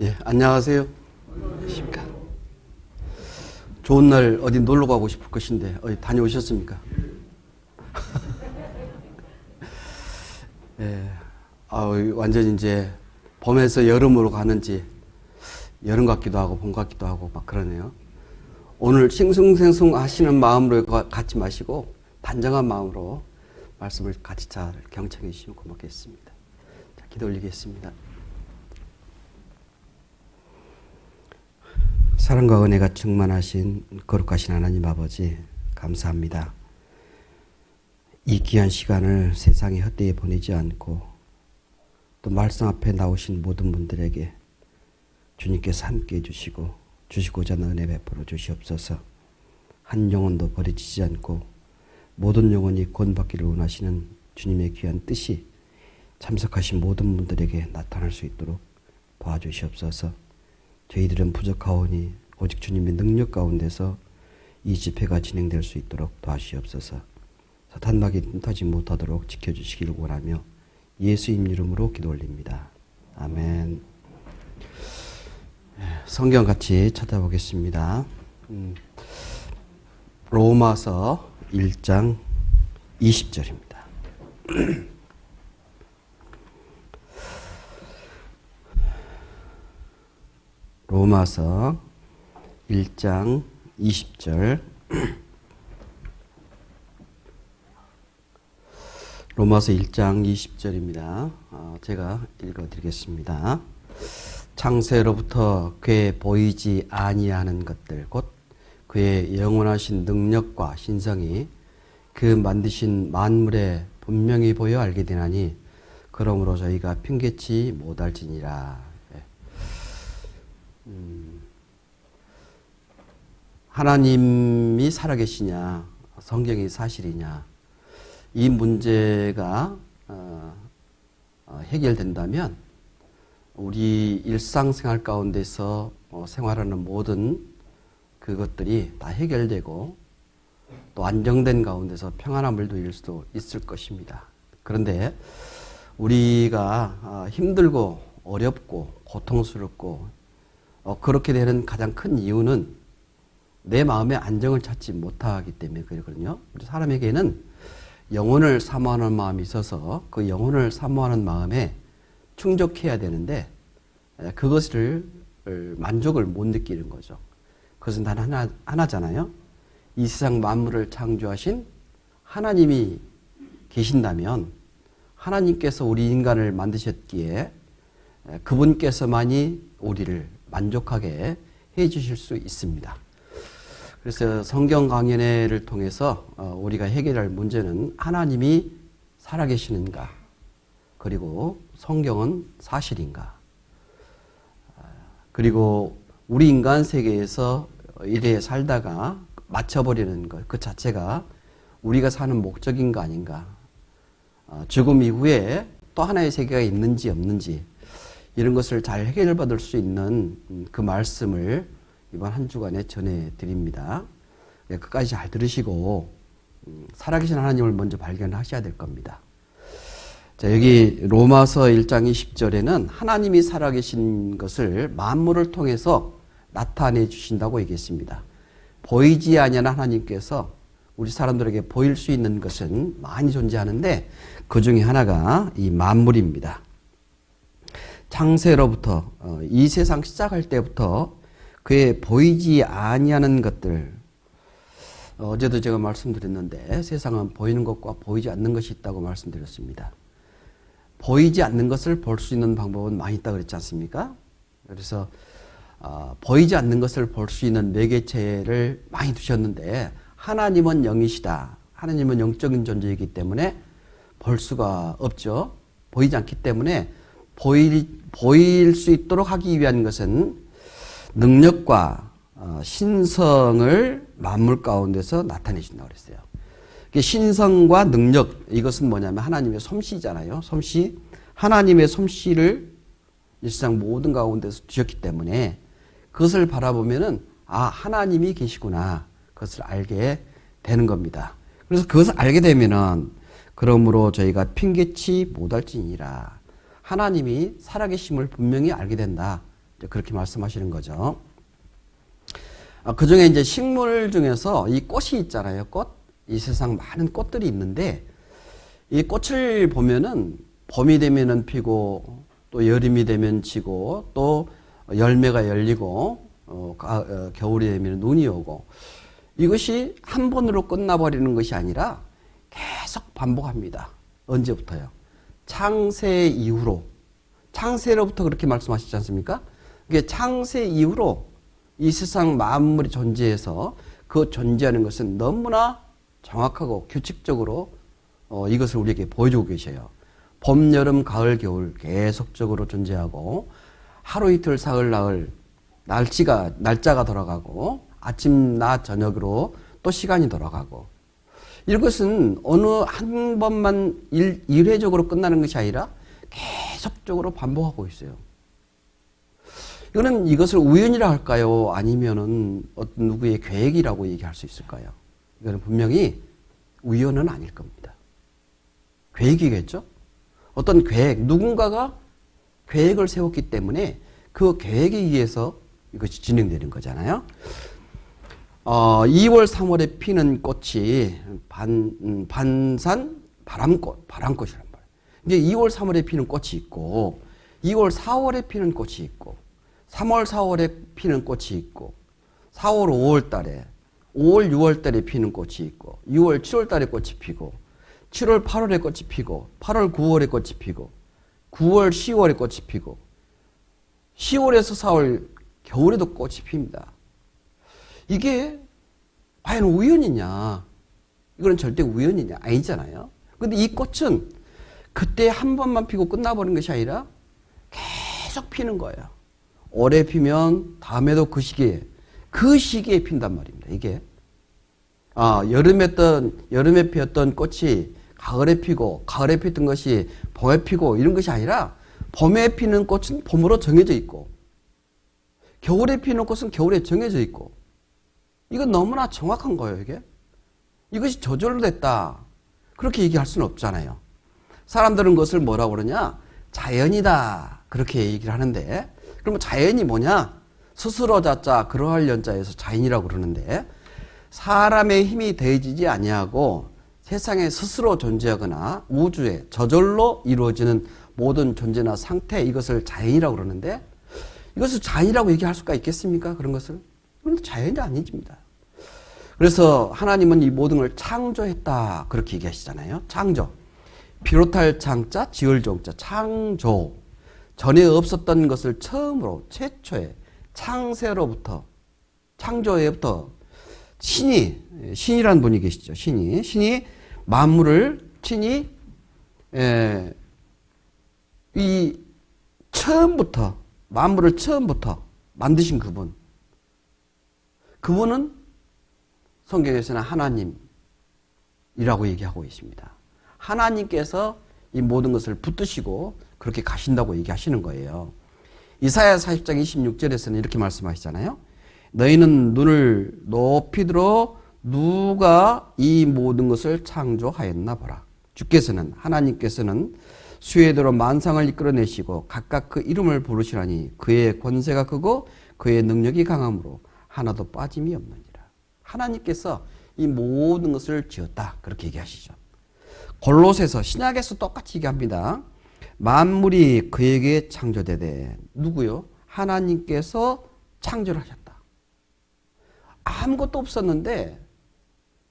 예, 안녕하세요. 안녕하십니까. 좋은 날 어디 놀러 가고 싶을 것인데 어디 다녀오셨습니까? 예, 완전 이제 봄에서 여름으로 가는지 여름 같기도 하고 봄 같기도 하고 막 그러네요. 오늘 싱숭생숭 하시는 마음으로 갖지 마시고 단정한 마음으로 말씀을 같이 잘 경청해 주시면 고맙겠습니다. 자, 기도 올리겠습니다. 사랑과 은혜가 충만하신 거룩하신 하나님 아버지, 감사합니다. 이 귀한 시간을 세상에 헛되이 보내지 않고 또 말씀 앞에 나오신 모든 분들에게 주님께서 함께 해주시고 주시고자 하는 은혜 베풀어 주시옵소서. 한 영혼도 버려지지 않고 모든 영혼이 구원받기를 원하시는 주님의 귀한 뜻이 참석하신 모든 분들에게 나타날 수 있도록 도와주시옵소서. 저희들은 부족하오니 오직 주님의 능력 가운데서 이 집회가 진행될 수 있도록 도와주시옵소서. 사탄막이 틈타지 못하도록 지켜주시기를 원하며 예수님 이름으로 기도 올립니다. 아멘. 성경 같이 찾아보겠습니다. 로마서 1장 20절입니다. 로마서 1장 20절. 로마서 1장 20절입니다. 제가 읽어드리겠습니다. 창세로부터 그의 보이지 아니하는 것들 곧 그의 영원하신 능력과 신성이 그 만드신 만물에 분명히 보여 알게 되나니 그러므로 저희가 핑계치 못할지니라. 하나님이 살아계시냐, 성경이 사실이냐, 이 문제가 해결된다면 우리 일상생활 가운데서 생활하는 모든 그것들이 다 해결되고 또 안정된 가운데서 평안함을 누릴 수도 있을 것입니다. 그런데 우리가 힘들고 어렵고 고통스럽고 그렇게 되는 가장 큰 이유는 내 마음의 안정을 찾지 못하기 때문에 그렇거든요. 우리 사람에게는 영혼을 사모하는 마음이 있어서 그 영혼을 사모하는 마음에 충족해야 되는데 그것을 만족을 못 느끼는 거죠. 그것은 단 하나잖아요. 이 세상 만물을 창조하신 하나님이 계신다면 하나님께서 우리 인간을 만드셨기에 그분께서만이 우리를 만족하게 해 주실 수 있습니다. 그래서 성경 강연회를 통해서 우리가 해결할 문제는 하나님이 살아계시는가, 그리고 성경은 사실인가, 그리고 우리 인간 세계에서 이래 살다가 맞춰버리는 것, 그 자체가 우리가 사는 목적인가 아닌가, 죽음 이후에 또 하나의 세계가 있는지 없는지 이런 것을 잘 해결받을 수 있는 그 말씀을 이번 한 주간에 전해드립니다. 끝까지 잘 들으시고 살아계신 하나님을 먼저 발견하셔야 될 겁니다. 자, 여기 로마서 1장 20절에는 하나님이 살아계신 것을 만물을 통해서 나타내 주신다고 얘기했습니다. 보이지 아니하는 하나님께서 우리 사람들에게 보일 수 있는 것은 많이 존재하는데 그 중에 하나가 이 만물입니다. 창세로부터 이 세상 시작할 때부터 그의 보이지 아니하는 것들, 어제도 제가 말씀드렸는데 세상은 보이는 것과 보이지 않는 것이 있다고 말씀드렸습니다. 보이지 않는 것을 볼 수 있는 방법은 많이 있다고 그랬지 않습니까? 그래서 보이지 않는 것을 볼 수 있는 매개체를 많이 두셨는데 하나님은 영이시다. 하나님은 영적인 존재이기 때문에 볼 수가 없죠. 보이지 않기 때문에 보일 수 있도록 하기 위한 것은 능력과 신성을 만물 가운데서 나타내신다고 그랬어요. 신성과 능력, 이것은 뭐냐면 하나님의 솜씨잖아요. 솜씨. 하나님의 솜씨를 일상 모든 가운데서 주셨기 때문에 그것을 바라보면은 하나님이 계시구나. 그것을 알게 되는 겁니다. 그래서 그것을 알게 되면은 그러므로 저희가 핑계치 못할지니라. 하나님이 살아계심을 분명히 알게 된다. 이제 그렇게 말씀하시는 거죠. 그 중에 이제 식물 중에서 이 꽃이 있잖아요. 꽃. 이 세상 많은 꽃들이 있는데 이 꽃을 보면은 봄이 되면은 피고 또 여름이 되면 지고 또 열매가 열리고 겨울이 되면 눈이 오고 이것이 한 번으로 끝나버리는 것이 아니라 계속 반복합니다. 언제부터요? 창세 이후로. 창세로부터 그렇게 말씀하시지 않습니까? 그게 창세 이후로 이 세상 만물이 존재해서 그 존재하는 것은 너무나 정확하고 규칙적으로 이것을 우리에게 보여주고 계셔요. 봄, 여름, 가을, 겨울 계속적으로 존재하고 하루 이틀 사흘 나흘 날짜가 돌아가고 아침 낮 저녁으로 또 시간이 돌아가고 이것은 어느 한 번만 일회적으로 끝나는 것이 아니라 계속적으로 반복하고 있어요. 이것을 우연이라 할까요? 아니면은 어떤 누구의 계획이라고 얘기할 수 있을까요? 이거는 분명히 우연은 아닐 겁니다. 계획이겠죠? 어떤 계획, 누군가가 계획을 세웠기 때문에 그 계획에 의해서 이것이 진행되는 거잖아요. 2월, 3월에 피는 꽃이 반산 바람꽃이란 말이에요. 이제 2월, 3월에 피는 꽃이 있고, 2월, 4월에 피는 꽃이 있고, 3월, 4월에 피는 꽃이 있고, 4월, 5월 달에, 5월, 6월 달에 피는 꽃이 있고, 6월, 7월 달에 꽃이 피고, 7월, 8월에 꽃이 피고, 8월, 9월에 꽃이 피고, 9월, 10월에 꽃이 피고, 10월에서 4월, 겨울에도 꽃이 핍니다. 이게 과연 우연이냐? 이건 절대 우연이냐? 아니잖아요. 근데 이 꽃은 그때 한 번만 피고 끝나버리는 것이 아니라 계속 피는 거예요. 올해 피면 다음에도 그 시기에 핀단 말입니다. 이게. 여름에 피었던 꽃이 가을에 피고, 가을에 피었던 것이 봄에 피고, 이런 것이 아니라, 봄에 피는 꽃은 봄으로 정해져 있고, 겨울에 피는 꽃은 겨울에 정해져 있고, 이건 너무나 정확한 거예요, 이게. 이것이 저절로 됐다. 그렇게 얘기할 수는 없잖아요. 사람들은 그것을 뭐라고 그러냐? 자연이다. 그렇게 얘기를 하는데, 그러면 자연이 뭐냐? 스스로 자자, 그러할 연자에서 자연이라고 그러는데, 사람의 힘이 더해지지 아니하고 세상에 스스로 존재하거나 우주에 저절로 이루어지는 모든 존재나 상태, 이것을 자연이라고 그러는데 이것을 자연이라고 얘기할 수가 있겠습니까? 그런 것을? 그건 자연이 아니집니다. 그래서 하나님은 이 모든 걸 창조했다 그렇게 얘기하시잖아요. 창조. 비롯할 창자, 지을 종자, 창조. 전에 없었던 것을 처음으로 최초에 창세로부터 창조에부터 신이라는 분이 계시죠. 신이 만물을 친히 이 처음부터 만물을 처음부터 만드신 그분은 성경에서는 하나님이라고 얘기하고 있습니다. 하나님께서 이 모든 것을 붙드시고 그렇게 가신다고 얘기하시는 거예요. 이사야 40장 26절에서는 이렇게 말씀하시잖아요. 너희는 눈을 높이 들어 누가 이 모든 것을 창조하였나 보라. 주께서는 하나님께서는 수혜대로 만상을 이끌어내시고 각각 그 이름을 부르시라니 그의 권세가 크고 그의 능력이 강함으로 하나도 빠짐이 없느니라. 하나님께서 이 모든 것을 지었다. 그렇게 얘기하시죠. 골로새서 신약에서 똑같이 얘기합니다. 만물이 그에게 창조되되 누구요? 하나님께서 창조를 하셨다. 아무것도 없었는데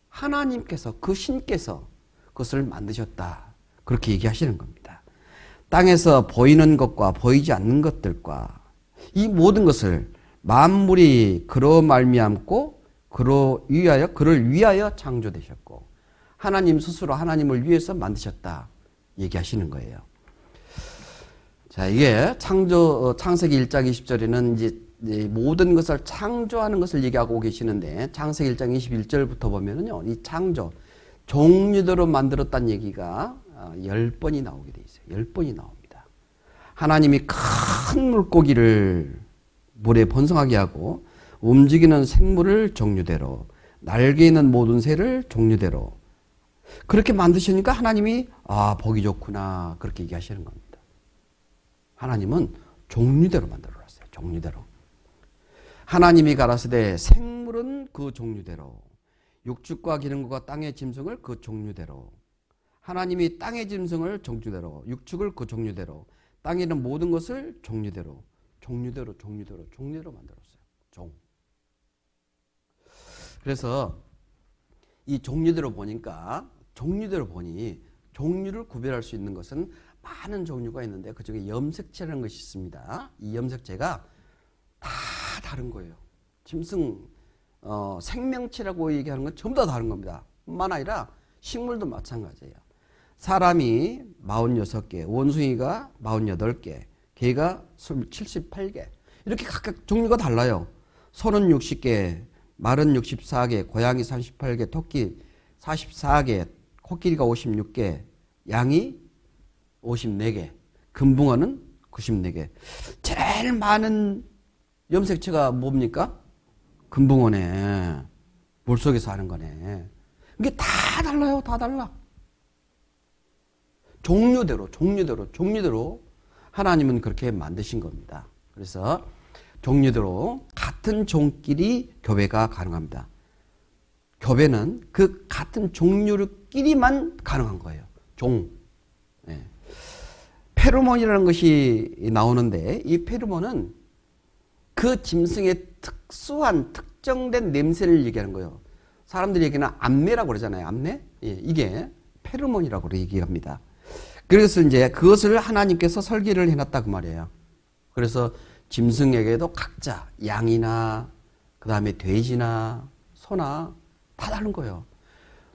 하나님께서 그 신께서 그것을 만드셨다. 그렇게 얘기하시는 겁니다. 땅에서 보이는 것과 보이지 않는 것들과 이 모든 것을 만물이 그로 말미암고 그를 위하여 창조되셨고 하나님 스스로 하나님을 위해서 만드셨다. 얘기하시는 거예요. 자, 이게 창세기 1장 20절에는 이제 모든 것을 창조하는 것을 얘기하고 계시는데 창세기 1장 21절부터 보면은요, 이 창조, 종류대로 만들었다는 얘기가 10번이 나오게 돼 있어요. 10번이 나옵니다. 하나님이 큰 물고기를 물에 번성하게 하고 움직이는 생물을 종류대로, 날개 있는 모든 새를 종류대로 그렇게 만드시니까 하나님이 보기 좋구나 그렇게 얘기하시는 겁니다. 하나님은 종류대로 만들어놨어요. 종류대로. 하나님이 가라사대 생물은 그 종류대로, 육축과 기름과 땅의 짐승을 그 종류대로. 하나님이 땅의 짐승을 종류대로, 육축을 그 종류대로, 땅에 있는 모든 것을 종류대로 만들었어요. 종. 그래서 이 종류대로 보니 종류를 구별할 수 있는 것은 많은 종류가 있는데 그중에 염색체라는 것이 있습니다. 이 염색체가 다 다른 거예요. 짐승 생명체라고 얘기하는 건 전부 다 다른 겁니다. 뿐만 아니라 식물도 마찬가지예요. 사람이 46개, 원숭이가 48개, 개가 78개. 이렇게 각각 종류가 달라요. 소는 60개, 말은 64개, 고양이 38개, 토끼 44개, 코끼리가 56개, 양이 54개, 금붕어는 94개. 제일 많은 염색체가 뭡니까? 금붕어네. 물속에 사는 거네. 이게 다 달라요. 다 달라. 종류대로 하나님은 그렇게 만드신 겁니다. 그래서 종류대로 같은 종끼리 교배가 가능합니다. 교배는 그 같은 종류끼리만 가능한 거예요. 종. 네. 페로몬이라는 것이 나오는데 이 페로몬은 그 짐승의 특수한 특정된 냄새를 얘기하는 거예요. 사람들이 얘기하는 암내라고 그러잖아요. 암내? 예, 이게 페로몬이라고 얘기합니다. 그래서 이제 그것을 하나님께서 설계를 해놨다 그 말이에요. 그래서 짐승에게도 각자 양이나 그 다음에 돼지나 소나 다 다른 거예요.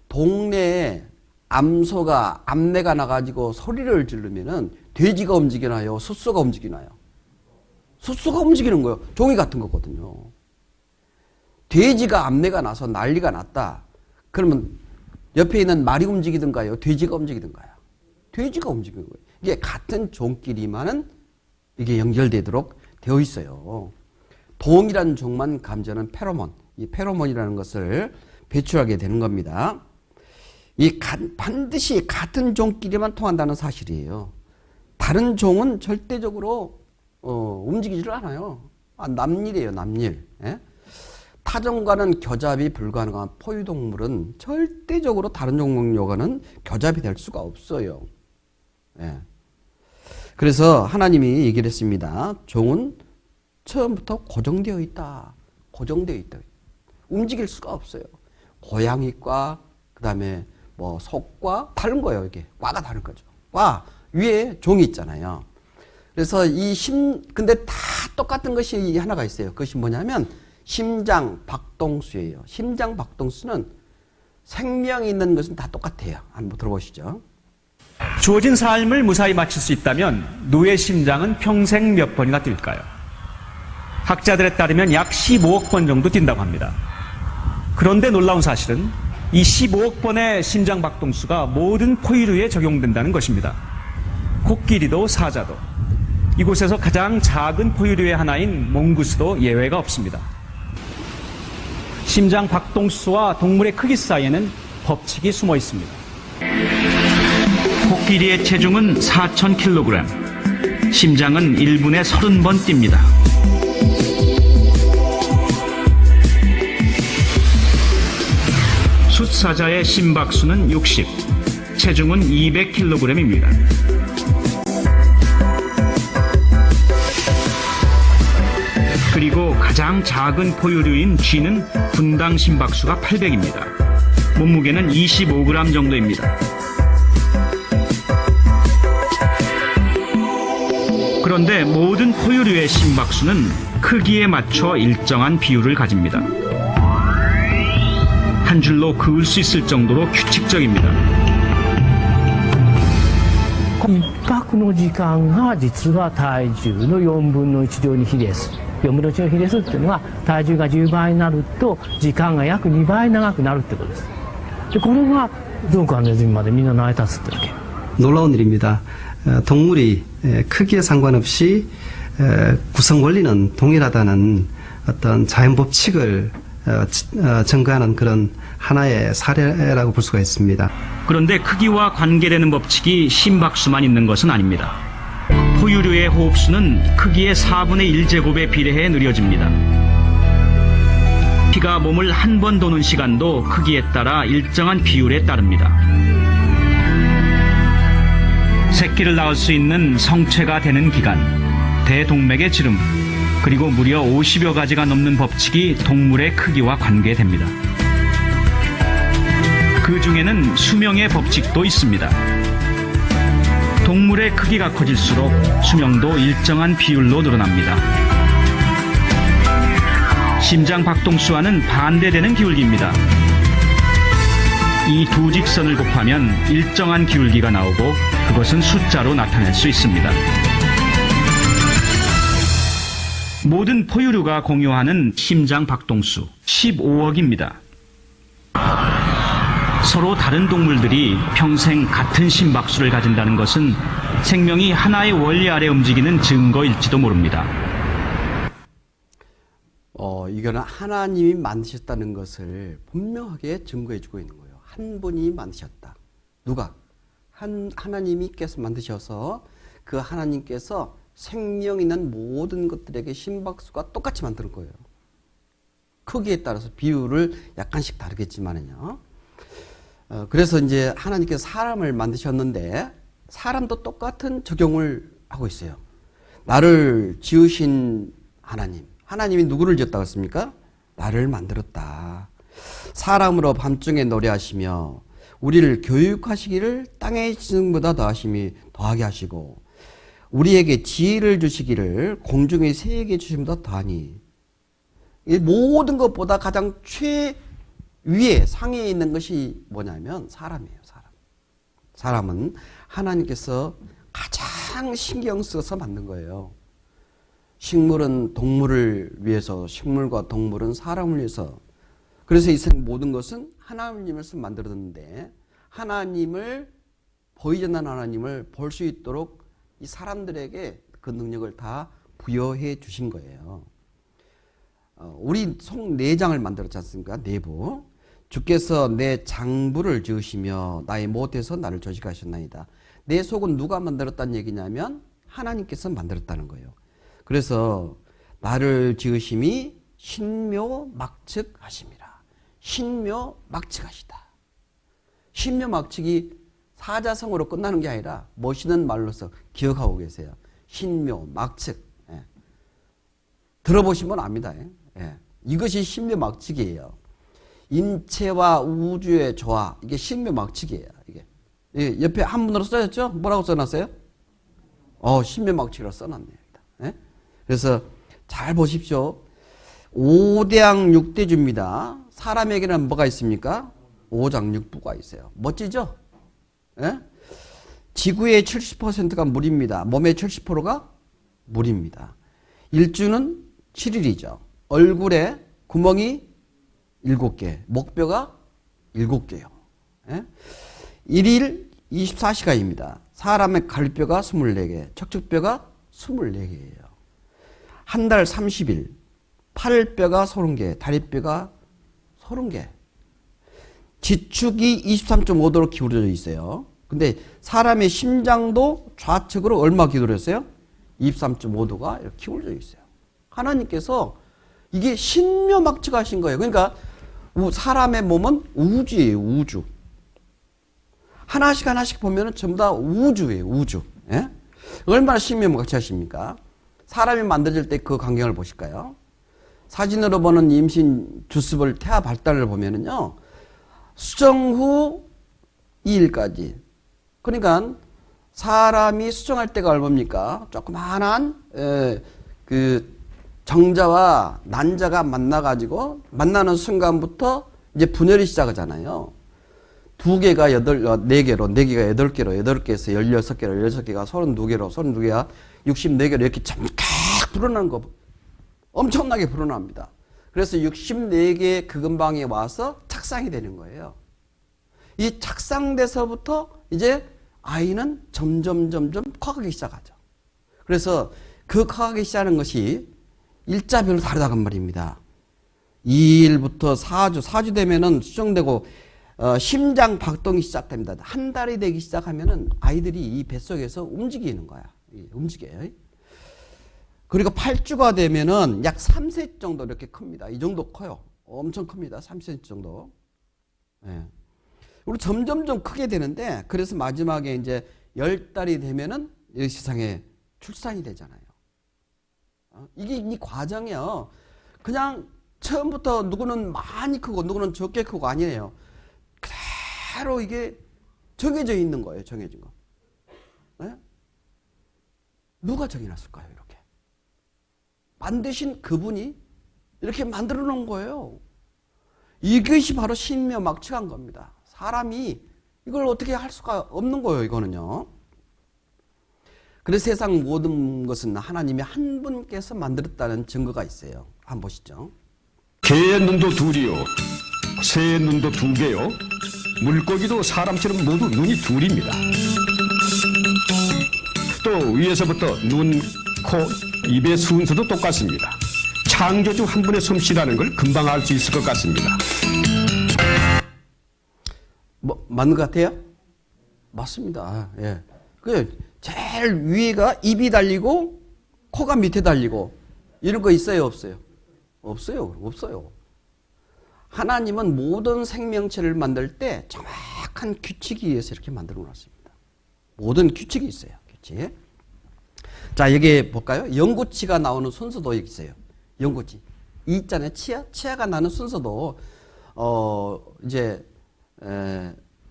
동네에 암소가 암내가 나가지고 소리를 지르면은 돼지가 움직이나요? 숫소가 움직이나요? 숫소가 움직이는 거예요. 종이 같은 거거든요. 돼지가 암내가 나서 난리가 났다. 그러면 옆에 있는 말이 움직이든가요? 돼지가 움직이든가요? 돼지가 움직이는 거예요. 이게 같은 종끼리만은 이게 연결되도록 되어 있어요. 동일한 종만 감지하는 페로몬, 이 페로몬이라는 것을 배출하게 되는 겁니다. 반드시 같은 종끼리만 통한다는 사실이에요. 다른 종은 절대적으로 움직이지를 않아요. 남일이에요, 남일. 예? 타종과는 교잡이 불가능한 포유동물은 절대적으로 다른 종류와는 교잡이 될 수가 없어요. 예. 그래서 하나님이 얘기를 했습니다. 종은 처음부터 고정되어 있다. 고정되어 있다. 움직일 수가 없어요. 고양이과 그다음에 뭐 속과 다른 거예요. 이게 과가 다른 거죠. 과 위에 종이 있잖아요. 그래서 근데 다 똑같은 것이 하나가 있어요. 그것이 뭐냐면 심장 박동수예요. 심장 박동수는 생명이 있는 것은 다 똑같아요. 한번 들어보시죠. 주어진 삶을 무사히 마칠 수 있다면 노의 심장은 평생 몇 번이나 뛸까요? 학자들에 따르면 약 15억 번 정도 뛴다고 합니다. 그런데 놀라운 사실은 이 15억 번의 심장 박동수가 모든 포유류에 적용된다는 것입니다. 코끼리도 사자도, 이곳에서 가장 작은 포유류의 하나인 몽구스도 예외가 없습니다. 심장 박동수와 동물의 크기 사이에는 법칙이 숨어 있습니다. 코끼리의 체중은 4,000kg, 심장은 1분에 30번 뜁니다. 숫사자의 심박수는 60, 체중은 200kg입니다. 그리고 가장 작은 포유류인 쥐는 분당 심박수가 800입니다. 몸무게는 25g 정도입니다. 그런데 모든 포유류의 심박수는 크기에 맞춰 일정한 비율을 가집니다. 한 줄로 그을 수 있을 정도로 규칙적입니다. 一泊の時間が実は体重の4分の1乗に比例する。4分の1の比例するっていうのは体重が10倍になると時間が約2倍長くなるってことです。でこれがゾウかネズミまでみんな成り立つってわけ。 놀라운 일입니다. 동물이 크기에 상관없이 구성 원리는 동일하다는 어떤 자연 법칙을 증거하는 그런 하나의 사례라고 볼 수가 있습니다. 그런데 크기와 관계되는 법칙이 심박수만 있는 것은 아닙니다. 포유류의 호흡수는 크기의 4분의 1제곱에 비례해 느려집니다. 피가 몸을 한 번 도는 시간도 크기에 따라 일정한 비율에 따릅니다. 새끼를 낳을 수 있는 성체가 되는 기간, 대동맥의 지름, 그리고 무려 50여 가지가 넘는 법칙이 동물의 크기와 관계됩니다. 그 중에는 수명의 법칙도 있습니다. 동물의 크기가 커질수록 수명도 일정한 비율로 늘어납니다. 심장 박동수와는 반대되는 기울기입니다. 이 두 직선을 곱하면 일정한 기울기가 나오고 그것은 숫자로 나타낼 수 있습니다. 모든 포유류가 공유하는 심장 박동수 15억입니다. 서로 다른 동물들이 평생 같은 심박수를 가진다는 것은 생명이 하나의 원리 아래 움직이는 증거일지도 모릅니다. 이거는 하나님이 만드셨다는 것을 분명하게 증거해주고 있는 거예요. 한 분이 만드셨다. 누가? 하나님께서 만드셔서 그 하나님께서 생명 있는 모든 것들에게 심박수가 똑같이 만드는 거예요. 크기에 따라서 비율을 약간씩 다르겠지만은요. 그래서 이제 하나님께서 사람을 만드셨는데 사람도 똑같은 적용을 하고 있어요. 나를 지으신 하나님이 누구를 지었다고 했습니까? 나를 만들었다. 사람으로 밤중에 노래하시며 우리를 교육하시기를 땅의 지능보다 더하게 하시고 우리에게 지혜를 주시기를 공중의 새에게 주심보다 더하니. 이 모든 것보다 가장 위에 상위에 있는 것이 뭐냐면 사람이에요. 사람은 하나님께서 가장 신경 써서 만든 거예요. 식물은 동물을 위해서, 식물과 동물은 사람을 위해서. 그래서 이 세상 모든 것은 하나님을 만들었는데 하나님을 보이지 않는 하나님을 볼 수 있도록 이 사람들에게 그 능력을 다 부여해 주신 거예요. 우리 속 내장을 만들었지 않습니까? 내부. 주께서 내 장부를 지으시며 나의 못에서 나를 조직하셨나이다. 내 속은 누가 만들었다는 얘기냐면 하나님께서 만들었다는 거예요. 그래서 나를 지으심이 신묘막측하심이라. 신묘막측하시다. 신묘막측이 사자성어로 끝나는 게 아니라 멋있는 말로서 기억하고 계세요. 신묘막측. 예. 들어보시면 압니다. 예. 이것이 신묘막측이에요. 인체와 우주의 조화, 이게 신묘막측이에요. 이게 옆에 한문으로 써졌죠? 뭐라고 써놨어요? 신묘막측이라고 써놨네요. 예? 그래서 잘 보십시오. 5대양 6대주입니다. 사람에게는 뭐가 있습니까? 5장육부가 있어요. 멋지죠? 예? 지구의 70%가 물입니다. 몸의 70%가 물입니다. 일주는 7일이죠. 얼굴에 구멍이 7개, 목뼈가 7개요. 예? 1일 24시간입니다. 사람의 갈비뼈가 24개, 척추뼈가 24개예요. 한 달 30일, 팔뼈가 30개, 다리뼈가 30개. 지축이 23.5도로 기울어져 있어요. 근데 사람의 심장도 좌측으로 얼마 기울었어요? 23.5도가 이렇게 기울어져 있어요. 하나님께서 이게 신묘막측하신 거예요. 그러니까 사람의 몸은 우주예요, 우주. 하나씩 보면은 전부 다 우주예요, 우주. 예? 얼마나 신묘막측하십니까? 사람이 만들어질 때 그 광경을 보실까요? 사진으로 보는 임신 주습을 태아 발달을 보면은요, 수정 후 2일까지. 그러니까 사람이 수정할 때가 얼마입니까? 조그만한 그 정자와 난자가 만나가지고 만나는 순간부터 이제 분열이 시작하잖아요. 2개가 4개로, 4개가 8개로, 8개에서 16개로, 16개가 32개로, 32개가 64개로 이렇게 잠깐 불어나는 거 엄청나게 불어납니다. 그래서 64개의 그 근방에 와서 착상이 되는 거예요. 이 착상돼서부터 이제 아이는 점점 커가기 시작하죠. 그래서 그 커가기 시작하는 것이 일자별로 다르다고 말입니다. 2일부터 4주 되면은 수정되고 심장 박동이 시작됩니다. 한 달이 되기 시작하면은 아이들이 이 뱃속에서 움직이는 거야. 움직여요. 그리고 8주가 되면은 약 3cm 정도 이렇게 큽니다. 이 정도 커요. 엄청 큽니다. 3cm 정도. 예. 그리고 점점점 크게 되는데, 그래서 마지막에 이제 10달이 되면은 이 세상에 출산이 되잖아요. 이게 이 과정이요. 그냥 처음부터 누구는 많이 크고 누구는 적게 크고 아니에요. 그대로 이게 정해져 있는 거예요. 정해진 거. 네? 누가 정해놨을까요? 이렇게. 만드신 그분이 이렇게 만들어 놓은 거예요. 이것이 바로 신묘막측한 겁니다. 사람이 이걸 어떻게 할 수가 없는 거예요. 이거는요. 그래서 세상 모든 것은 하나님이 한 분께서 만들었다는 증거가 있어요. 한번 보시죠. 개의 눈도 둘이요, 새의 눈도 두 개요, 물고기도 사람처럼 모두 눈이 둘입니다. 또 위에서부터 눈, 코, 입의 순서도 똑같습니다. 창조주 한 분의 솜씨라는 걸 금방 알 수 있을 것 같습니다. 뭐 맞는 것 같아요? 맞습니다. 예. 그 제일 위에가 입이 달리고 코가 밑에 달리고 이런 거 있어요, 없어요? 없어요. 없어요. 하나님은 모든 생명체를 만들 때 정확한 규칙에 의해서 이렇게 만들어 놨습니다. 모든 규칙이 있어요. 규칙. 자, 여기 볼까요? 영구치가 나오는 순서도 여기 있어요. 영구치. 이 있잖아요. 치아가 나는 순서도 이제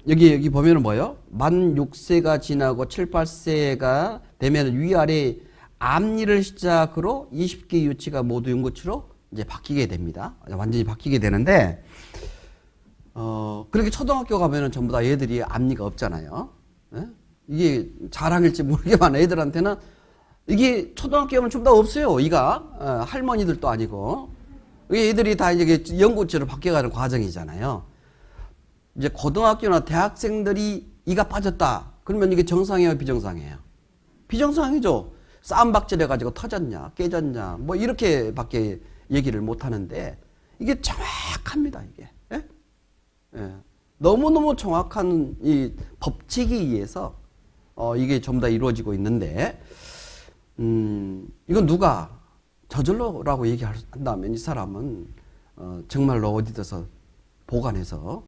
여기 보면은 뭐요? 만 6세가 지나고 7, 8세가 되면 위아래 앞니를 시작으로 20개 유치가 모두 영구치로 이제 바뀌게 됩니다. 완전히 바뀌게 되는데, 그렇게 초등학교 가면은 전부 다 얘들이 앞니가 없잖아요. 예? 이게 자랑일지 모르겠지만 애들한테는 이게 초등학교 가면 전부 다 없어요. 이가. 할머니들도 아니고. 얘들이 다 이제 영구치로 바뀌어가는 과정이잖아요. 이제 고등학교나 대학생들이 이가 빠졌다. 그러면 이게 정상이에요, 비정상이에요? 비정상이죠. 싸움박질 해가지고 터졌냐, 깨졌냐, 뭐 이렇게밖에 얘기를 못 하는데 이게 정확합니다, 이게. 예? 예. 너무너무 정확한 이 법칙에 의해서 이게 전부 다 이루어지고 있는데, 이건 누가 저절로라고 얘기한다면 이 사람은 정말로 어디서 보관해서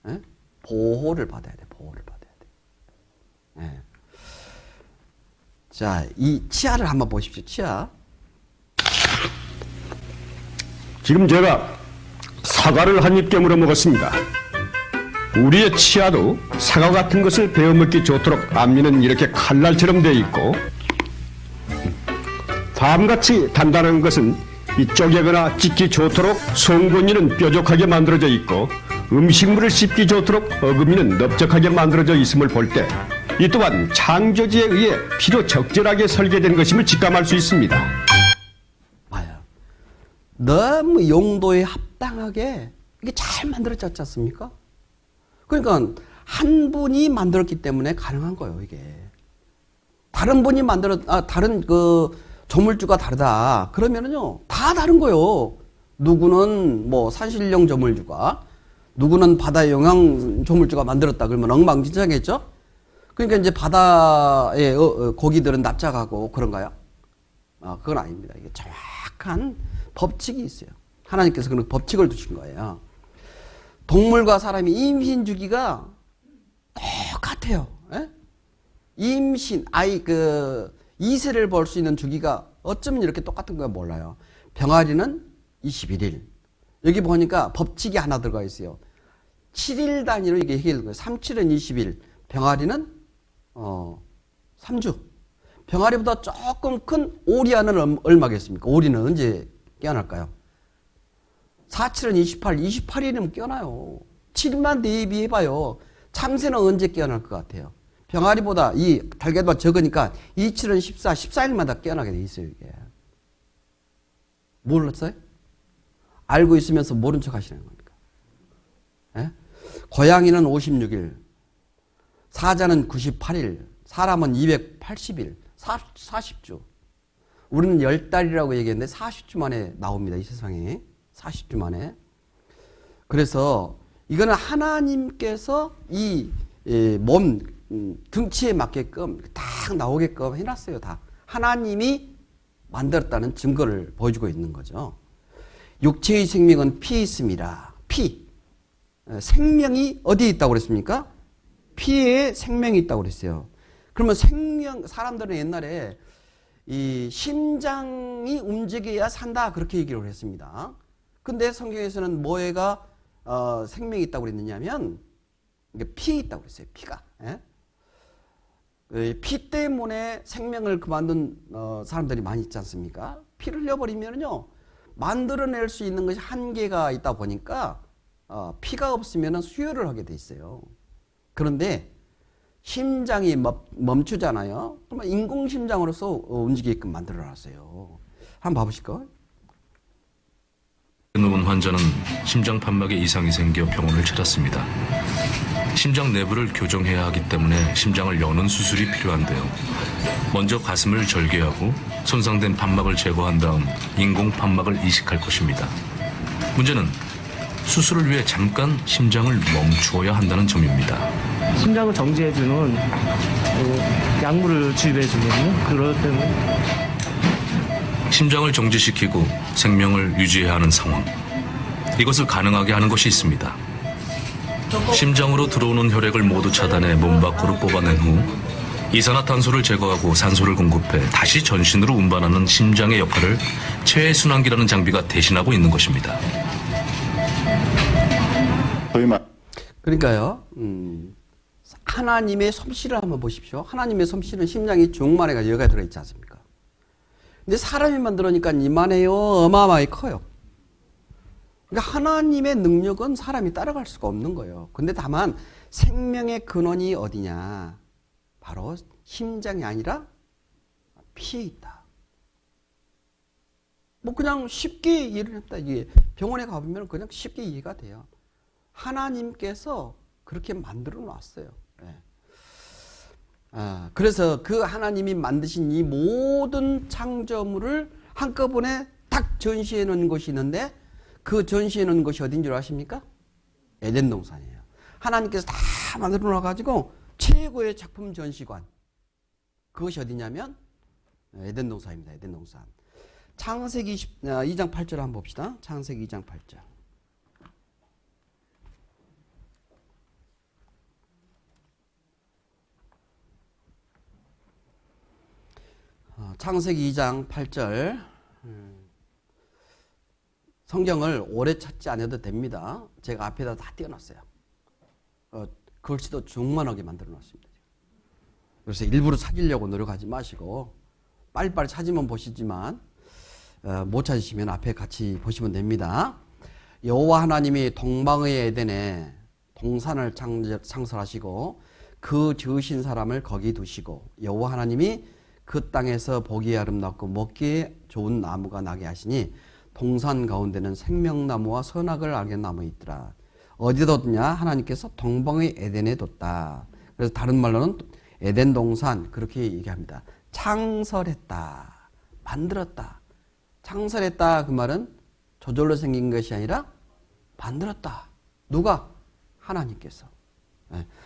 예? 보호를 받아야 돼. 보호를 받아야 돼. 예. 자, 이 치아를 한번 보십시오. 치아. 지금 제가 사과를 한 입 깨물어 먹었습니다. 우리의 치아도 사과 같은 것을 베어 먹기 좋도록 앞니는 이렇게 칼날처럼 되어 있고, 밤같이 단단한 것은 이 쪼개거나 찢기 좋도록 송곳니는 뾰족하게 만들어져 있고, 음식물을 씹기 좋도록 어금니는 넓적하게 만들어져 있음을 볼 때, 이 또한 창조주에 의해 필요 적절하게 설계된 것임을 직감할 수 있습니다. 봐요. 너무 용도에 합당하게 이게 잘 만들어졌지 않습니까? 그러니까 한 분이 만들었기 때문에 가능한 거예요, 이게. 다른 분이 다른 그 조물주가 다르다. 그러면은요, 다 다른 거예요. 누구는 뭐 산신령 조물주가, 누구는 바다 영양 조물주가 만들었다. 그러면 엉망진창이겠죠? 그러니까 이제 바다의 고기들은 납작하고 그런가요? 그건 아닙니다. 이게 정확한 법칙이 있어요. 하나님께서 그런 법칙을 두신 거예요. 동물과 사람이 임신 주기가 똑같아요. 예? 임신, 이세를 볼 수 있는 주기가 어쩌면 이렇게 똑같은 거야 몰라요. 병아리는 21일. 여기 보니까 법칙이 하나 들어가 있어요. 7일 단위로 이게 해결된 거예요. 37은 20일. 병아리는 3주. 병아리보다 조금 큰 오리아는 얼마겠습니까? 오리는 언제 깨어날까요? 47은 28, 28일이면 깨어나요. 7일만 대비해봐요. 참새는 언제 깨어날 것 같아요? 병아리보다 이 달걀보다 적으니까 27은 14, 14일마다 깨어나게 돼 있어요, 이게. 몰랐어요? 알고 있으면서 모른 척 하시는 겁니까? 예? 고양이는 56일, 사자는 98일, 사람은 280일, 40주. 우리는 10달이라고 얘기했는데 40주 만에 나옵니다, 이 세상에. 40주 만에. 그래서 이거는 하나님께서 이 몸, 등치에 맞게끔 딱 나오게끔 해놨어요. 다 하나님이 만들었다는 증거를 보여주고 있는 거죠. 육체의 생명은 피에 있습니다. 피. 생명이 어디에 있다고 그랬습니까? 피에 생명이 있다고 그랬어요. 그러면 사람들은 옛날에 이 심장이 움직여야 산다 그렇게 얘기를 했습니다. 근데 성경에서는 뭐가 생명이 있다고 그랬느냐면 피에 있다고 그랬어요. 피가. 피 때문에 생명을 그만둔 사람들이 많이 있지 않습니까? 피를 흘려버리면요 만들어낼 수 있는 것이 한계가 있다 보니까 피가 없으면 수혈을 하게 돼 있어요. 그런데 심장이 멈추잖아요. 그러면 인공심장으로서 움직이게끔 만들어놨어요. 한번 봐보실까요? 누운 환자는 심장 판막에 이상이 생겨 병원을 찾았습니다. 심장 내부를 교정해야 하기 때문에 심장을 여는 수술이 필요한데요. 먼저 가슴을 절개하고 손상된 판막을 제거한 다음 인공 판막을 이식할 것입니다. 문제는 수술을 위해 잠깐 심장을 멈추어야 한다는 점입니다. 심장을 정지해주는 약물을 주입해주거든요. 그렇기 때문에 심장을 정지시키고 생명을 유지해야 하는 상황. 이것을 가능하게 하는 것이 있습니다. 심장으로 들어오는 혈액을 모두 차단해 몸 밖으로 뽑아낸 후 이산화탄소를 제거하고 산소를 공급해 다시 전신으로 운반하는 심장의 역할을 체외순환기라는 장비가 대신하고 있는 것입니다. 그러니까요. 하나님의 솜씨를 한번 보십시오. 하나님의 솜씨는 심장이 중만해가 여기가 들어있지 않습니까? 근데 사람이 만들어니까 이만해요. 어마어마하게 커요. 그러니까 하나님의 능력은 사람이 따라갈 수가 없는 거예요. 근데 다만 생명의 근원이 어디냐? 바로 심장이 아니라 피에 있다. 뭐 그냥 쉽게 이해를 했다. 이게 병원에 가보면 그냥 쉽게 이해가 돼요. 하나님께서 그렇게 만들어 놨어요. 그래서 그 하나님이 만드신 이 모든 창조물을 한꺼번에 딱 전시해 놓은 것이 있는데 그 전시해 놓은 것이 어딘 줄 아십니까? 에덴 동산이에요. 하나님께서 다 만들어 놔가지고 최고의 작품 전시관. 그것이 어디냐면 에덴 동산입니다. 에덴 동산. 창세기 2장 8절 한번 봅시다. 창세기 2장 8절. 창세기 2장 8절. 성경을 오래 찾지 않아도 됩니다. 제가 앞에다 다 띄워놨어요. 글씨도 중만하게 만들어 놨습니다. 그래서 일부러 찾으려고 노력하지 마시고 빨리빨리 찾으면 보시지만 못 찾으시면 앞에 같이 보시면 됩니다. 여호와 하나님이 동방의 에덴에 동산을 창설하시고 그 지으신 사람을 거기 두시고 여호와 하나님이 그 땅에서 보기에 아름답고 먹기에 좋은 나무가 나게 하시니 동산 가운데는 생명나무와 선악을 알게 나무 있더라. 어디다 뒀냐? 하나님께서 동방의 에덴에 뒀다. 그래서 다른 말로는 에덴 동산 그렇게 얘기합니다. 창설했다. 만들었다. 창설했다 그 말은 저절로 생긴 것이 아니라 만들었다. 누가? 하나님께서.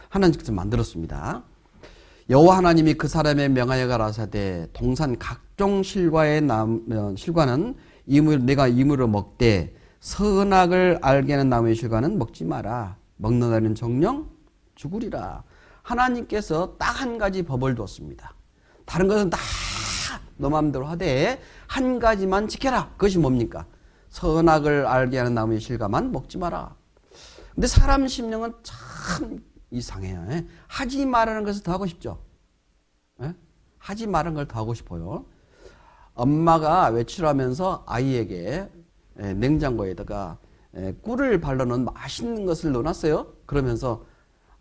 하나님께서 만들었습니다. 여호와 하나님이 그 사람의 명하여 가라사대 동산 각종 실과의 실과는 내가 이물로 먹되 선악을 알게 하는 나무의 실과는 먹지 마라. 먹는다는 정령 죽으리라. 하나님께서 딱 한 가지 법을 두었습니다. 다른 것은 다 너 마음대로 하되 한 가지만 지켜라. 그것이 뭡니까? 선악을 알게 하는 나무의 실과만 먹지 마라. 근데 사람 심령은 참 이상해요. 하지 말라는 것을 더 하고 싶죠. 하지 말라는 걸 더 하고 싶어요. 엄마가 외출하면서 아이에게 냉장고에다가 꿀을 발라놓은 맛있는 것을 넣어놨어요. 그러면서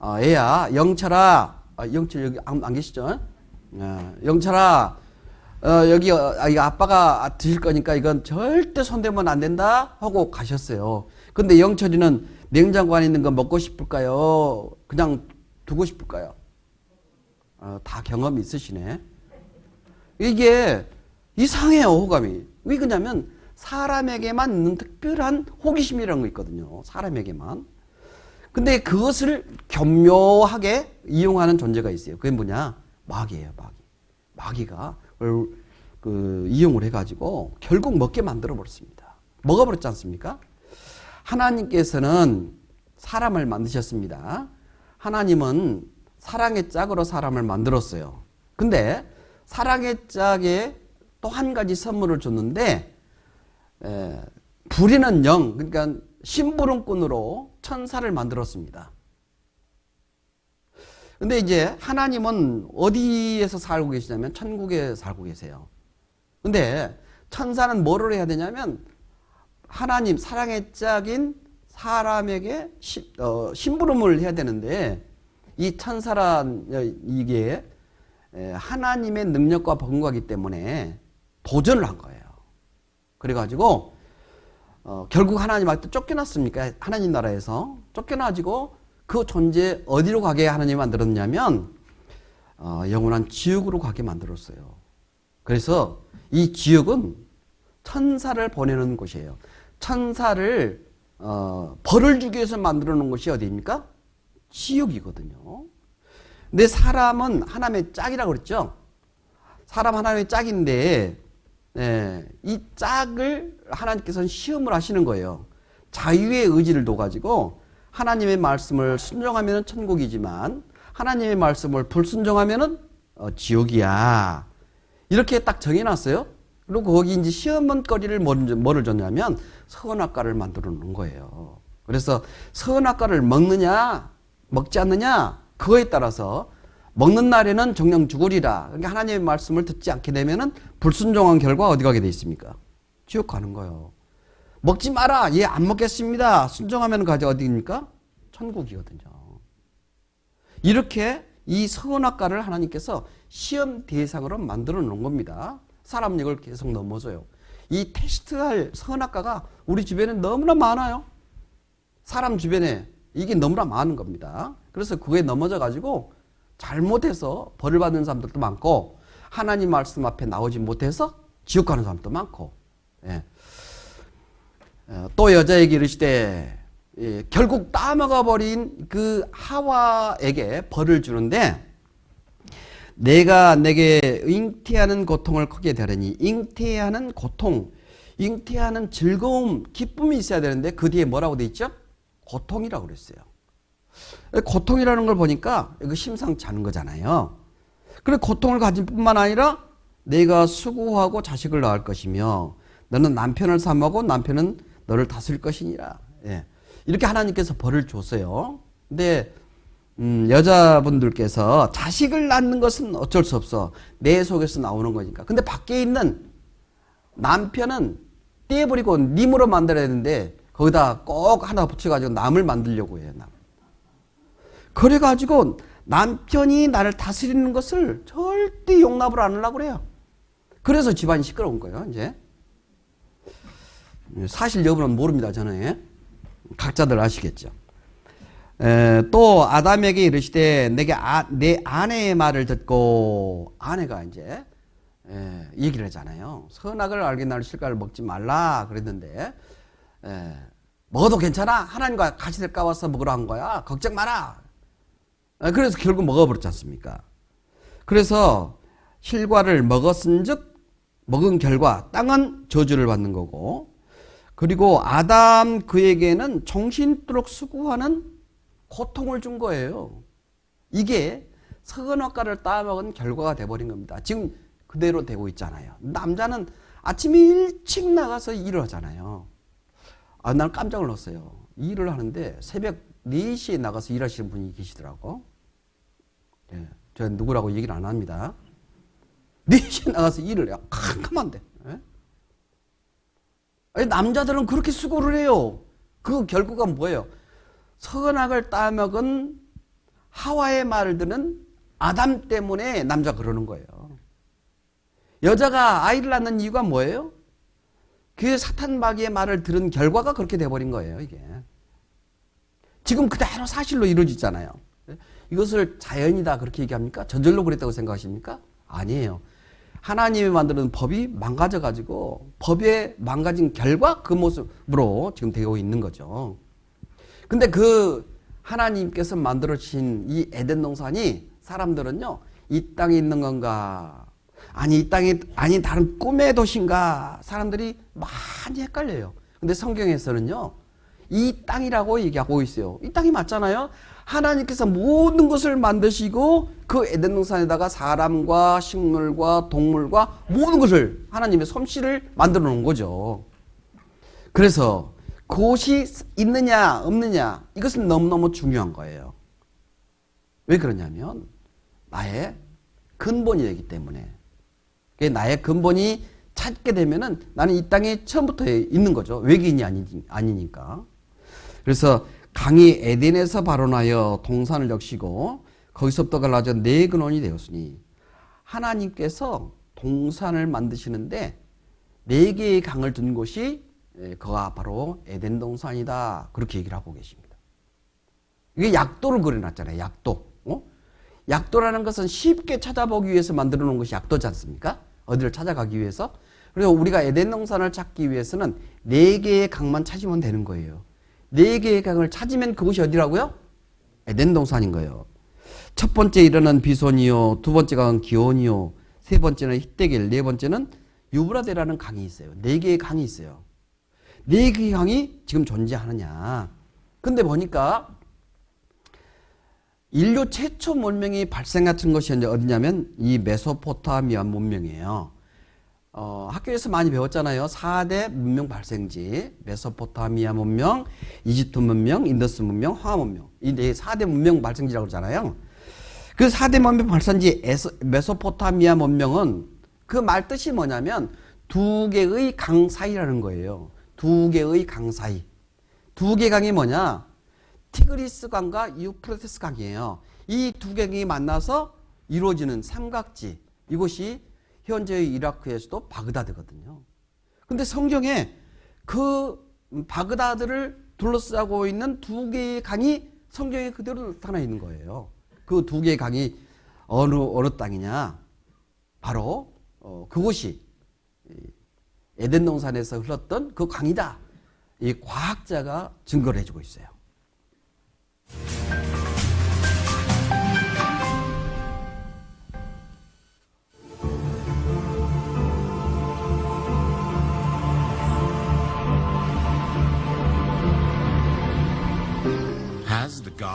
애야 영철아, 영철 여기 안 계시죠? 영철아 여기 아빠가 드실 거니까 이건 절대 손대면 안 된다 하고 가셨어요. 근데 영철이는 냉장고 안에 있는 거 먹고 싶을까요? 그냥 두고 싶을까요? 다 경험이 있으시네. 이게 이상해요, 호감이. 왜 그러냐면 사람에게만 있는 특별한 호기심이라는 거 있거든요. 사람에게만. 근데 그것을 교묘하게 이용하는 존재가 있어요. 그게 뭐냐? 마귀예요, 마귀. 마귀가 그 이용을 해가지고 결국 먹게 만들어 버렸습니다. 먹어버렸지 않습니까? 하나님께서는 사람을 만드셨습니다. 하나님은 사랑의 짝으로 사람을 만들었어요. 근데 사랑의 짝에 또 한 가지 선물을 줬는데 부리는 영, 그러니까 심부름꾼으로 천사를 만들었습니다. 근데 이제 하나님은 어디에서 살고 계시냐면 천국에 살고 계세요. 근데 천사는 뭐를 해야 되냐면 하나님 사랑의 짝인 사람에게 심부름을 해야 되는데 이 천사란 이게 하나님의 능력과 버금가기 때문에 도전을 한 거예요. 그래가지고 결국 하나님한테 쫓겨났습니까? 하나님 나라에서 쫓겨나지고 그 존재 어디로 가게 하나님이 만들었냐면 영원한 지옥으로 가게 만들었어요. 그래서 이 지옥은 천사를 보내는 곳이에요. 천사를 벌을 주기 위해서 만들어 놓은 곳이 어디입니까? 지옥이거든요. 근데 사람은 하나님의 짝이라고 그랬죠. 사람 하나님의 짝인데 이 짝을 하나님께서는 시험을 하시는 거예요. 자유의 의지를 둬가지고 하나님의 말씀을 순종하면 천국이지만 하나님의 말씀을 불순종하면 지옥이야. 이렇게 딱 정해놨어요. 그리고 거기 이제 시험거리를 뭐를 줬냐면 선악과를 만들어 놓은 거예요. 그래서 선악과를 먹느냐 먹지 않느냐 그거에 따라서 먹는 날에는 정령 죽으리라. 그러니까 하나님의 말씀을 듣지 않게 되면은 불순종한 결과 어디 가게 돼 있습니까? 지옥 가는 거예요. 먹지 마라. 예, 안 먹겠습니다. 순종하면 가지 어디입니까? 천국이거든요. 이렇게 이 선악과를 하나님께서 시험 대상으로 만들어 놓은 겁니다. 사람 이걸 계속 넘어져요. 이 테스트할 선악과가 우리 주변에 너무나 많아요. 사람 주변에 이게 너무나 많은 겁니다. 그래서 그거에 넘어져 가지고 잘못해서 벌을 받는 사람들도 많고 하나님 말씀 앞에 나오지 못해서 지옥 가는 사람도 많고 예. 또 여자에게 이르시되 결국 따먹어 버린 그 하와에게 벌을 주는데 내가 내게 잉태하는 고통을 크게 되려니 잉태하는 고통, 잉태하는 즐거움, 기쁨이 있어야 되는데 그 뒤에 뭐라고 돼 있죠? 고통이라고 그랬어요. 고통이라는 걸 보니까 이거 심상치 않은 거잖아요. 그래 고통을 가진 뿐만 아니라 내가 수고하고 자식을 낳을 것이며 너는 남편을 삼하고 남편은 너를 다스릴 것이니라. 예. 이렇게 하나님께서 벌을 줬어요. 근데 여자분들께서 자식을 낳는 것은 어쩔 수 없어. 내 속에서 나오는 거니까. 근데 밖에 있는 남편은 떼버리고 님으로 만들어야 되는데 거기다 꼭 하나 붙여가지고 남을 만들려고 해요. 남. 그래가지고 남편이 나를 다스리는 것을 절대 용납을 안 하려고 그래요. 그래서 집안이 시끄러운 거예요. 이제 사실 여부는 모릅니다. 저는 각자들 아시겠죠. 또 아담에게 이르시되 내게 내 아내의 말을 듣고 아내가 이제 얘기를 하잖아요. 선악을 알게 나를 실과를 먹지 말라 그랬는데 먹어도 괜찮아. 하나님과 같이 될까 와서 먹으라 한 거야. 걱정 마라. 그래서 결국 먹어버렸지 않습니까? 그래서 실과를 먹었은즉 먹은 결과 땅은 저주를 받는 거고 그리고 아담 그에게는 정신토록 수고하는 고통을 준 거예요. 이게 선악과를 따먹은 결과가 돼버린 겁니다. 지금 그대로 되고 있잖아요. 남자는 아침에 일찍 나가서 일을 하잖아요. 나는 깜짝 놀랐어요. 일을 하는데 새벽 4시에 나가서 일하시는 분이 계시더라고. 예, 저 누구라고 얘기를 안 합니다. 4시에 나가서 일을 해요. 캄캄한데. 예? 아니, 남자들은 그렇게 수고를 해요. 그 결과가 뭐예요? 선악을 따먹은 하와의 말을 듣는 아담 때문에 남자가 그러는 거예요. 여자가 아이를 낳는 이유가 뭐예요? 그 사탄 마귀의 말을 들은 결과가 그렇게 돼버린 거예요. 이게 지금 그대로 사실로 이루어지잖아요. 이것을 자연이다 그렇게 얘기합니까? 저절로 그랬다고 생각하십니까? 아니에요. 하나님이 만드는 법이 망가져가지고 법에 망가진 결과 그 모습으로 지금 되고 있는 거죠. 근데 그 하나님께서 만들어주신 이 에덴 동산이 사람들은요, 이 땅에 있는 건가? 아니, 이 땅이, 아니, 다른 꿈의 도시인가? 사람들이 많이 헷갈려요. 근데 성경에서는요, 이 땅이라고 얘기하고 있어요. 이 땅이 맞잖아요? 하나님께서 모든 것을 만드시고 그 에덴 동산에다가 사람과 식물과 동물과 모든 것을 하나님의 솜씨를 만들어 놓은 거죠. 그래서 그것이 있느냐 없느냐 이것은 너무너무 중요한 거예요. 왜 그러냐면 나의 근본이 되기 때문에. 나의 근본이 찾게 되면은 나는 이 땅에 처음부터 있는 거죠. 외계인이 아니니까. 그래서 강이 에덴에서 발원하여 동산을 역시고 거기서부터 갈라져 네 근원이 되었으니 하나님께서 동산을 만드시는데 네 개의 강을 둔 곳이 그가 바로 에덴 동산이다. 그렇게 얘기를 하고 계십니다. 이게 약도를 그려놨잖아요. 약도. 약도라는 것은 쉽게 찾아보기 위해서 만들어 놓은 것이 약도지 않습니까? 어디를 찾아가기 위해서. 그래서 우리가 에덴 동산을 찾기 위해서는 네 개의 강만 찾으면 되는 거예요. 네 개의 강을 찾으면 그곳이 어디라고요? 에덴 동산인 거예요. 첫 번째 이르는 비손이요, 두 번째 강은 기온이요, 세 번째는 히데길, 네 번째는 유브라데라는 강이 있어요. 네 개의 강이 있어요. 네 개의 강이 지금 존재하느냐. 근데 보니까 인류 최초 문명이 발생했던 것이 어디냐면 이 메소포타미아 문명이에요. 학교에서 많이 배웠잖아요. 4대 문명 발생지. 메소포타미아 문명, 이집트 문명, 인더스 문명, 황하 문명. 이 4대 문명 발생지라고 그러잖아요. 그 4대 문명 발생지 메소포타미아 문명은 그 말 뜻이 뭐냐면 두 개의 강 사이라는 거예요. 두 개의 강 사이. 두 개 강이 뭐냐? 티그리스 강과 유프라테스 강이에요. 이 두 강이 만나서 이루어지는 삼각지. 이곳이 현재의 이라크에서도 바그다드거든요. 근데 성경에 그 바그다드를 둘러싸고 있는 두 개의 강이 성경에 그대로 나타나 있는 거예요. 그 두 개의 강이 어느 땅이냐? 바로 그곳이 에덴 동산에서 흘렀던 그 강이다. 이 과학자가 증거를 해주고 있어요.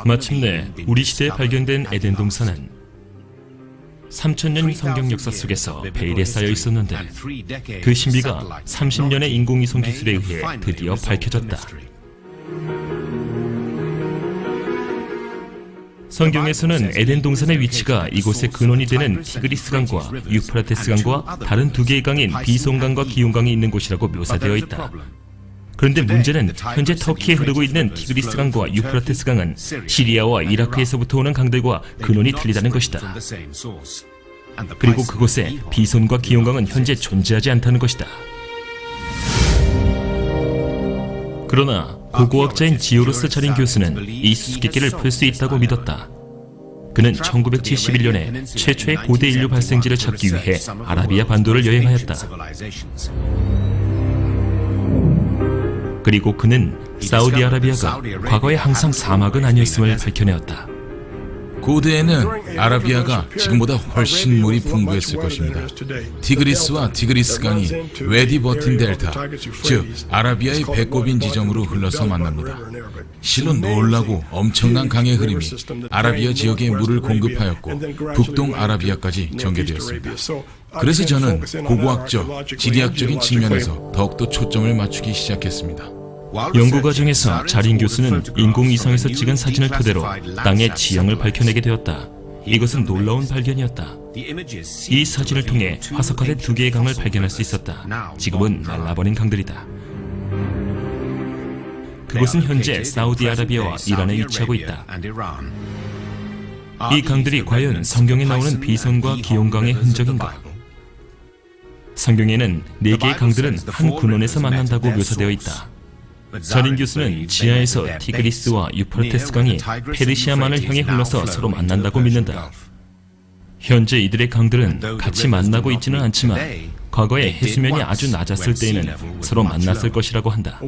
마침내 우리 시대에 발견된 에덴 동산은 3000년 성경 역사 속에서 베일에 쌓여 있었는데 그 신비가 30년의 인공위성 기술에 의해 드디어 밝혀졌다. 성경에서는 에덴 동산의 위치가 이곳의 근원이 되는 티그리스 강과 유프라테스 강과 다른 두 개의 강인 비손 강과 기온 강이 있는 곳이라고 묘사되어 있다. 그런데 문제는 현재 터키에 흐르고 있는 티그리스 강과 유프라테스 강은 시리아와 이라크에서부터 오는 강들과 근원이 틀리다는 것이다. 그리고 그곳에 비손과 기온 강은 현재 존재하지 않다는 것이다. 그러나 고고학자인 지오로스 자린 교수는 이 수수께끼를 풀 수 있다고 믿었다. 그는 1971년에 최초의 고대 인류 발생지를 찾기 위해 아라비아 반도를 여행하였다. 그리고 그는 사우디아라비아가 과거에 항상 사막은 아니었음을 밝혀내었다. 고대에는 아라비아가 지금보다 훨씬 물이 풍부했을 것입니다. 티그리스와 티그리스 강이 웨디 버틴 델타, 즉 아라비아의 배꼽인 지점으로 흘러서 만납니다. 실로 놀라고 엄청난 강의 흐름이 아라비아 지역에 물을 공급하였고 북동 아라비아까지 전개되었습니다. 그래서 저는 고고학적, 지리학적인 측면에서 더욱더 초점을 맞추기 시작했습니다. 연구 과정에서 자린 교수는 인공위성에서 찍은 사진을 토대로 땅의 지형을 밝혀내게 되었다. 이것은 놀라운 발견이었다. 이 사진을 통해 화석화된 두 개의 강을 발견할 수 있었다. 지금은 말라버린 강들이다. 그곳은 현재 사우디아라비아와 이란에 위치하고 있다. 이 강들이 과연 성경에 나오는 비손과 기온강의 흔적인가? 성경에는 네 개의 강들은 한 근원에서 만난다고 묘사되어 있다. 자린 교수는 지하에서 티그리스와 유프라테스 강이 페르시아만을 향해 흘러서 서로 만난다고 믿는다. 현재 이들의 강들은 같이 만나고 있지는 않지만 과거에 해수면이 아주 낮았을 때에는 서로 만났을 것이라고 한다.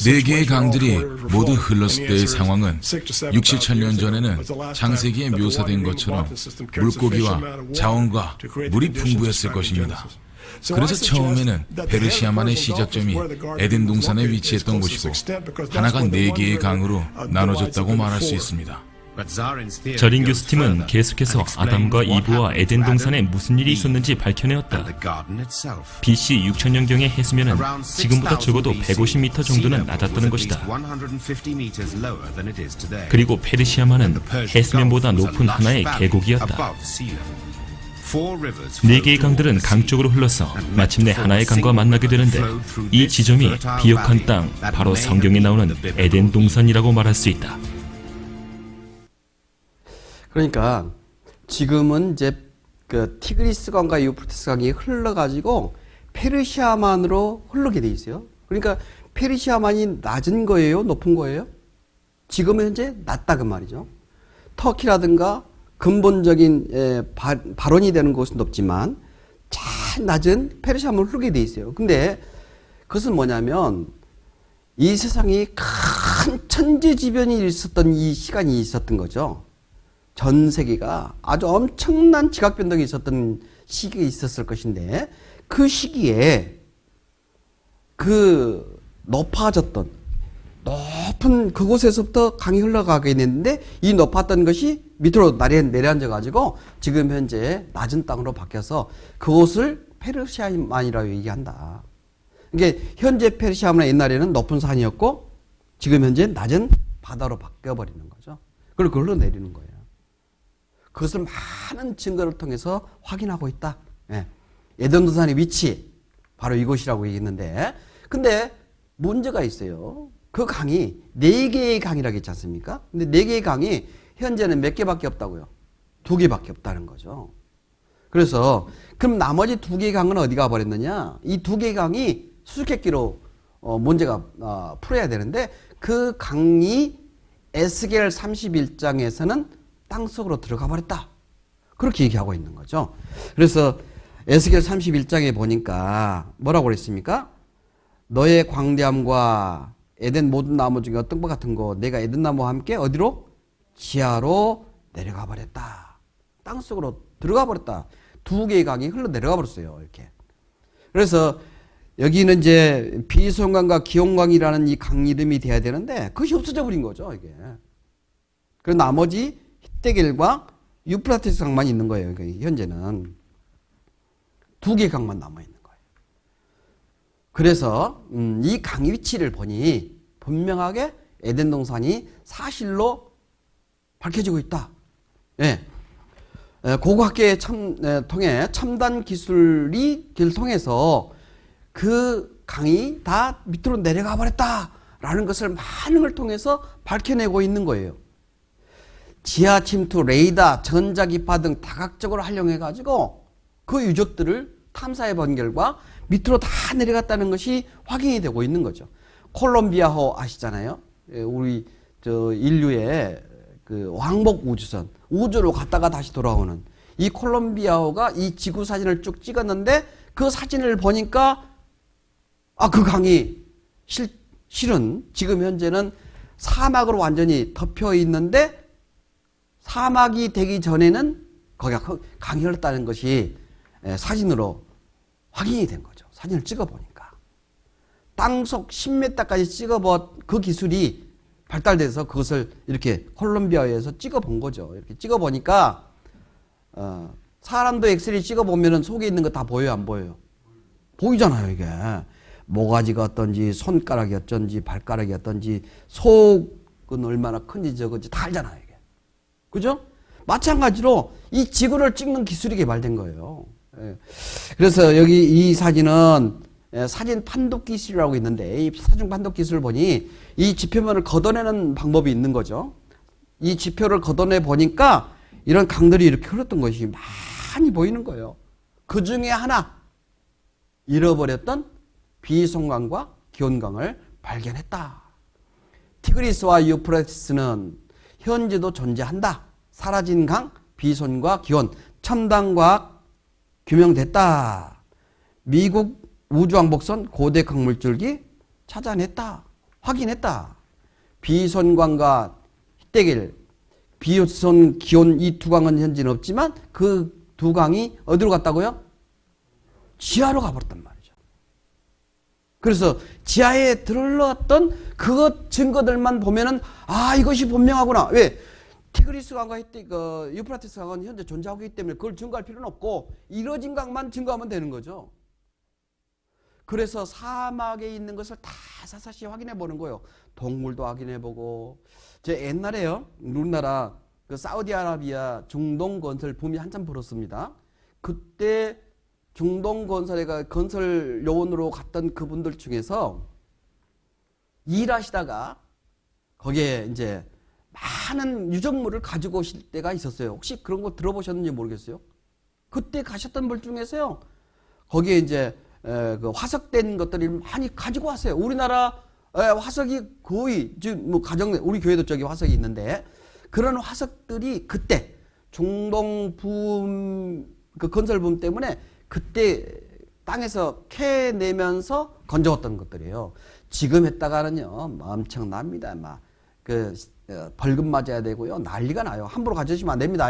네 개의 강들이 모두 흘렀을 때의 상황은 6, 7천 년 전에는 창세기에 묘사된 것처럼 물고기와 자원과 물이 풍부했을 것입니다. 그래서 처음에는 페르시아만의 시작점이 에덴 동산에 위치했던 곳이고 하나가 네 개의 강으로 나눠졌다고 말할 수 있습니다. 저린 교수팀은 계속해서 아담과 이브와 에덴 동산에 무슨 일이 있었는지 밝혀내었다. BC 6000년경의 해수면은 지금보다 적어도 150m 정도는 낮았다는 것이다. 그리고 페르시아만은 해수면보다 높은 하나의 계곡이었다. 네 개의 강들은 강 쪽으로 흘러서 마침내 하나의 강과 만나게 되는데 이 지점이 비옥한 땅, 바로 성경에 나오는 에덴 동산이라고 말할 수 있다. 그러니까 지금은 이제 그 티그리스 강과 유프라테스 강이 흘러가지고 페르시아만으로 흐르게 돼 있어요. 그러니까 페르시아만이 낮은 거예요, 높은 거예요? 지금은 현재 낮다 그 말이죠. 터키라든가 근본적인 발원이 되는 곳은 높지만 잘 낮은 페르시아만으로 흐르게 돼 있어요. 근데 그것은 뭐냐면 이 세상이 큰 천재지변이 있었던 이 시간이 있었던 거죠. 전 세계가 아주 엄청난 지각 변동이 있었던 시기가 있었을 것인데 그 시기에 그 높아졌던 높은 그곳에서부터 강이 흘러가게 됐는데 이 높았던 것이 밑으로 내려앉아 가지고 지금 현재 낮은 땅으로 바뀌어서 그곳을 페르시아만이라고 얘기한다. 이게 현재 페르시아만은 옛날에는 높은 산이었고 지금 현재 낮은 바다로 바뀌어 버리는 거죠. 그리고 그걸로 내리는 거예요. 그것을 많은 증거를 통해서 확인하고 있다. 예. 에덴 동산의 위치 바로 이곳이라고 얘기했는데 근데 문제가 있어요. 그 강이 4개의 강이라고 했지 않습니까? 근데 4개의 강이 현재는 몇 개밖에 없다고요? 2개밖에 없다는 거죠. 그래서 그럼 나머지 2개의 강은 어디 가버렸느냐? 이 2개의 강이 수수께끼로 문제가 풀어야 되는데 그 강이 에스겔 31장에서는 땅속으로 들어가 버렸다. 그렇게 얘기하고 있는 거죠. 그래서 에스겔 31장에 보니까 뭐라고 그랬습니까? 너의 광대함과 에덴 모든 나무 중에 어떤 것 같은 거 내가 에덴 나무와 함께 어디로? 지하로 내려가 버렸다. 땅속으로 들어가 버렸다. 2개의 강이 흘러 내려가 버렸어요. 이렇게. 그래서 여기는 이제 비손강과 기온강이라는 이 강 이름이 돼야 되는데 그것이 없어져 버린 거죠. 이게. 그리고 나머지 히데겔과 유프라테스 강만 있는 거예요. 현재는 2개의 강만 남아 있는 거예요. 그래서 이 강 위치를 보니 분명하게 에덴 동산이 사실로 밝혀지고 있다. 예. 고고학계를 통해 첨단 기술을 통해서 그 강이 다 밑으로 내려가 버렸다라는 것을 많은 걸 통해서 밝혀내고 있는 거예요. 지하 침투, 레이더, 전자기파 등 다각적으로 활용해가지고 그 유적들을 탐사해 본 결과 밑으로 다 내려갔다는 것이 확인이 되고 있는 거죠. 콜롬비아호 아시잖아요. 우리 인류의 그 왕복 우주선, 우주로 갔다가 다시 돌아오는 이 콜롬비아호가 이 지구 사진을 쭉 찍었는데 그 사진을 보니까 그 강이 실은 지금 현재는 사막으로 완전히 덮여 있는데 사막이 되기 전에는 거기가 강이 흘렀다는 것이 사진으로 확인이 된 거죠. 사진을 찍어보니까. 땅속 10m까지 찍어본 그 기술이 발달돼서 그것을 이렇게 콜롬비아에서 찍어본 거죠. 이렇게 찍어보니까 사람도 엑스레이 찍어보면 속에 있는 거 다 보여요, 안 보여요? 보이잖아요, 이게. 모가지가 어떤지, 손가락이 어쩐지, 발가락이 어떤지, 속은 얼마나 큰지 적은지 다 알잖아요, 이게. 그죠? 마찬가지로 이 지구를 찍는 기술이 개발된 거예요. 그래서 여기 이 사진은 사진 판독 기술이라고 있는데 이 사진 판독 기술을 보니 이 지표면을 걷어내는 방법이 있는 거죠. 이 지표를 걷어내 보니까 이런 강들이 이렇게 흘렀던 것이 많이 보이는 거예요. 그 중에 하나 잃어버렸던 비손강과 기온강을 발견했다. 티그리스와 유프라테스는 현재도 존재한다. 사라진 강, 비손과 기온, 첨단과학 규명됐다. 미국 우주왕복선 고대 강물줄기 찾아냈다. 확인했다. 비손광과 희대길, 비손, 기온 이 두 강은 현재는 없지만 그 두 강이 어디로 갔다고요? 지하로 가버렸단 말이죠. 그래서 지하에 들러왔던 그것 증거들만 보면은 아 이것이 분명하구나. 왜? 티그리스 강과 유프라테스 강은 현재 존재하고 있기 때문에 그걸 증거할 필요는 없고 이뤄진 강만 증거하면 되는 거죠. 그래서 사막에 있는 것을 다 사사시 확인해 보는 거예요. 동물도 확인해 보고. 제 옛날에요. 우리나라 그 사우디아라비아 중동 건설 붐이 한참 불었습니다. 그때 중동 건설에 건설 요원으로 갔던 그분들 중에서 일하시다가 거기에 이제 많은 유적물을 가지고 오실 때가 있었어요. 혹시 그런 거 들어보셨는지 모르겠어요. 그때 가셨던 분 중에서요. 거기에 이제 그 화석된 것들이 많이 가지고 왔어요. 우리나라 화석이 거의 지금 뭐 가정 우리 교회도 저기 화석이 있는데 그런 화석들이 그때 중동 붐 그 건설 붐 때문에 그때 땅에서 캐내면서 건져왔던 것들이에요. 지금 했다가는요 엄청납니다. 막 그 벌금 맞아야 되고요 난리가 나요. 함부로 가져오시면 안 됩니다.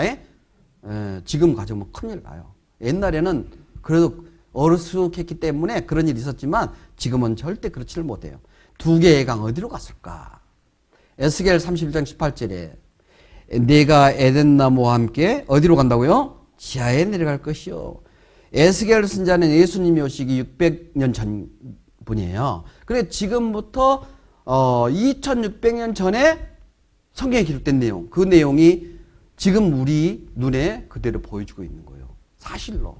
지금 가져오면 큰일 나요. 옛날에는 그래도 어르숙했기 때문에 그런 일이 있었지만 지금은 절대 그렇지를 못해요. 두 개의 강 어디로 갔을까? 에스겔 31장 18절에 내가 에덴 나무와 함께 어디로 간다고요? 지하에 내려갈 것이요. 에스겔 선자는 예수님이 오시기 600년 전 분이에요. 그래 지금부터 2600년 전에 성경에 기록된 내용, 그 내용이 지금 우리 눈에 그대로 보여주고 있는 거예요. 사실로.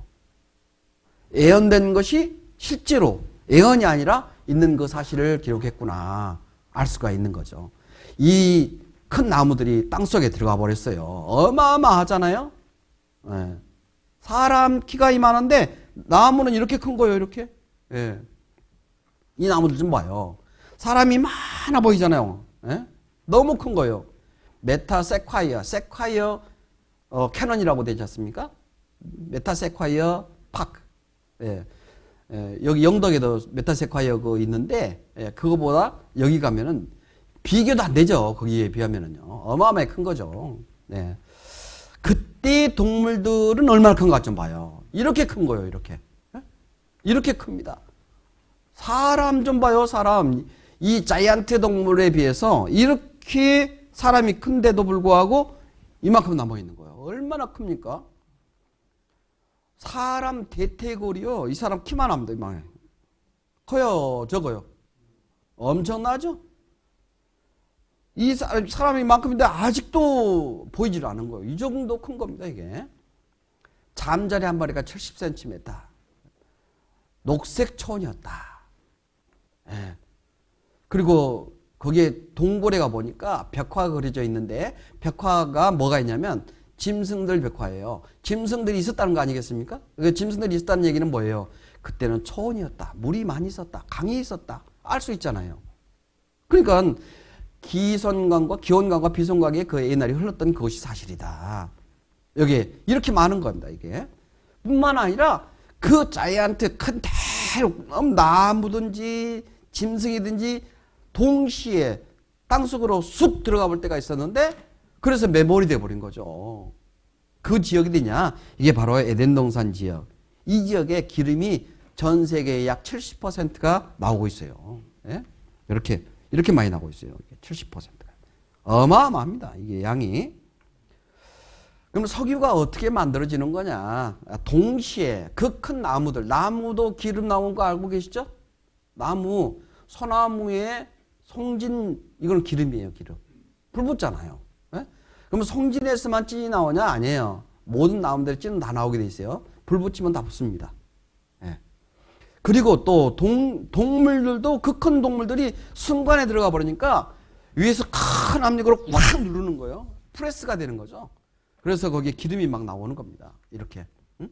예언된 것이 실제로 예언이 아니라 있는 그 사실을 기록했구나 알 수가 있는 거죠. 이 큰 나무들이 땅속에 들어가 버렸어요. 어마어마하잖아요. 네. 사람 키가 이만한데 나무는 이렇게 큰 거예요. 이렇게. 네. 이 나무들 좀 봐요. 사람이 많아 보이잖아요. 네? 너무 큰 거예요. 메타세콰이어, 캐논이라고 되지 않습니까? 메타세콰이어 파크. 예. 여기 영덕에도 메타세콰이어 그 있는데 그거보다 여기 가면은 비교도 안 되죠. 거기에 비하면은요. 어마어마하게 큰 거죠. 네. 그때 동물들은 얼마나 큰가 좀 봐요. 이렇게 큰 거예요. 이렇게. 이렇게 큽니다. 사람 좀 봐요. 사람. 이 자이언트 동물에 비해서 이렇게 사람이 큰데도 불구하고 이만큼 남아 있는 거예요. 얼마나 큽니까? 사람 대퇴골이요. 이 사람 키만 합니다. 이만해. 커요, 적어요. 엄청나죠? 이 사람이 만큼인데 아직도 보이질 않은 거예요. 이 정도 큰 겁니다, 이게. 잠자리 한 마리가 70cm. 녹색 초원이었다. 예. 그리고 거기에 동굴에 가보니까 벽화가 그려져 있는데 벽화가 뭐가 있냐면 짐승들 벽화예요. 짐승들이 있었다는 거 아니겠습니까? 짐승들이 있었다는 얘기는 뭐예요? 그때는 초원이었다. 물이 많이 있었다. 강이 있었다. 알 수 있잖아요. 그러니까 기손강과 기온강과 비손강에 그 옛날에 흘렀던 그것이 사실이다. 여기 이렇게 많은 겁니다. 이게 뿐만 아니라 그 자이언트 큰 대륙 나무든지 짐승이든지 동시에 땅속으로 쑥 들어가 볼 때가 있었는데 그래서 메모리 돼 버린 거죠. 그 지역이 되냐? 이게 바로 에덴 동산 지역. 이 지역에 기름이 전 세계의 약 70%가 나오고 있어요. 예? 이렇게 많이 나오고 있어요. 70%가. 어마어마합니다. 이게 양이. 그럼 석유가 어떻게 만들어지는 거냐? 동시에 그 큰 나무들, 나무도 기름 나오는 거 알고 계시죠? 나무, 소나무에 송진, 이건 기름이에요, 기름. 불 붙잖아요. 예? 그러면 송진에서만 찐이 나오냐? 아니에요. 모든 나무들의 찐은 다 나오게 돼 있어요. 불 붙이면 다 붙습니다. 예. 그리고 또 동물들도 그 큰 동물들이 순간에 들어가 버리니까 위에서 큰 압력으로 확 누르는 거예요. 프레스가 되는 거죠. 그래서 거기에 기름이 막 나오는 겁니다. 이렇게. 응?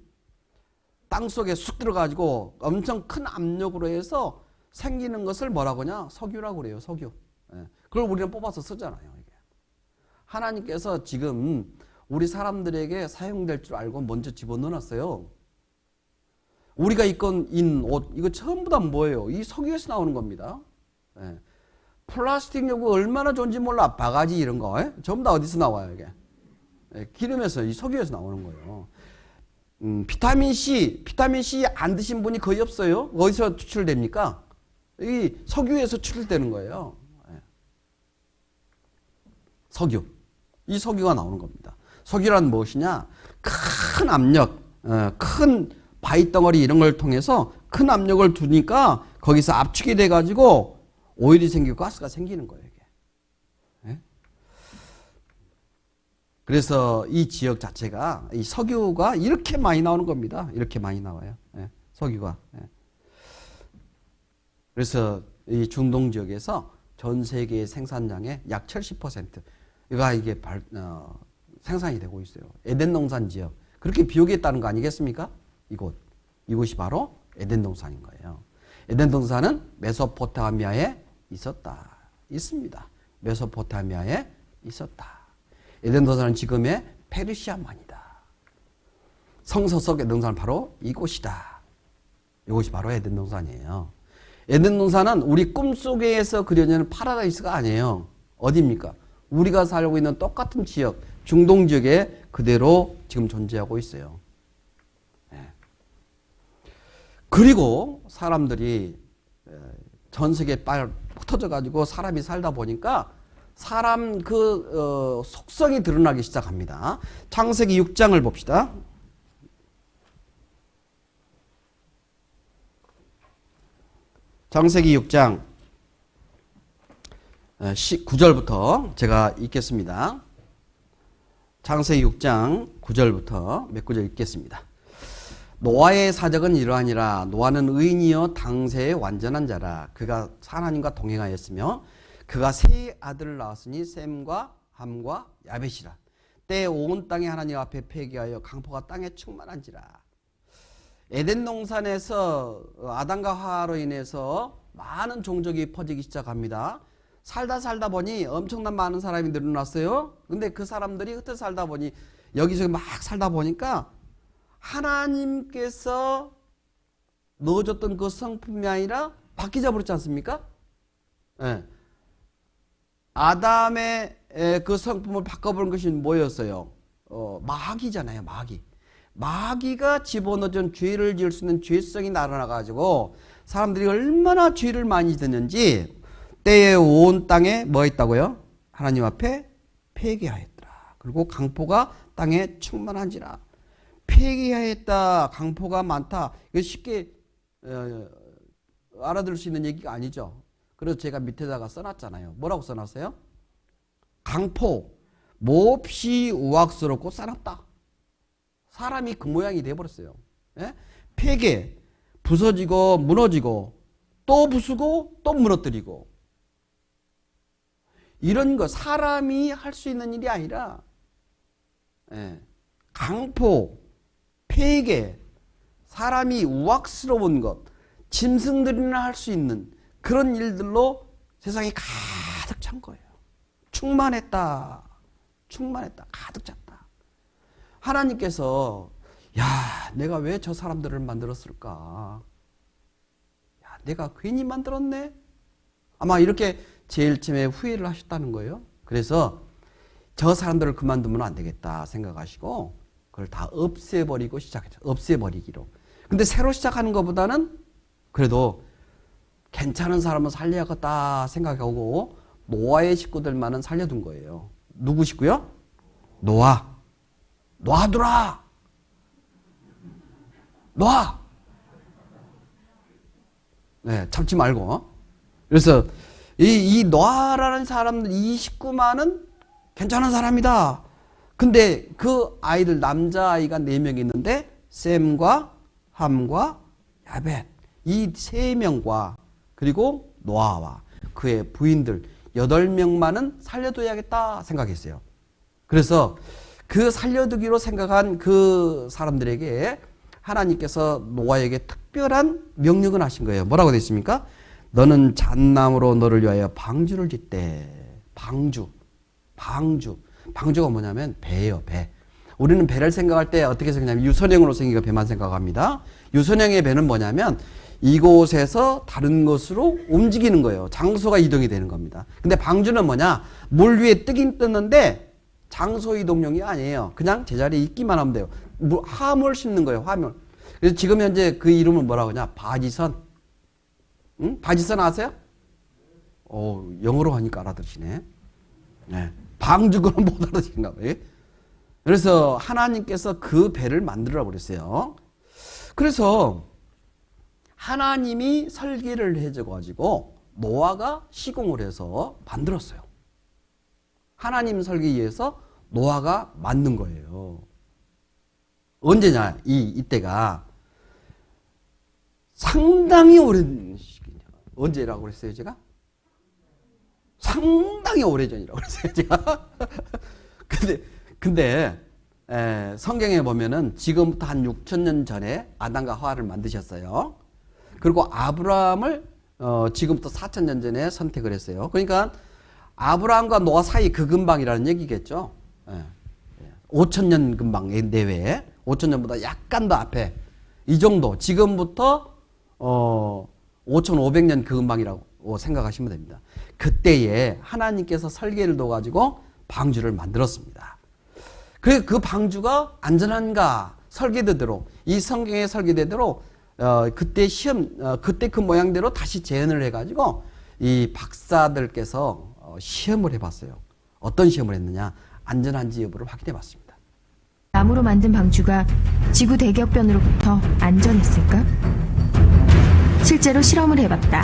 땅 속에 쑥 들어가지고 엄청 큰 압력으로 해서 생기는 것을 뭐라고 하냐? 석유라고 그래요. 석유. 예. 그걸 우리는 뽑아서 쓰잖아요. 이게. 하나님께서 지금 우리 사람들에게 사용될 줄 알고 먼저 집어넣어놨어요. 우리가 입은 옷, 이거 전부 다 뭐예요? 이 석유에서 나오는 겁니다. 예. 플라스틱 요구 얼마나 좋은지 몰라. 바가지 이런 거. 예? 전부 다 어디서 나와요, 이게? 예, 기름에서, 이 석유에서 나오는 거예요. 비타민 C 안 드신 분이 거의 없어요. 어디서 추출됩니까? 이 석유에서 추출되는 거예요. 예. 석유. 이 석유가 나오는 겁니다. 석유란 무엇이냐? 큰 압력, 큰 바위 덩어리 이런 걸 통해서 큰 압력을 두니까 거기서 압축이 돼가지고 오일이 생기고 가스가 생기는 거예요, 이게. 예? 그래서 이 지역 자체가 이 석유가 이렇게 많이 나오는 겁니다. 이렇게 많이 나와요. 예, 석유가. 예. 그래서 이 중동 지역에서 전 세계의 생산량의 약 70%가 이게 생산이 되고 있어요. 에덴 동산 지역. 그렇게 비옥했다는 거 아니겠습니까? 이곳이 바로 에덴 동산인 거예요. 에덴 동산은 메소포타미아에 있습니다. 메소포타미아에 있었다. 에덴 동산은 지금의 페르시아만이다. 성서 속 에덴 동산은 바로 이곳이다. 이곳이 바로 에덴 동산이에요. 에덴 동산은 우리 꿈속에서 그려지는 파라다이스가 아니에요. 어디입니까? 우리가 살고 있는 똑같은 지역, 중동 지역에 그대로 지금 존재하고 있어요. 네. 그리고 사람들이 전 세계에 흩어져 가지고 사람이 살다 보니까 사람 속성이 드러나기 시작합니다. 창세기 6장을 봅시다. 창세기 6장 9절부터 제가 읽겠습니다. 창세기 6장 9절부터 몇 구절 읽겠습니다. 노아의 사적은 이러하니라. 노아는 의인이여 당세의 완전한 자라. 그가 하나님과 동행하였으며 그가 세 아들을 낳았으니 셈과 함과 야벳이라. 때 온 땅에 하나님 앞에 폐기하여 강포가 땅에 충만한지라. 에덴 동산에서 아담과 하와로 인해서 많은 종족이 퍼지기 시작합니다. 살다 보니 엄청난 많은 사람이 늘어났어요. 근데 그 사람들이 흩어 살다 보니 여기저기 막 살다 보니까 하나님께서 넣어줬던 그 성품이 아니라 바뀌자 버렸지 않습니까? 네. 아담의 그 성품을 바꿔버린 것이 뭐였어요? 마귀잖아요, 마귀. 마귀가 집어넣어준 죄를 지을 수 있는 죄성이 날아나가지고 사람들이 얼마나 죄를 많이 짓는지 때에 온 땅에 뭐 있다고요? 하나님 앞에 폐기하였더라. 그리고 강포가 땅에 충만한지라. 폐기하였다. 강포가 많다. 이거 쉽게 알아들을 수 있는 얘기가 아니죠. 그래서 제가 밑에다가 써놨잖아요. 뭐라고 써놨어요? 강포, 몹시 우악스럽고 싸납다. 사람이 그 모양이 돼버렸어요. 예? 폐괴, 부서지고 무너지고 또 부수고 또 무너뜨리고 이런 거 사람이 할 수 있는 일이 아니라 강포, 폐괴, 사람이 우악스러운 것, 짐승들이나 할 수 있는 그런 일들로 세상이 가득 찬 거예요. 충만했다. 가득 찼다. 하나님께서 야, 내가 왜 저 사람들을 만들었을까? 야, 내가 괜히 만들었네? 아마 이렇게 제일 처음에 후회를 하셨다는 거예요. 그래서 저 사람들을 그만두면 안 되겠다 생각하시고 그걸 다 없애버리고 시작했죠. 없애버리기로. 근데 새로 시작하는 것보다는 그래도 괜찮은 사람은 살려야겠다 생각하고 노아의 식구들만은 살려둔 거예요. 누구 식구요? 노아. 놔두라. 놔. 네, 참지 말고. 그래서 이 노아라는 사람들, 이 식구만은 괜찮은 사람이다. 근데 그 아이들, 남자아이가 4명 있는데 셈과 함과 야벳, 이 3명과 그리고 노아와 그의 부인들 8명만은 살려둬야겠다 생각했어요. 그래서 그 살려두기로 생각한 그 사람들에게 하나님께서 노아에게 특별한 명령을 하신 거예요. 뭐라고 되어 있습니까? 너는 잣나무로 너를 위하여 방주를 짓되. 방주가 뭐냐면 배예요, 배. 우리는 배를 생각할 때 어떻게 생각하냐면 유선형으로 생긴 배만 생각합니다. 유선형의 배는 뭐냐면 이곳에서 다른 곳으로 움직이는 거예요. 장소가 이동이 되는 겁니다. 근데 방주는 뭐냐? 물 위에 뜨긴 뜨는데 장소 이동용이 아니에요. 그냥 제자리에 있기만 하면 돼요. 화물 싣는 거예요. 화물. 그래서 지금 현재 그 이름은 뭐라고 하냐? 바지선. 응? 바지선 아세요? 영어로 하니까 알아들으시네. 네. 방주고는 못 알아들으신가 봐요. 그래서 하나님께서 그 배를 만들어 버렸어요. 그래서 하나님이 설계를 해줘가지고 노아가 시공을 해서 만들었어요. 하나님 설계에 의해서 노아가 만든 거예요. 언제냐? 이때가 상당히 오랜 시기냐. 언제라고 그랬어요, 제가? 상당히 오래전이라고 그랬어요, 제가. 근데 성경에 보면은 지금부터 한 6,000년 전에 아담과 하와를 만드셨어요. 그리고 아브라함을 지금부터 4,000년 전에 선택을 했어요. 그러니까 아브라함과 노아 사이 그 근방이라는 얘기겠죠. 5,000년 근방 내외에 5,000년보다 약간 더 앞에 이 정도 지금부터 5,500년 그 근방이라고 생각하시면 됩니다. 그때에 하나님께서 설계를 둬가지고 방주를 만들었습니다. 그 방주가 안전한가 설계대로 이 성경의 설계대로 그때 그때 그 모양대로 다시 재현을 해가지고 이 박사들께서 시험을 해봤어요. 어떤 시험을 했느냐? 안전한지 여부를 확인해봤습니다. 나무로 만든 방주가 지구 대격변으로부터 안전했을까? 실제로 실험을 해봤다.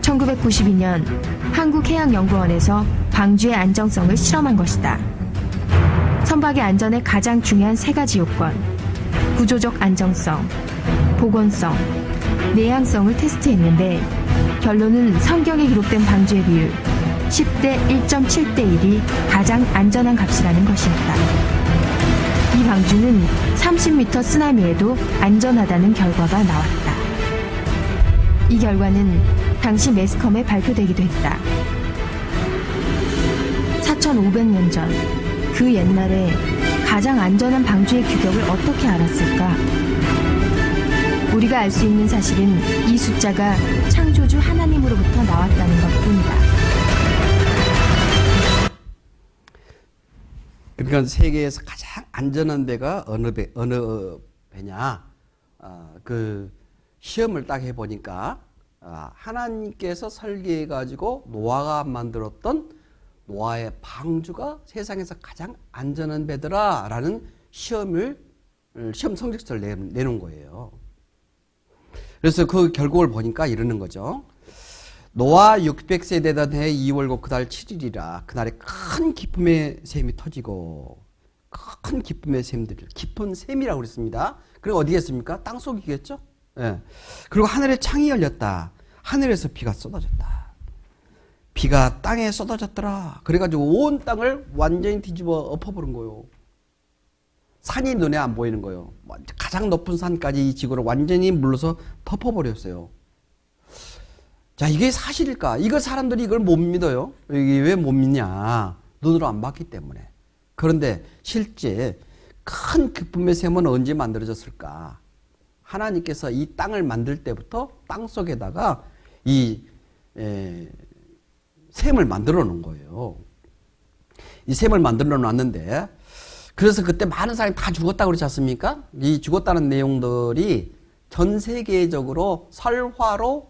1992년 한국해양연구원에서 방주의 안정성을 실험한 것이다. 선박의 안전의 가장 중요한 세 가지 요건, 구조적 안정성, 보건성, 내향성을 테스트했는데 결론은 성경에 기록된 방주의 비율 10대 1.7대 1이 가장 안전한 값이라는 것이었다. 이 방주는 30m 쓰나미에도 안전하다는 결과가 나왔다. 이 결과는 당시 매스컴에 발표되기도 했다. 4,500년 전, 그 옛날에 가장 안전한 방주의 규격을 어떻게 알았을까? 우리가 알 수 있는 사실은 이 숫자가 창조주 하나님으로부터 나왔다는 것뿐이다. 그러니까 세계에서 가장 안전한 배가 어느 배냐? 그 시험을 딱 해보니까 하나님께서 설계해가지고 노아가 만들었던 노아의 방주가 세상에서 가장 안전한 배더라라는 시험 성적서를 내놓은 거예요. 그래서 그 결국을 보니까 이러는 거죠. 노아 600세 되던 해 2월고 그달 7일이라 그날에 큰 기쁨의 샘이 터지고 큰 기쁨의 샘들, 깊은 샘이라고 그랬습니다. 그리고 어디겠습니까? 땅속이겠죠? 예. 그리고 하늘에 창이 열렸다. 하늘에서 비가 쏟아졌다. 비가 땅에 쏟아졌더라. 그래가지고 온 땅을 완전히 뒤집어 엎어버린 거예요. 산이 눈에 안 보이는 거예요. 가장 높은 산까지 이 지구를 완전히 물러서 덮어버렸어요. 자, 이게 사실일까? 사람들이 이걸 못 믿어요. 이게 왜 못 믿냐? 눈으로 안 봤기 때문에. 그런데 실제 큰 기쁨의 샘은 언제 만들어졌을까? 하나님께서 이 땅을 만들 때부터 땅 속에다가 이 샘을 만들어 놓은 거예요. 이 샘을 만들어 놨는데 그래서 그때 많은 사람이 다 죽었다고 그러지 않습니까? 이 죽었다는 내용들이 전 세계적으로 설화로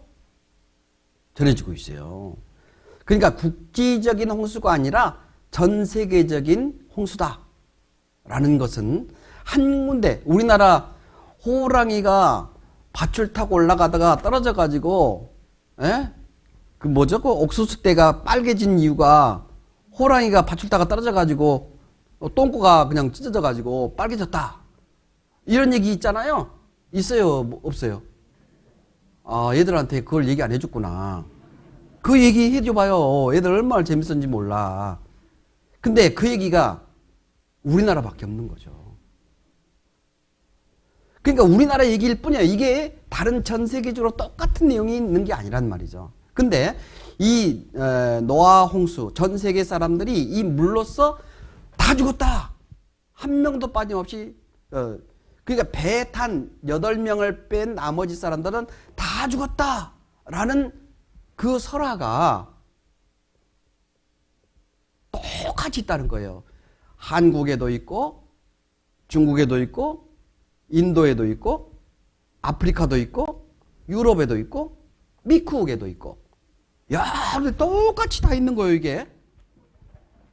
전해지고 있어요. 그러니까 국지적인 홍수가 아니라 전 세계적인 홍수다라는 것은 한 군데 우리나라 호랑이가 밧줄 타고 올라가다가 떨어져 가지고 그 옥수수대가 빨개진 이유가 호랑이가 밧줄 타고 떨어져 가지고 똥꼬가 그냥 찢어져 가지고 빨개졌다. 이런 얘기 있잖아요. 있어요? 없어요? 얘들한테 그걸 얘기 안 해줬구나. 그 얘기 해줘봐요. 애들 얼마나 재밌었는지 몰라. 근데 그 얘기가 우리나라밖에 없는 거죠. 그러니까 우리나라 얘기일 뿐이에요. 이게 다른 전 세계적으로 똑같은 내용이 있는 게 아니란 말이죠. 근데 이 노아 홍수, 전 세계 사람들이 이 물로써 다 죽었다 한 명도 빠짐없이 그러니까 배 탄 8명을 뺀 나머지 사람들은 다 죽었다라는 그 설화가 똑같이 있다는 거예요. 한국에도 있고 중국에도 있고 인도에도 있고 아프리카도 있고 유럽에도 있고 미국에도 있고 야, 근데 똑같이 다 있는 거예요, 이게.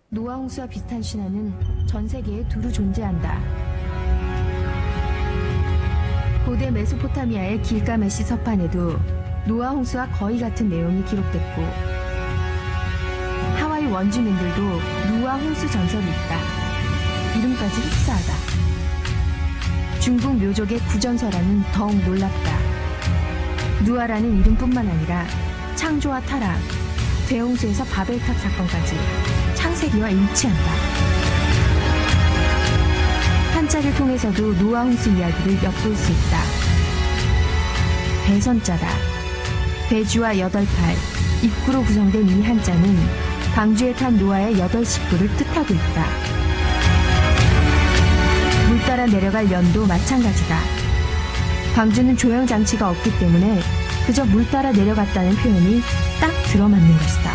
노아 홍수와 비슷한 신화는 전 세계에 두루 존재한다. 고대 메소포타미아의 길가메시 서판에도 노아 홍수와 거의 같은 내용이 기록됐고 하와이 원주민들도 노아 홍수 전설이 있다. 이름까지 흡사하다. 중국 묘족의 구전설화는 더욱 놀랍다. 누아라는 이름뿐만 아니라 창조와 타락, 대홍수에서 바벨탑 사건까지 창세기와 일치한다. 한자를 통해서도 노아 홍수 이야기를 엿볼 수 있다. 배선자다. 배주와 8팔, 입구로 구성된 이 한자는 방주에 탄 노아의 8 식구를 뜻하고 있다. 물 따라 내려갈 연도 마찬가지다. 방주는 조형장치가 없기 때문에 그저 물 따라 내려갔다는 표현이 딱 들어맞는 것이다.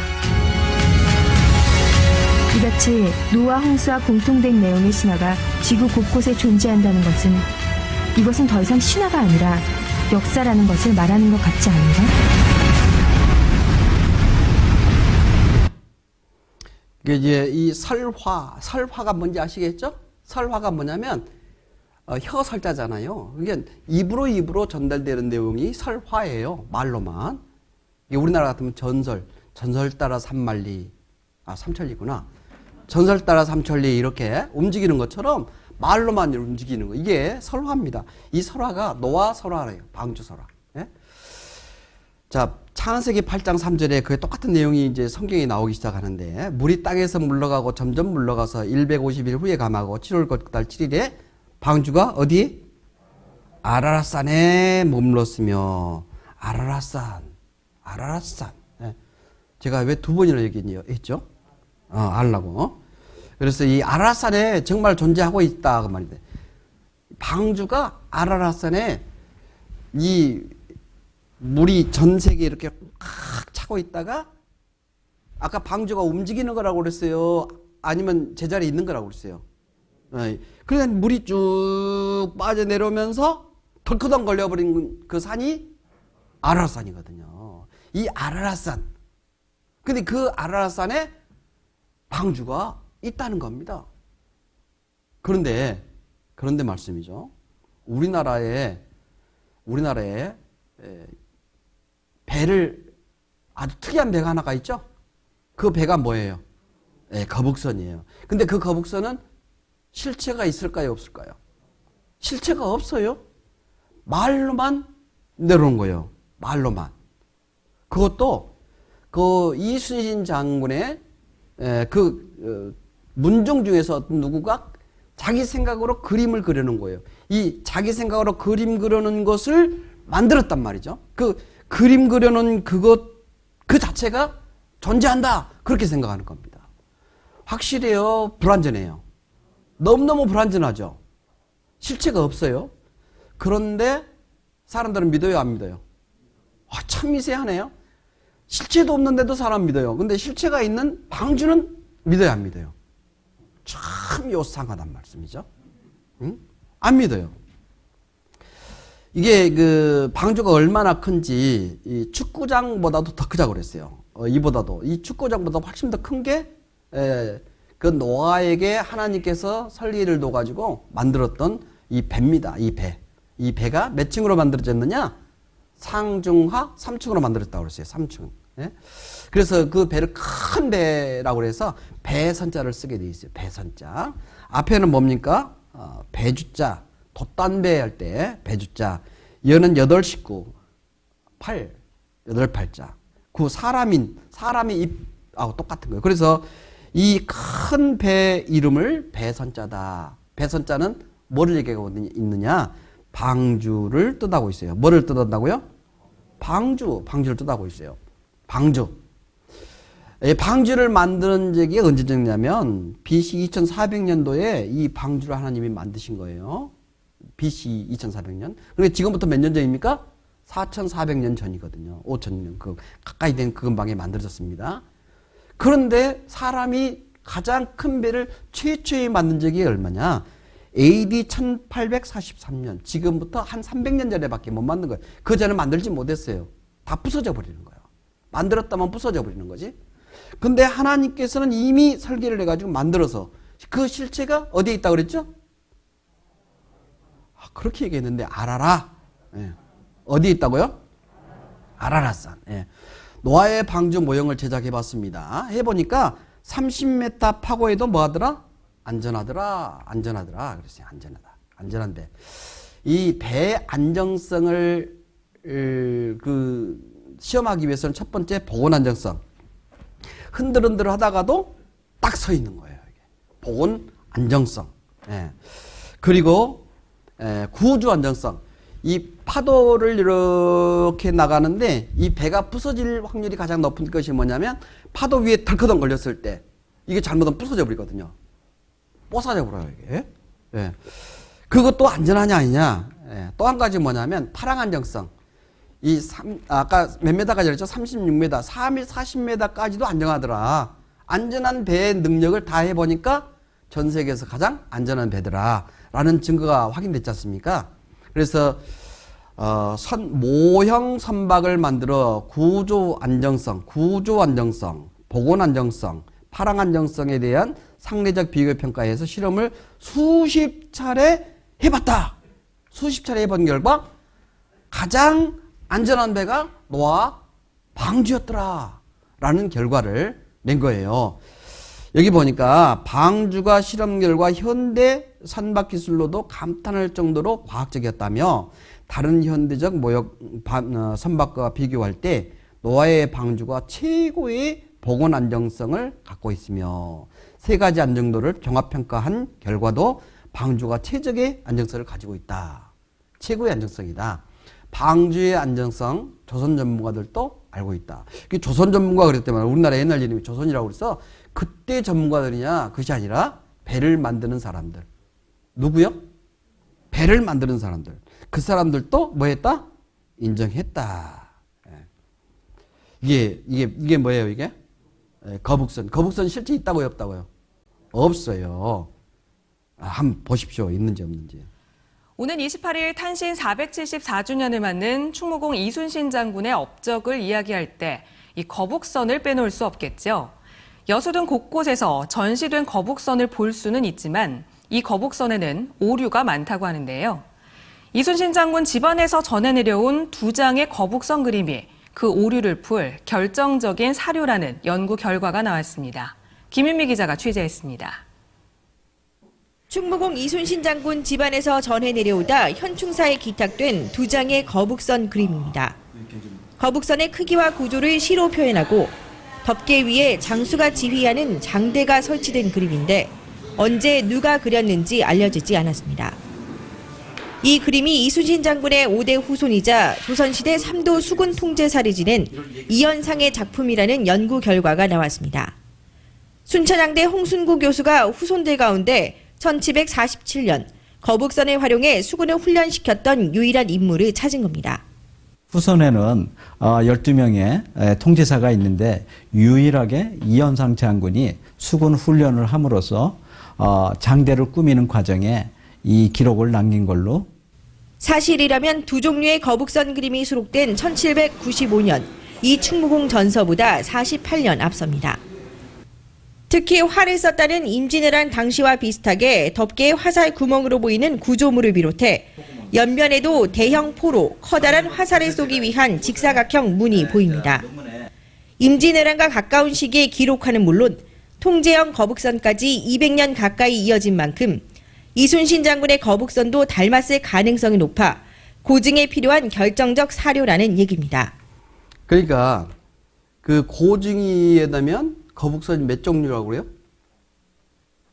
이같이 노아 홍수와 공통된 내용의 신화가 지구 곳곳에 존재한다는 것은 이것은 더 이상 신화가 아니라 역사라는 것을 말하는 것 같지 않은가? 이게 이제 이 설화가 뭔지 아시겠죠? 설화가 뭐냐면 혀설자잖아요. 이게 입으로 전달되는 내용이 설화예요. 말로만. 이게 우리나라 같으면 전설 따라 삼만리, 삼천리구나. 전설 따라 삼천리 이렇게 움직이는 것처럼 말로만 움직이는 거. 이게 설화입니다. 이 설화가 노아 설화래요. 방주 설화. 예? 자, 창세기 8장 3절에 그게 똑같은 내용이 이제 성경에 나오기 시작하는데 물이 땅에서 물러가고 점점 물러가서 150일 후에 감하고 7월 달 7일에 방주가 어디? 아라랏산에 머물렀으며 아라랏산. 예. 제가 왜 2번이나 얘기했죠? 알라고. 그래서 이 아라랏산에 정말 존재하고 있다 그 말인데 방주가 아라랏산에 이 물이 전 세계에 이렇게 꽉 차고 있다가 아까 방주가 움직이는 거라고 그랬어요? 아니면 제자리에 있는 거라고 그랬어요? 그러니까 물이 쭉 빠져내려오면서 덜커덩 걸려버린 그 산이 아라랏산이거든요. 이 아라랏산. 근데 그 아라랏산에 방주가 있다는 겁니다. 그런데 말씀이죠. 우리나라에 배를 아주 특이한 배가 하나가 있죠. 그 배가 뭐예요? 거북선이에요. 근데 그 거북선은 실체가 있을까요, 없을까요? 실체가 없어요. 말로만 내려오는 거예요. 말로만. 그것도 그 이순신 장군의 문중 중에서 어떤 누구가 자기 생각으로 그림을 그려놓은 거예요. 이 자기 생각으로 그림 그려놓은 것을 만들었단 말이죠. 그 그림 그려놓은 그 자체가 존재한다. 그렇게 생각하는 겁니다. 확실해요? 불완전해요? 너무너무 불완전하죠? 실체가 없어요. 그런데 사람들은 믿어요, 안 믿어요? 참 미세하네요. 실체도 없는데도 사람 믿어요. 근데 실체가 있는 방주는 믿어요, 안 믿어요? 참 요상하단 말씀이죠. 응? 안 믿어요. 이게 그 방주가 얼마나 큰지 이 축구장보다도 더 크다고 그랬어요. 이보다도 이 축구장보다 훨씬 더 큰 게 그 노아에게 하나님께서 설리를 둬가지고 만들었던 이 배입니다. 이 배. 이 배가 몇 층으로 만들어졌느냐? 상중하 3층으로 만들었다고 그랬어요. 3층. 예? 그래서 그 배를 큰 배라고 해서 배선자를 쓰게 돼 있어요. 배선자. 앞에는 뭡니까? 배주자. 돛단배 할 때 배주자. 여는 8식구. 8팔자. 사람이 입하고 똑같은 거예요. 그래서 이 큰 배 이름을 배선자다. 배선자는 뭐를 얘기하고 있느냐? 방주를 뜻하고 있어요. 뭐를 뜻한다고요? 방주를 뜻하고 있어요. 방주. 방주를 만드는 적이 언제적이냐면 BC 2400년도에 이 방주를 하나님이 만드신 거예요. BC 2400년. 그러니까 지금부터 몇 년 전입니까? 4400년 전이거든요. 5000년 가까이 된 그 근방에 만들어졌습니다. 그런데 사람이 가장 큰 배를 최초에 만든 적이 얼마냐? AD 1843년. 지금부터 한 300년 전에밖에 못 만든 거예요. 그 전에 만들지 못했어요. 다 부서져 버리는 거예요. 만들었다면 부서져 버리는 거지. 근데 하나님께서는 이미 설계를 해가지고 만들어서 그 실체가 어디에 있다고 그랬죠? 그렇게 얘기했는데 아라라. 예. 어디에 있다고요? 아라라산. 예. 노아의 방주 모형을 제작해 봤습니다. 해보니까 30m 파고에도 뭐 하더라? 안전하더라. 그랬어요. 안전한데. 이 배 안정성을 시험하기 위해서는 첫 번째 보온 안정성. 흔들흔들 하다가도 딱 서 있는 거예요. 이게. 보온 안정성. 예. 그리고 구조 안정성. 이 파도를 이렇게 나가는데 이 배가 부서질 확률이 가장 높은 것이 뭐냐면 파도 위에 덜커덩 걸렸을 때 이게 잘못하면 부서져 버리거든요. 뽀사져 버려요, 이게. 예. 그것도 안전하냐 아니냐. 예. 또 한 가지 뭐냐면 파랑 안정성. 아까 몇 메다까지 그랬죠? 36m, 40m까지도 안정하더라. 안전한 배의 능력을 다 해보니까 전 세계에서 가장 안전한 배더라. 라는 증거가 확인됐지 않습니까? 그래서 모형 선박을 만들어 구조 안정성, 보건 안정성, 파랑 안정성에 대한 상대적 비교 평가에서 실험을 수십 차례 해봤다. 수십 차례 해본 결과 가장 안전한 배가 노아 방주였더라. 라는 결과를 낸 거예요. 여기 보니까 방주가 실험 결과 현대 선박 기술로도 감탄할 정도로 과학적이었다며 다른 현대적 선박과 비교할 때 노아의 방주가 최고의 보건 안정성을 갖고 있으며 세 가지 안정도를 종합평가한 결과도 방주가 최적의 안정성을 가지고 있다. 최고의 안정성이다. 방주의 안정성 조선 전문가들도 알고 있다. 조선 전문가가 그랬기 때문에 우리나라 옛날 이름이 조선이라고 그래서 그때 전문가들이냐 그것이 아니라 배를 만드는 사람들. 누구요? 배를 만드는 사람들. 그 사람들도 뭐 했다? 인정했다. 이게 뭐예요, 이게? 거북선. 거북선 실제 있다고요, 없다고요? 없어요. 한번 보십시오. 있는지 없는지. 오는 28일 탄신 474주년을 맞는 충무공 이순신 장군의 업적을 이야기할 때 이 거북선을 빼놓을 수 없겠죠. 여수등 곳곳에서 전시된 거북선을 볼 수는 있지만 이 거북선에는 오류가 많다고 하는데요. 이순신 장군 집안에서 전해내려온 2장의 거북선 그림이 그 오류를 풀 결정적인 사료라는 연구 결과가 나왔습니다. 김윤미 기자가 취재했습니다. 충무공 이순신 장군 집안에서 전해 내려오다 현충사에 기탁된 2장의 거북선 그림입니다. 거북선의 크기와 구조를 시로 표현하고 덮개 위에 장수가 지휘하는 장대가 설치된 그림인데 언제 누가 그렸는지 알려지지 않았습니다. 이 그림이 이순신 장군의 5대 후손이자 조선시대 3도 수군 통제사를 지낸 이현상의 작품이라는 연구 결과가 나왔습니다. 순천향대 홍순구 교수가 후손들 가운데 1747년 거북선을 활용해 수군을 훈련시켰던 유일한 인물을 찾은 겁니다. 후손에는 12명의 통제사가 있는데 유일하게 이현상 장군이 수군 훈련을 함으로써 장대를 꾸미는 과정에 이 기록을 남긴 걸로. 사실이라면 2 종류의 거북선 그림이 수록된 1795년 이 충무공 전서보다 48년 앞섭니다. 특히 활을 썼다는 임진왜란 당시와 비슷하게 덮개의 화살 구멍으로 보이는 구조물을 비롯해 옆면에도 대형 포로 커다란 화살을 쏘기 위한 직사각형 문이 보입니다. 임진왜란과 가까운 시기에 기록하는 물론 통제형 거북선까지 200년 가까이 이어진 만큼 이순신 장군의 거북선도 닮았을 가능성이 높아 고증에 필요한 결정적 사료라는 얘기입니다. 그러니까 그 고증이에다면 거북선이 몇 종류라고 그래요?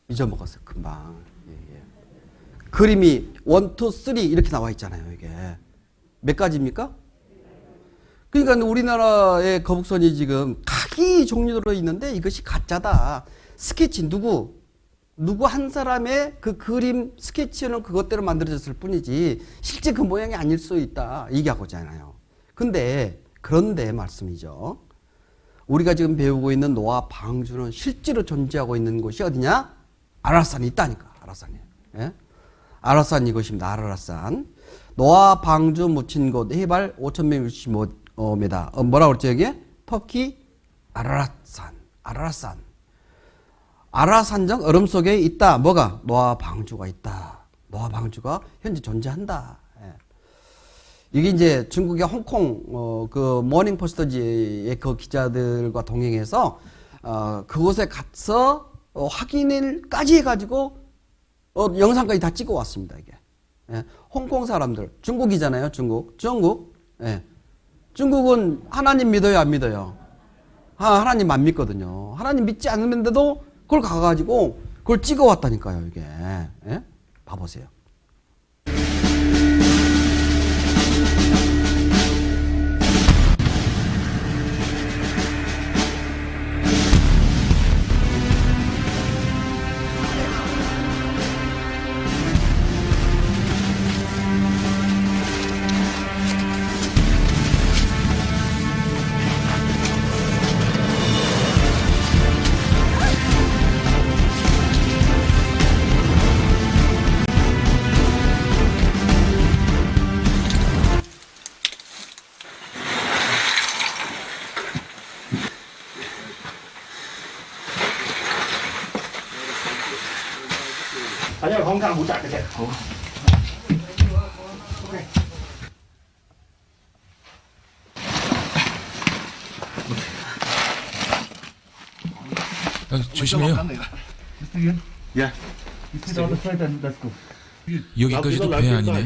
잊어먹었어요, 금방. 그림이 1, 2, 3 이렇게 나와 있잖아요, 이게. 몇 가지입니까? 그러니까 우리나라의 거북선이 지금 각기 종류로 있는데 이것이 가짜다. 스케치 누구 한 사람의 그 그림 스케치는 그것대로 만들어졌을 뿐이지 실제 그 모양이 아닐 수 있다. 얘기하고자 하나요. 그런데 말씀이죠. 우리가 지금 배우고 있는 노아 방주는 실제로 존재하고 있는 곳이 어디냐? 아라산이 있다니까. 아라산이. 예? 아라산 이것입니다. 아라산. 노아 방주 묻힌 곳 해발 5,165m. 뭐라고 그랬죠 여기? 터키 아라산. 아라산정 얼음 속에 있다. 뭐가? 노아 방주가 있다. 노아 방주가 현재 존재한다. 예. 이게 이제 중국의 홍콩 그 모닝 포스터지의 그 기자들과 동행해서 그곳에 가서 확인을까지 해가지고 영상까지 다 찍어 왔습니다. 이게 예. 홍콩 사람들 중국이잖아요. 중국. 예. 중국은 하나님 믿어요, 안 믿어요? 하나님 안 믿거든요. 하나님 믿지 않는데도 그걸 가가지고 그걸 찍어 왔다니까요. 이게 예? 봐보세요. 조심해요. 여기까지도 배 아니네.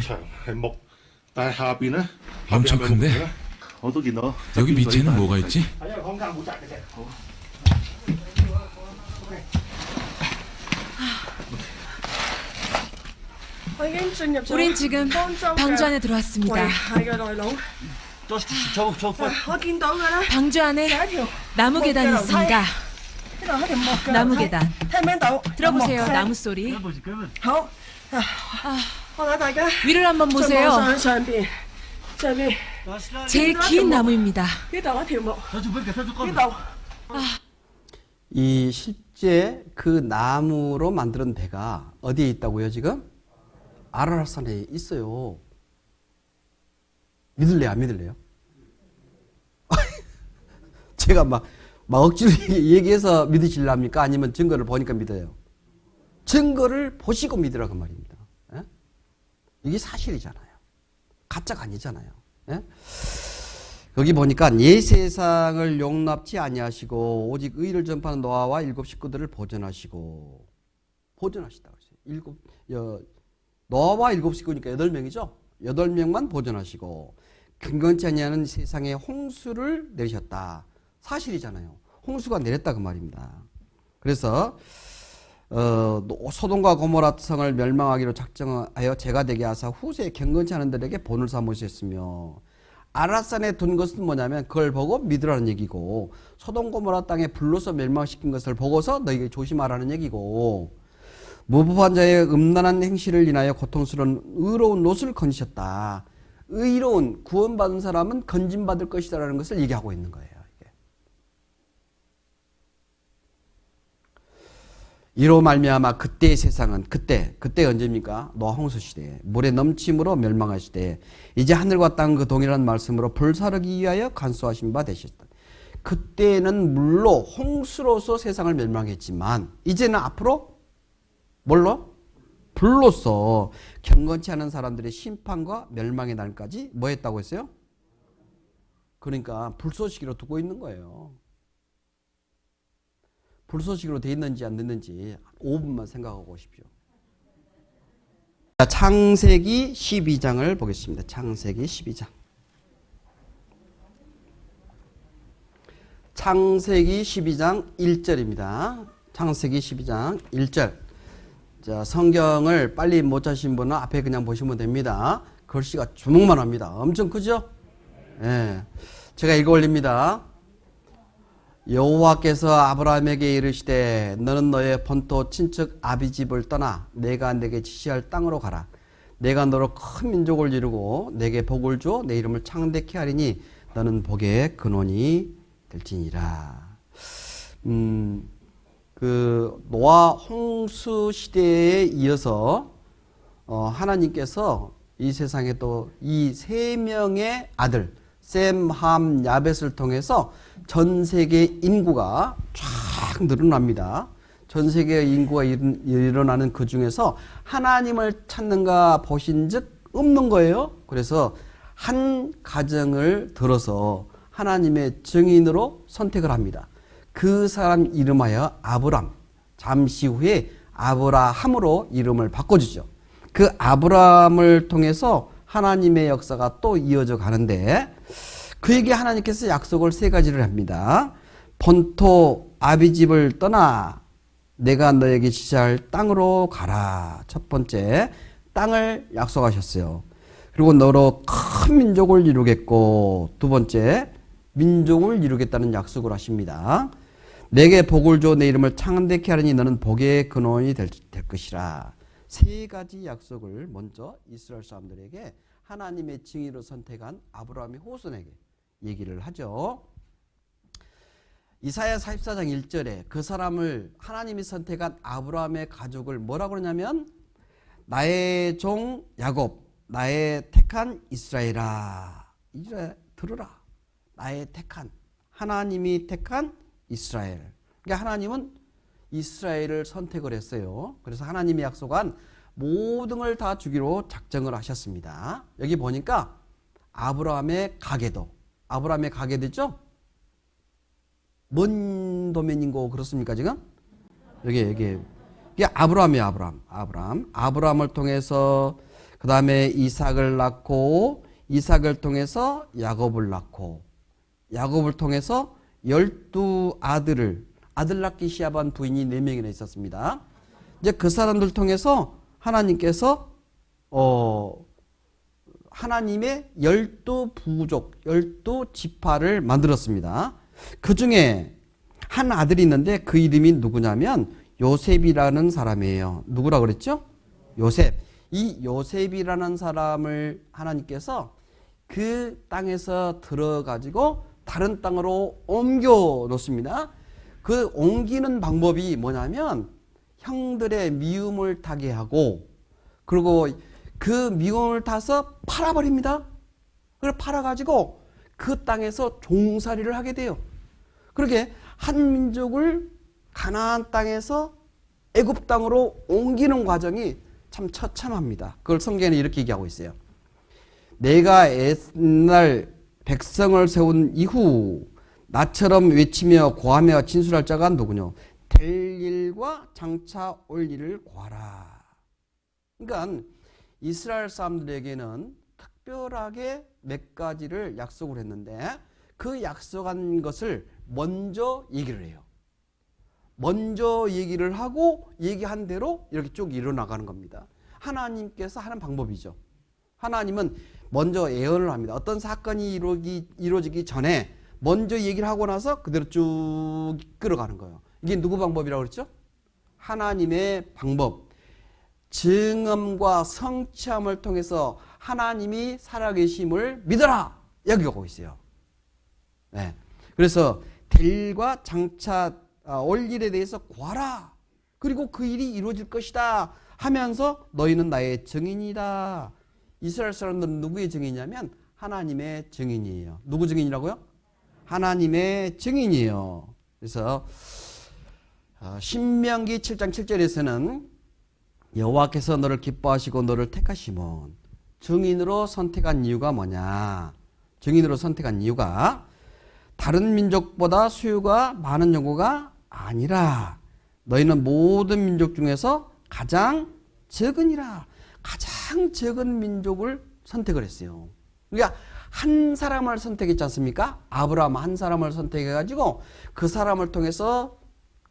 엄청 큰데? 여기 밑에는 뭐가 있지? 우린 지금 방주 안에 들어왔습니다. 방주 안에 나무 계단이 있습니다. 나무 계단. 들어보세요, 나무 소리. 위를 한번 보세요. 제일 긴 나무입니다. 이 실제 그 나무로 만든 배가 어디에 있다고요 지금? 아라산에 있어요. 믿을래요, 안 믿을래요? 제가 막 억지로 얘기해서 믿으실랍니까? 아니면 증거를 보니까 믿어요? 증거를 보시고 믿으라고 말입니다. 예? 이게 사실이잖아요. 가짜가 아니잖아요. 예? 여기 보니까 이 세상을 용납치 아니하시고 오직 의를 전파하는 노아와 7 식구들을 보존하시다고 했어요. 노아와 7 식구니까 8명이죠. 8명만 보존하시고 경건치 아니하는 세상에 홍수를 내리셨다. 사실이잖아요. 홍수가 내렸다 그 말입니다. 그래서 소돔과 고모라 성을 멸망하기로 작정하여 제가 되게 하사 후세에 경건치 않은 들에게 본을 삼으셨으며 아라산에 둔 것은 뭐냐면 그걸 보고 믿으라는 얘기고 소돔 고모라 땅에 불로서 멸망시킨 것을 보고서 너희에게 조심하라는 얘기고 무법한 자의 음란한 행실을 인하여 고통스러운 의로운 롯을 건지셨다. 의로운 구원받은 사람은 건진받을 것이다라는 것을 얘기하고 있는 거예요. 이로 말미암아 그때의 세상은 그때 언제입니까? 노아 홍수 시대에 물의 넘침으로 멸망할 시대에 이제 하늘과 땅 그 동일한 말씀으로 불사르기 위하여 간수하신 바 되셨다. 그때는 물로 홍수로서 세상을 멸망했지만 이제는 앞으로 뭘로? 불로서 경건치 않은 사람들의 심판과 멸망의 날까지 뭐 했다고 했어요? 그러니까 불쏘시개로 두고 있는 거예요. 불쏘시개로 돼 있는지 안 됐는지 5분만 생각하고 오십시오. 자, 창세기 12장을 보겠습니다. 창세기 12장. 창세기 12장 1절입니다. 창세기 12장 1절. 자, 성경을 빨리 못 찾으신 분은 앞에 그냥 보시면 됩니다. 글씨가 주먹만 합니다. 엄청 크죠? 예. 제가 읽어 올립니다. 여호와께서 아브라함에게 이르시되 너는 너의 본토 친척 아비집을 떠나 내가 내게 지시할 땅으로 가라. 내가 너로 큰 민족을 이루고 내게 복을 주어 내 이름을 창대케 하리니 너는 복의 근원이 될지니라. 그 노아 홍수 시대에 이어서 하나님께서 이 세상에 또 이 세 명의 아들 셈, 함, 야벳을 통해서 전 세계 인구가 쫙 늘어납니다. 전 세계 인구가 일어나는 그 중에서 하나님을 찾는가 보신즉 없는 거예요. 그래서 한 가정을 들어서 하나님의 증인으로 선택을 합니다. 그 사람 이름하여 아브람, 잠시 후에 아브라함으로 이름을 바꿔주죠. 그 아브라함을 통해서 하나님의 역사가 또 이어져 가는데 그에게 하나님께서 약속을 세 가지를 합니다. 본토 아비집을 떠나 내가 너에게 지시할 땅으로 가라. 첫 번째, 땅을 약속하셨어요. 그리고 너로 큰 민족을 이루겠고, 두 번째, 민족을 이루겠다는 약속을 하십니다. 내게 복을 줘 내 이름을 창대케 하리니 너는 복의 근원이 될 것이라. 세 가지 약속을 먼저 이스라엘 사람들에게 하나님의 증인으로 선택한 아브라함의 후손에게 얘기를 하죠. 이사야 44장 1절에 그 사람을 하나님이 선택한 아브라함의 가족을 뭐라고 그러냐면 나의 종 야곱, 나의 택한 이스라엘아. 이제 들으라. 나의 택한, 하나님이 택한 이스라엘. 그러니까 하나님은 이스라엘을 선택을 했어요. 그래서 하나님이 약속한 모든 걸 다 주기로 작정을 하셨습니다. 여기 보니까 아브라함의 가계도, 아브라함의 가계도죠? 뭔 도면인고 그렇습니까 지금? 이게 아브라함이에요. 아브라함을 통해서 그 다음에 이삭을 낳고 이삭을 통해서 야곱을 낳고 야곱을 통해서 12아들을 아들 낳기 시합한 부인이 4명이나 있었습니다. 이제 그 사람들 통해서 하나님께서 하나님의 12부족, 12지파를 만들었습니다. 그 중에 한 아들이 있는데 그 이름이 누구냐면 요셉이라는 사람이에요. 누구라 그랬죠? 요셉. 이 요셉이라는 사람을 하나님께서 그 땅에서 들어가지고 다른 땅으로 옮겨 놓습니다. 그 옮기는 방법이 뭐냐면 형들의 미움을 타게 하고 그리고 그 미움을 타서 팔아버립니다. 그걸 팔아가지고 그 땅에서 종살이를 하게 돼요. 그렇게 한 민족을 가나안 땅에서 애굽 땅으로 옮기는 과정이 참 처참합니다. 그걸 성경에 이렇게 얘기하고 있어요. 내가 옛날 백성을 세운 이후 나처럼 외치며 고하며 진술할 자가 누구냐? 될 일과 장차 올 일을 구하라. 그러니까 이스라엘 사람들에게는 특별하게 몇 가지를 약속을 했는데 그 약속한 것을 먼저 얘기를 해요. 먼저 얘기를 하고 얘기한 대로 이렇게 쭉 이뤄나가는 겁니다. 하나님께서 하는 방법이죠. 하나님은 먼저 예언을 합니다. 어떤 사건이 이루어지기 전에 먼저 얘기를 하고 나서 그대로 쭉 끌어가는 거예요. 이게 누구 방법이라고 그랬죠? 하나님의 방법. 증언과 성취함을 통해서 하나님이 살아계심을 믿어라. 여기 오고 있어요. 네. 그래서 될과 장차 올 일에 대해서 구하라. 그리고 그 일이 이루어질 것이다 하면서 너희는 나의 증인이다. 이스라엘 사람들은 누구의 증인이냐면 하나님의 증인이에요. 누구 증인이라고요? 하나님의 증인이에요. 그래서 신명기 7장 7절에서는 여호와께서 너를 기뻐하시고 너를 택하시면 증인으로 선택한 이유가 뭐냐? 증인으로 선택한 이유가 다른 민족보다 수요가 많은 연고가 아니라 너희는 모든 민족 중에서 가장 적으니라. 가장 적은 민족을 선택을 했어요. 그러니까 한 사람을 선택했지 않습니까? 아브라함 한 사람을 선택해가지고 그 사람을 통해서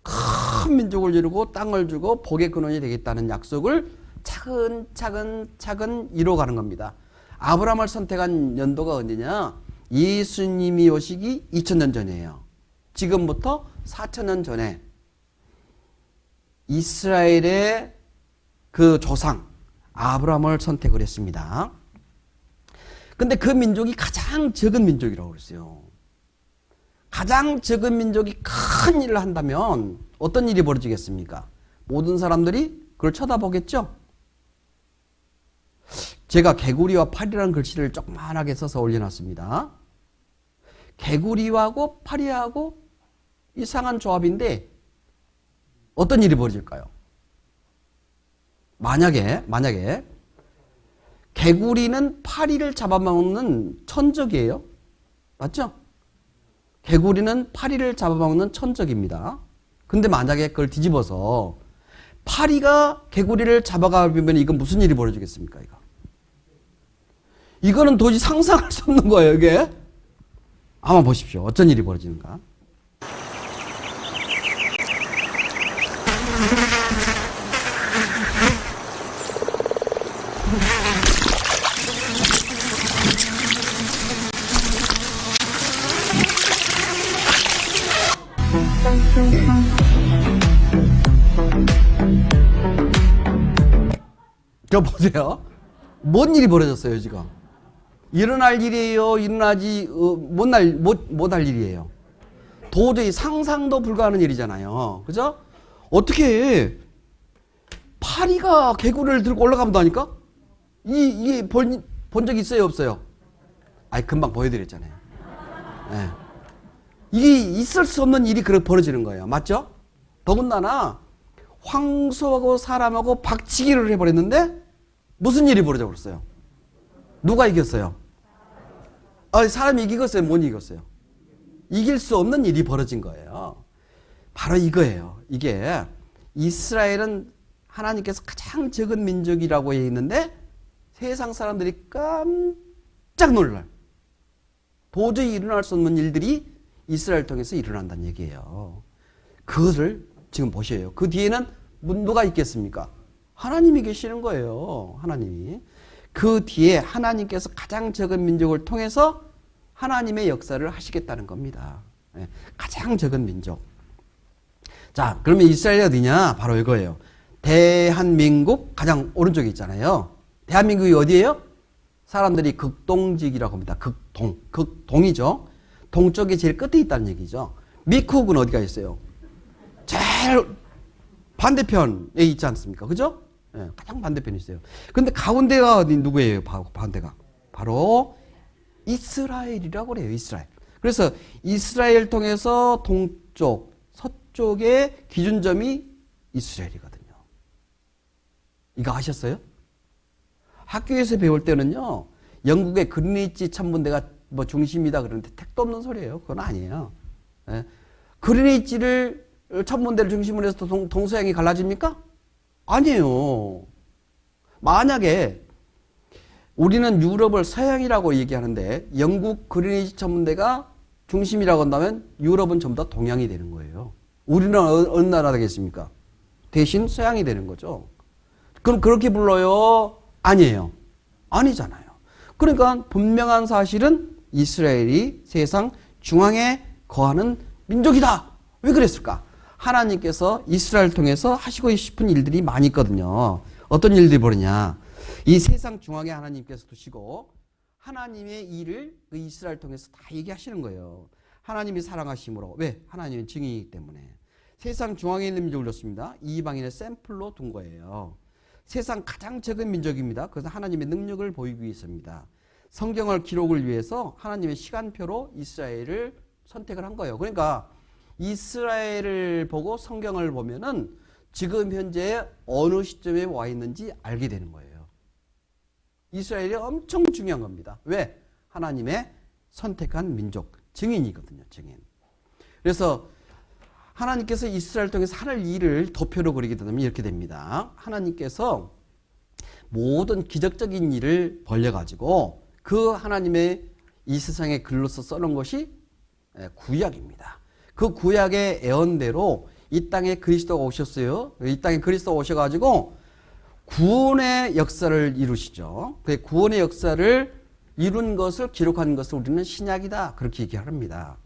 큰 민족을 이루고 땅을 주고 복의 근원이 되겠다는 약속을 차근차근 이뤄가는 겁니다. 아브라함을 선택한 연도가 언제냐? 예수님이 오시기 2000년 전이에요. 지금부터 4000년 전에 이스라엘의 그 조상 아브라함을 선택을 했습니다. 근데 그 민족이 가장 적은 민족이라고 그랬어요. 가장 적은 민족이 큰 일을 한다면 어떤 일이 벌어지겠습니까? 모든 사람들이 그걸 쳐다보겠죠? 제가 개구리와 파리라는 글씨를 조그만하게 써서 올려놨습니다. 개구리하고 파리하고 이상한 조합인데 어떤 일이 벌어질까요? 만약에 개구리는 파리를 잡아먹는 천적이에요. 맞죠? 개구리는 파리를 잡아먹는 천적입니다. 근데 만약에 그걸 뒤집어서 파리가 개구리를 잡아가면 이건 무슨 일이 벌어지겠습니까? 이거는 도저히 상상할 수 없는 거예요, 이게. 한번 보십시오. 어떤 일이 벌어지는가. 저 보세요. 뭔 일이 벌어졌어요, 지금? 일어날 일이에요? 일어나지 못할 일이에요? 도저히 상상도 불가하는 일이잖아요. 그죠? 어떻게 파리가 개구리를 들고 올라간다니까? 이게 본 적이 있어요, 없어요? 아니, 금방 보여드렸잖아요. 네. 이게 있을 수 없는 일이 그렇게 벌어지는 거예요. 맞죠? 더군다나 황소하고 사람하고 박치기를 해버렸는데 무슨 일이 벌어져 버렸어요? 누가 이겼어요? 사람이 이겼어요? 못 이겼어요? 이길 수 없는 일이 벌어진 거예요. 바로 이거예요. 이게 이스라엘은 하나님께서 가장 적은 민족이라고 해 있는데 세상 사람들이 깜짝 놀랄, 도저히 일어날 수 없는 일들이 이스라엘 통해서 일어난다는 얘기예요. 그것을 지금 보셔요. 그 뒤에는 누가 있겠습니까? 하나님이 계시는 거예요. 하나님이. 그 뒤에 하나님께서 가장 적은 민족을 통해서 하나님의 역사를 하시겠다는 겁니다. 가장 적은 민족. 자, 그러면 이스라엘이 어디냐? 바로 이거예요. 대한민국 가장 오른쪽에 있잖아요. 대한민국이 어디예요? 사람들이 극동직이라고 합니다. 극동이죠. 동쪽이 제일 끝에 있다는 얘기죠. 미국은 어디가 있어요? 제일 반대편에 있지 않습니까? 그죠? 네, 가장 반대편에 있어요. 근데 가운데가 어디 누구예요? 반대가. 바로 이스라엘이라고 그래요. 이스라엘. 그래서 이스라엘 통해서 동쪽, 서쪽의 기준점이 이스라엘이거든요. 이거 아셨어요? 학교에서 배울 때는요, 영국의 그리니치 천문대가 뭐 중심이다 그러는데 택도 없는 소리예요. 그건 아니에요. 네. 그리니치를 천문대를 중심으로 해서 동서양이 갈라집니까? 아니에요. 만약에 우리는 유럽을 서양이라고 얘기하는데 영국 그리니치 천문대가 중심이라고 한다면 유럽은 전부 다 동양이 되는 거예요. 우리는 어느 나라 되겠습니까? 대신 서양이 되는 거죠. 그럼 그렇게 불러요? 아니에요. 아니잖아요. 그러니까 분명한 사실은 이스라엘이 세상 중앙에 거하는 민족이다. 왜 그랬을까? 하나님께서 이스라엘 통해서 하시고 싶은 일들이 많이 있거든요. 어떤 일들이 벌이냐? 이 세상 중앙에 하나님께서 두시고 하나님의 일을 그 이스라엘 통해서 다 얘기하시는 거예요. 하나님이 사랑하심으로. 왜? 하나님의 증인이기 때문에. 세상 중앙에 있는 민족을 줬습니다. 이방인의 샘플로 둔 거예요. 세상 가장 적은 민족입니다. 그래서 하나님의 능력을 보이기 위해서입니다. 성경을 기록을 위해서 하나님의 시간표로 이스라엘을 선택을 한 거예요. 그러니까 이스라엘을 보고 성경을 보면은 지금 현재 어느 시점에 와 있는지 알게 되는 거예요. 이스라엘이 엄청 중요한 겁니다. 왜? 하나님의 선택한 민족, 증인이거든요. 증인. 그래서 하나님께서 이스라엘 통해서 하늘 일을 도표로 그리게 되면 이렇게 됩니다. 하나님께서 모든 기적적인 일을 벌려가지고 그 하나님의 이 세상에 글로서 써놓은 것이 구약입니다. 그 구약의 예언대로 이 땅에 그리스도가 오셨어요. 이 땅에 그리스도가 오셔가지고 구원의 역사를 이루시죠. 그 구원의 역사를 이룬 것을 기록한 것을 우리는 신약이다. 그렇게 얘기합니다.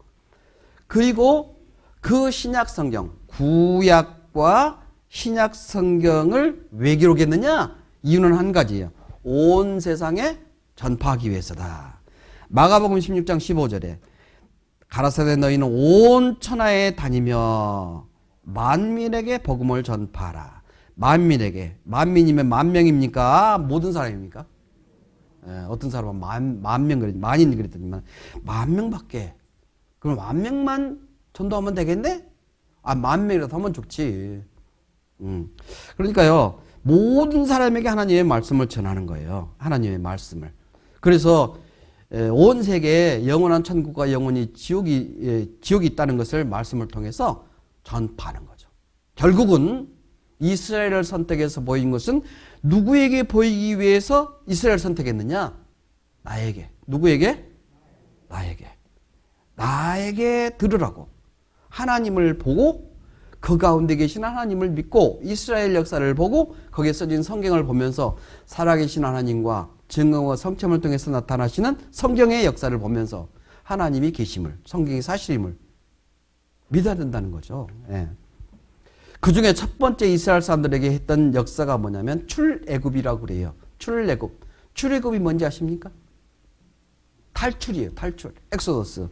그리고 그 신약 성경, 구약과 신약 성경을 왜 기록했느냐? 이유는 한 가지예요. 온 세상에 전파하기 위해서다. 마가복음 16장 15절에 가라사대 너희는 온 천하에 다니며 만민에게 복음을 전파하라. 만민에게. 만민이면 만 명입니까? 모든 사람입니까? 어떤 사람은 만 명 그랬더니 만인 그랬더니만 만 명밖에. 그럼 만 명만 전도하면 되겠네? 아, 만 명이라도 하면 좋지. 그러니까요, 모든 사람에게 하나님의 말씀을 전하는 거예요. 하나님의 말씀을. 그래서 온 세계에 영원한 천국과 영원히 지옥이 있다는 것을 말씀을 통해서 전파하는 거죠. 결국은 이스라엘을 선택해서 보인 것은 누구에게 보이기 위해서 이스라엘을 선택했느냐? 나에게. 누구에게? 나에게. 나에게 들으라고. 하나님을 보고 그 가운데 계신 하나님을 믿고 이스라엘 역사를 보고 거기에 써진 성경을 보면서 살아계신 하나님과 증거와 성취를 통해서 나타나시는 성경의 역사를 보면서 하나님이 계심을, 성경이 사실임을 믿어야 된다는 거죠. 예. 그 중에 첫 번째 이스라엘 사람들에게 했던 역사가 뭐냐면 출애굽이라고 그래요. 출애굽. 출애굽이 뭔지 아십니까? 탈출이에요. 탈출. 엑소더스.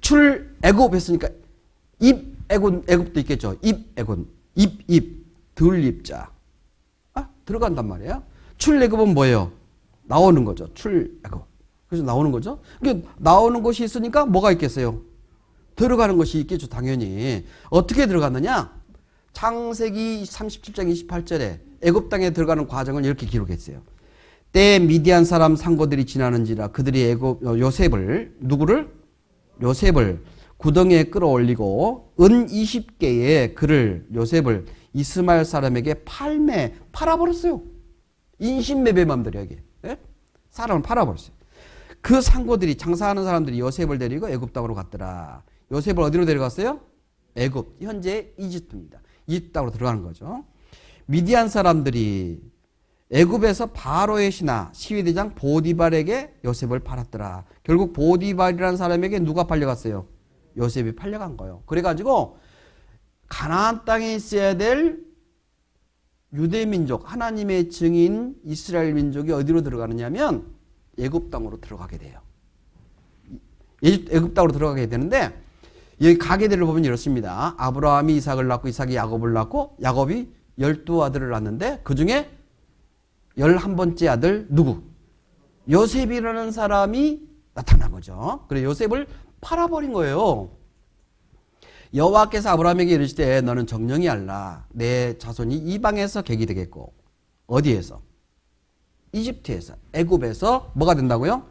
출애굽 했으니까 애굽도 있겠죠. 입애굽. 들입자. 들어간단 말이에요. 출애굽은 뭐예요? 나오는 거죠. 출애굽. 그래서 나오는 거죠. 그러니까 나오는 것이 있으니까 뭐가 있겠어요? 들어가는 것이 있겠죠. 당연히. 어떻게 들어갔느냐? 창세기 37장 28절에 애굽 땅에 들어가는 과정을 이렇게 기록했어요. 때 미디안 사람 상고들이 지나는지라 그들이 요셉을 구덩이에 끌어올리고 은 20개의 요셉을 이스마엘 사람에게 팔아버렸어요. 인신매매맘들에게. 예? 사람을 팔아버렸어요. 그 상고들이, 장사하는 사람들이 요셉을 데리고 애굽 땅으로 갔더라. 요셉을 어디로 데려갔어요? 애굽, 현재 이집트입니다. 이집트 땅으로 들어가는 거죠. 미디안 사람들이 애굽에서 바로의 신하 시위대장 보디발에게 요셉을 팔았더라. 결국 보디발이라는 사람에게 누가 팔려갔어요? 요셉이 팔려간 거예요. 그래가지고 가나안 땅에 있어야 될 유대 민족, 하나님의 증인 이스라엘 민족이 어디로 들어가느냐면 애굽 땅으로 들어가게 돼요. 애굽 땅으로 들어가게 되는데 여기 가계들을 보면 이렇습니다. 아브라함이 이삭을 낳고 이삭이 야곱을 낳고 야곱이 12아들을 낳는데 그 중에 11번째 아들 누구? 요셉이라는 사람이 나타난 거죠. 그래 요셉을 팔아버린 거예요. 여호와께서 아브라함에게 이르시되 너는 정령이 알라. 내 자손이 이방에서 객이 되겠고 어디에서? 이집트에서, 애굽에서 뭐가 된다고요?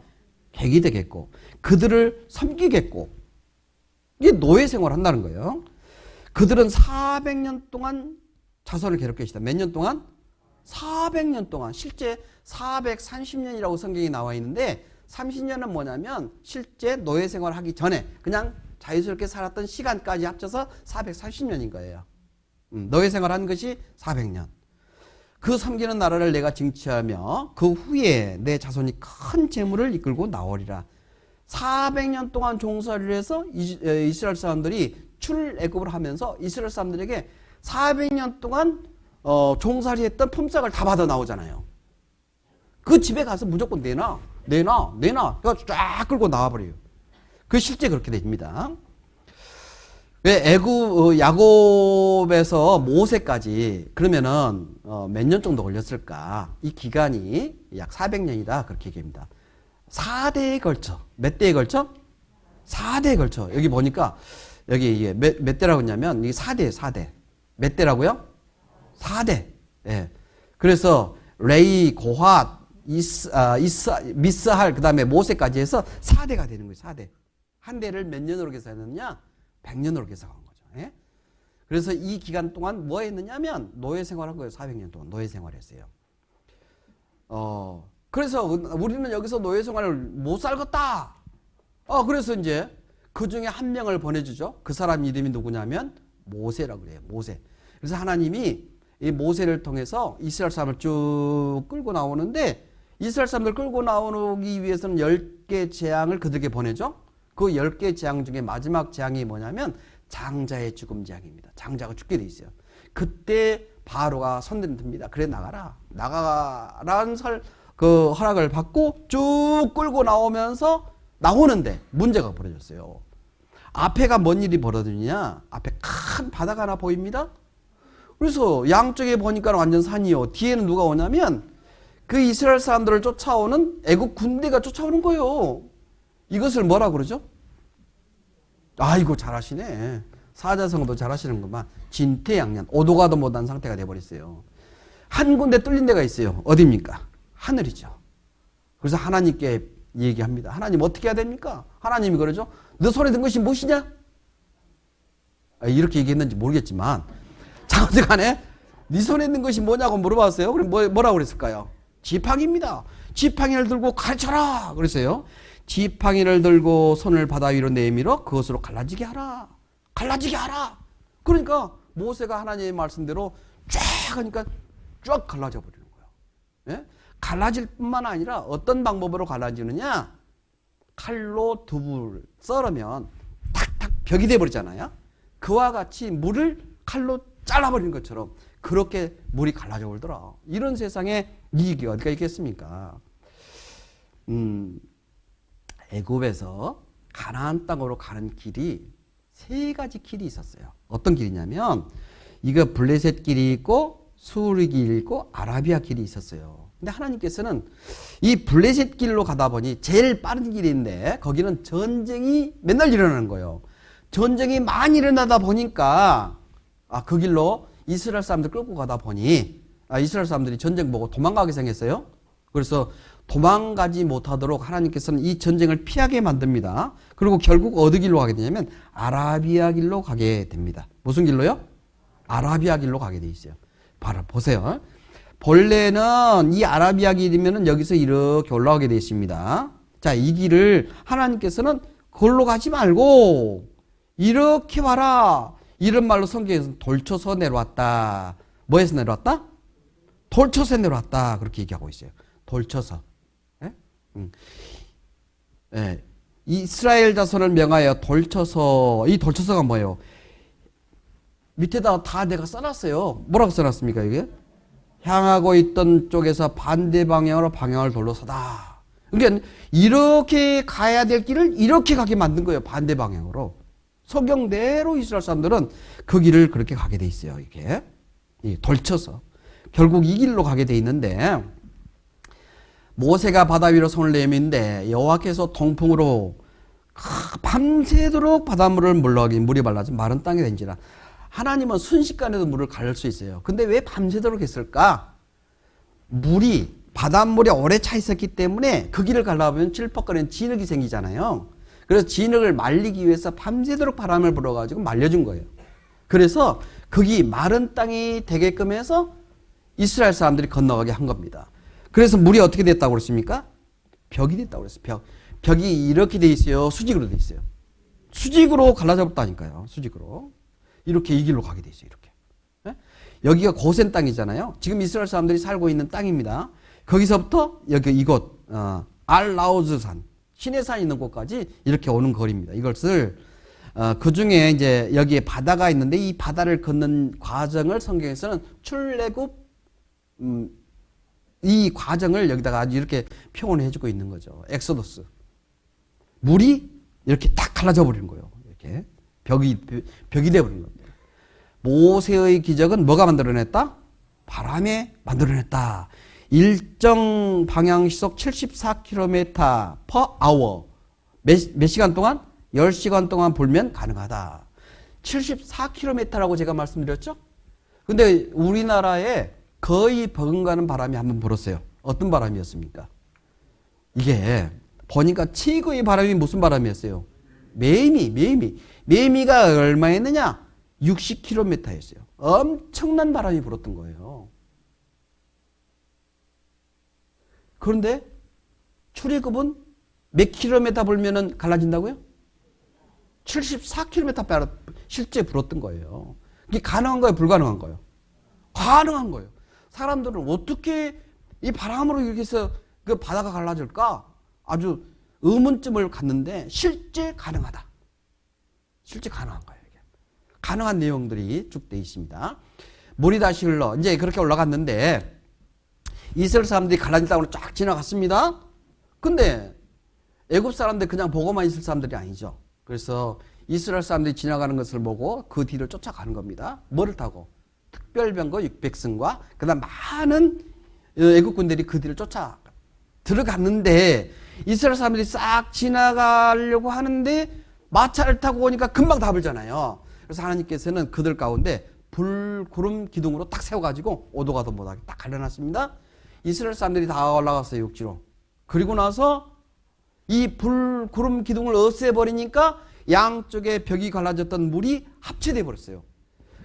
객이 되겠고 그들을 섬기겠고 이게 노예 생활을 한다는 거예요. 그들은 400년 동안 자손을 괴롭게 하시다. 몇 년 동안? 400년 동안. 실제 430년이라고 성경이 나와 있는데 30년은 뭐냐면 실제 노예 생활을 하기 전에 그냥 자유스럽게 살았던 시간까지 합쳐서 430년인 거예요. 노예 생활한 것이 400년. 그 섬기는 나라를 내가 징치하며 그 후에 내 자손이 큰 재물을 이끌고 나오리라. 400년 동안 종살이를 해서 이스라엘 사람들이 출애굽을 하면서 이스라엘 사람들에게 400년 동안 종살이했던 품삯을 다 받아 나오잖아요. 그 집에 가서 무조건 내놔. 그래서 쫙 끌고 나와버려요. 그 실제 그렇게 됩니다. 왜 야곱에서 모세까지 그러면은 몇 년 정도 걸렸을까? 이 기간이 약 400년이다 그렇게 얘기합니다. 4대에 걸쳐. 몇 대에 걸쳐? 4대에 걸쳐. 여기 보니까 여기 이게 몇 대라고 했냐면 이게 4대. 몇 대라고요? 4대. 예. 그래서 레이, 고핫, 미스할 그다음에 모세까지 해서 4대가 되는 거예요. 4대. 한 대를 몇 년으로 계산했느냐? 100년으로 계산한 거죠. 예? 그래서 이 기간 동안 뭐 했느냐면 노예 생활한 거예요. 400년 동안 노예 생활했어요. 그래서 우리는 여기서 노예 생활을 못 살겠다. 그래서 이제 그 중에 한 명을 보내주죠. 그 사람 이름이 누구냐면 모세라고 그래요. 모세. 그래서 하나님이 이 모세를 통해서 이스라엘 사람을 쭉 끌고 나오는데 이스라엘 사람들 끌고 나오기 위해서는 10개 재앙을 그들에게 보내죠. 그 10개 재앙 중에 마지막 재앙이 뭐냐면 장자의 죽음 재앙입니다. 장자가 죽게 돼 있어요. 그때 바로가 손들이 듭니다. 그래 나가라는 그 허락을 받고 쭉 끌고 나오는데 문제가 벌어졌어요. 앞에가 뭔 일이 벌어지냐? 앞에 큰 바다가 하나 보입니다. 그래서 양쪽에 보니까 완전 산이요. 뒤에는 누가 오냐면 그 이스라엘 사람들을 쫓아오는 애국 군대가 쫓아오는 거예요. 이것을 뭐라 그러죠? 아이고 잘하시네. 사자성어도 잘하시는구만. 진퇴양난. 오도 가도 못한 상태가 돼버렸어요. 한 군데 뚫린 데가 있어요. 어디입니까? 하늘이죠. 그래서 하나님께 얘기합니다. 하나님 어떻게 해야 됩니까? 하나님이 그러죠. 너 손에 든 것이 무엇이냐? 이렇게 얘기했는지 모르겠지만 자 어쨌간에 네 손에 든 것이 뭐냐고 물어봤어요. 그럼 뭐라고 그랬을까요? 지팡이입니다. 지팡이를 들고 가르쳐라 그랬어요. 지팡이를 들고 손을 바다 위로 내밀어 그것으로 갈라지게 하라. 갈라지게 하라. 그러니까 모세가 하나님의 말씀대로 쫙 하니까 쫙 갈라져 버리는 거예요. 예? 갈라질 뿐만 아니라 어떤 방법으로 갈라지느냐? 칼로 두부를 썰으면 탁탁 벽이 돼버리잖아요. 그와 같이 물을 칼로 잘라버리는 것처럼 그렇게 물이 갈라져 버리더라. 이런 세상에 이익이 어디가 있겠습니까? 애굽에서 가나안 땅으로 가는 길이 3가지 길이 있었어요. 어떤 길이냐면 이거 블레셋 길이 있고 수르 길이 있고 아라비아 길이 있었어요. 근데 하나님께서는 이 블레셋 길로 가다 보니 제일 빠른 길인데 거기는 전쟁이 맨날 일어나는 거예요. 전쟁이 많이 일어나다 보니까 그 길로 이스라엘 사람들 끌고 가다 보니 이스라엘 사람들이 전쟁 보고 도망가게 생겼어요. 그래서 도망가지 못하도록 하나님께서는 이 전쟁을 피하게 만듭니다. 그리고 결국 어디 길로 가게 되냐면 아라비아 길로 가게 됩니다. 무슨 길로요? 아라비아 길로 가게 돼 있어요. 바로 보세요. 본래는 이 아라비아 길이면은 여기서 이렇게 올라오게 되어 있습니다. 자, 이 길을 하나님께서는 걸로 가지 말고 이렇게 와라. 이런 말로 성경에서 돌쳐서 내려왔다. 뭐에서 내려왔다? 돌쳐서 내려왔다. 그렇게 얘기하고 있어요. 돌쳐서. 예? 예. 이스라엘 자손을 명하여 돌쳐서. 이 돌쳐서가 뭐예요? 밑에다 다 내가 써놨어요. 뭐라고 써놨습니까, 이게? 향하고 있던 쪽에서 반대 방향으로 방향을 돌로 서다. 그러니까 이렇게 가야 될 길을 이렇게 가게 만든 거예요. 반대 방향으로. 성경대로 이스라엘 사람들은 그 길을 그렇게 가게 돼 있어요. 이게 돌쳐서. 결국 이 길로 가게 돼 있는데 모세가 바다 위로 손을 내미는데 여호와께서 동풍으로 밤새도록 바닷물을 물이 말라서 마른 땅이 된지라. 하나님은 순식간에도 물을 가를 수 있어요. 근데 왜 밤새도록 했을까? 바닷물이 오래 차 있었기 때문에 그 길을 가려면 찔퍽거리는 진흙이 생기잖아요. 그래서 진흙을 말리기 위해서 밤새도록 바람을 불어가지고 말려준 거예요. 그래서 거기 마른 땅이 되게끔 해서 이스라엘 사람들이 건너가게 한 겁니다. 그래서 물이 어떻게 됐다고 그랬습니까? 벽이 됐다고 그랬어요. 벽이 이렇게 돼 있어요. 수직으로 돼 있어요. 수직으로 갈라졌다니까요. 수직으로. 이렇게 이 길로 가게 돼 있어요. 이렇게. 네? 여기가 고센 땅이잖아요. 지금 이스라엘 사람들이 살고 있는 땅입니다. 거기서부터 여기 이곳 알라우즈 산, 신의 산 있는 곳까지 이렇게 오는 거리입니다. 이것을 그 중에 이제 여기에 바다가 있는데 이 바다를 걷는 과정을 성경에서는 출애굽 이 과정을 여기다가 아주 이렇게 표현해 주고 있는 거죠. 엑소더스. 물이 이렇게 딱 갈라져 버리는 거예요. 이렇게 벽이 되어버린 겁니다. 모세의 기적은 뭐가 만들어냈다? 바람에 만들어냈다. 일정 방향 시속 74km per hour. 몇 시간 동안? 10시간 동안 불면 가능하다. 74km라고 제가 말씀드렸죠? 근데 우리나라에 거의 버금가는 바람이 한번 불었어요. 어떤 바람이었습니까? 이게 보니까 최고의 바람이 무슨 바람이었어요? 매미가 얼마였느냐? 60km였어요. 엄청난 바람이 불었던 거예요. 그런데 출애굽은 몇 킬로미터 불면은 갈라진다고요? 74km 실제 불었던 거예요. 이게 가능한 거예요? 불가능한 거예요? 가능한 거예요. 사람들은 어떻게 이 바람으로 이렇게 해서 그 바다가 갈라질까? 아주 의문점을 갖는데 실제 가능하다. 실제 가능한 거예요. 이게. 가능한 내용들이 쭉 돼 있습니다. 물이 다시 흘러 이제 그렇게 올라갔는데 이스라엘 사람들이 갈라진 땅으로 쫙 지나갔습니다. 근데 애굽 사람들 그냥 보고만 있을 사람들이 아니죠. 그래서 이스라엘 사람들이 지나가는 것을 보고 그 뒤를 쫓아가는 겁니다. 뭐를 타고? 특별병거 600승과 그다음 많은 애국 군들이 그 뒤를 쫓아 들어갔는데 이스라엘 사람들이 싹 지나가려고 하는데 마차를 타고 오니까 금방 다 불잖아요. 그래서 하나님께서는 그들 가운데 불, 구름, 기둥으로 딱 세워가지고 오도 가도 못하게 딱 갈려놨습니다. 이스라엘 사람들이 다 올라갔어요, 육지로. 그리고 나서 이 불, 구름, 기둥을 없애버리니까 양쪽에 벽이 갈라졌던 물이 합체돼 버렸어요.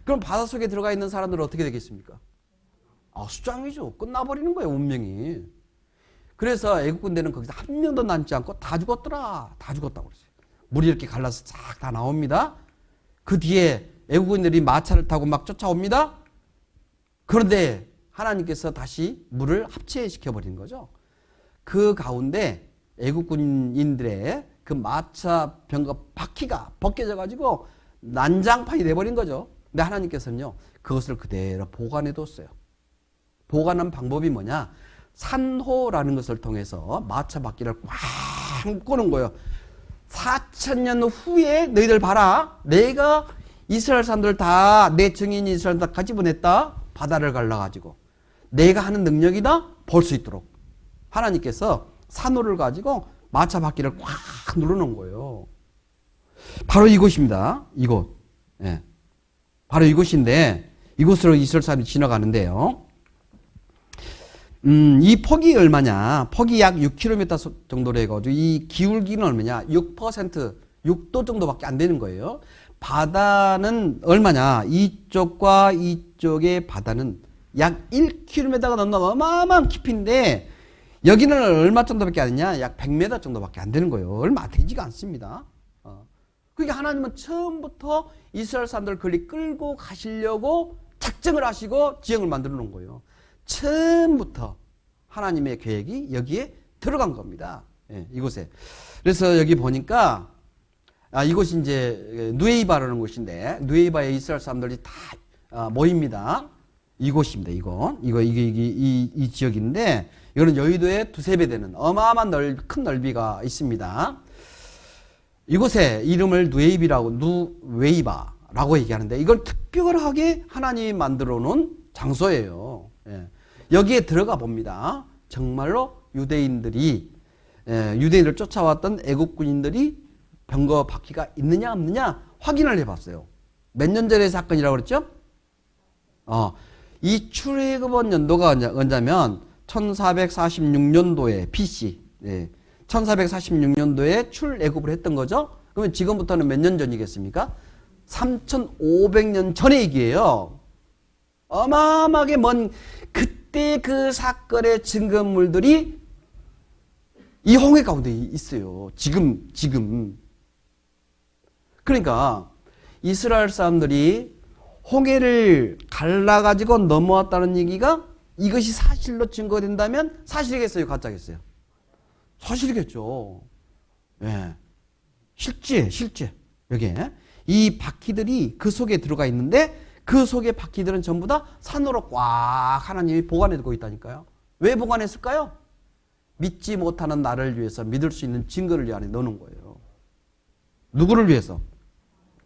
그럼 바닷속에 들어가 있는 사람들은 어떻게 되겠습니까? 수장이죠. 끝나버리는 거예요, 운명이. 그래서 애국 군대는 거기서 한 명도 남지 않고 다 죽었더라. 다 죽었다고 그랬어요. 물이 이렇게 갈라서 싹 다 나옵니다. 그 뒤에 애국인들이 마차를 타고 막 쫓아옵니다. 그런데 하나님께서 다시 물을 합체시켜버린 거죠. 그 가운데 애국군인들의 그 마차 병거 바퀴가 벗겨져가지고 난장판이 돼버린 거죠. 근데 하나님께서는요, 그것을 그대로 보관해뒀어요. 보관한 방법이 뭐냐? 산호라는 것을 통해서 마차 바퀴를 꽉 묶어놓은 거예요. 4,000년 후에 너희들 봐라. 내가 이스라엘 사람들 다 내 증인 이스라엘 다 같이 보냈다. 바다를 갈라가지고 내가 하는 능력이다. 볼 수 있도록 하나님께서 산호를 가지고 마차 바퀴를 꽉 눌러놓은 거예요. 바로 이곳입니다. 이곳. 예. 바로 이곳인데 이곳으로 이스라엘 사람이 지나가는데요. 이 폭이 얼마냐? 폭이 약 6km 정도로 해가지고 이 기울기는 얼마냐? 6%, 6도 정도밖에 안 되는 거예요. 바다는 얼마냐? 이쪽과 이쪽의 바다는 약 1km가 넘는 어마어마한 깊이인데 여기는 얼마 정도밖에 안 되냐? 약 100m 정도밖에 안 되는 거예요. 얼마 되지가 않습니다. 그러니까 하나님은 처음부터 이스라엘 사람들을 거리 끌고 가시려고 작정을 하시고 지형을 만들어 놓은 거예요. 처음부터 하나님의 계획이 여기에 들어간 겁니다. 예, 이곳에. 그래서 여기 보니까 이곳이 이제 누에이바라는 곳인데 누에이바에 이스라엘 사람들이 다 모입니다. 이곳입니다. 이 지역인데 이거는 여의도의 두세 배 되는 어마어마한 큰 넓이가 있습니다. 이곳에 이름을 누웨이바라고 얘기하는데 이걸 특별하게 하나님이 만들어 놓은 장소예요. 예. 여기에 들어가 봅니다. 정말로 유대인들을 쫓아왔던 애국군인들이 병거 바퀴가 있느냐 없느냐 확인을 해봤어요. 몇 년 전의 사건이라고 그랬죠? 이 출애굽원 연도가 언제냐면 1446년도에 BC, 1446년도에 출애굽을 했던 거죠. 그러면 지금부터는 몇 년 전이겠습니까? 3500년 전의 얘기예요. 어마어마하게 먼 그때 그 사건의 증거물들이 이 홍해 가운데 있어요. 지금. 그러니까 이스라엘 사람들이 홍해를 갈라가지고 넘어왔다는 얘기가 이것이 사실로 증거된다면 사실이겠어요? 가짜겠어요? 사실이겠죠. 예. 실제. 여기에. 이 바퀴들이 그 속에 들어가 있는데 그 속의 바퀴들은 전부 다 산으로 꽉 하나님이 보관해두고 있다니까요. 왜 보관했을까요? 믿지 못하는 나를 위해서 믿을 수 있는 증거를 이 안에 넣는 거예요. 누구를 위해서?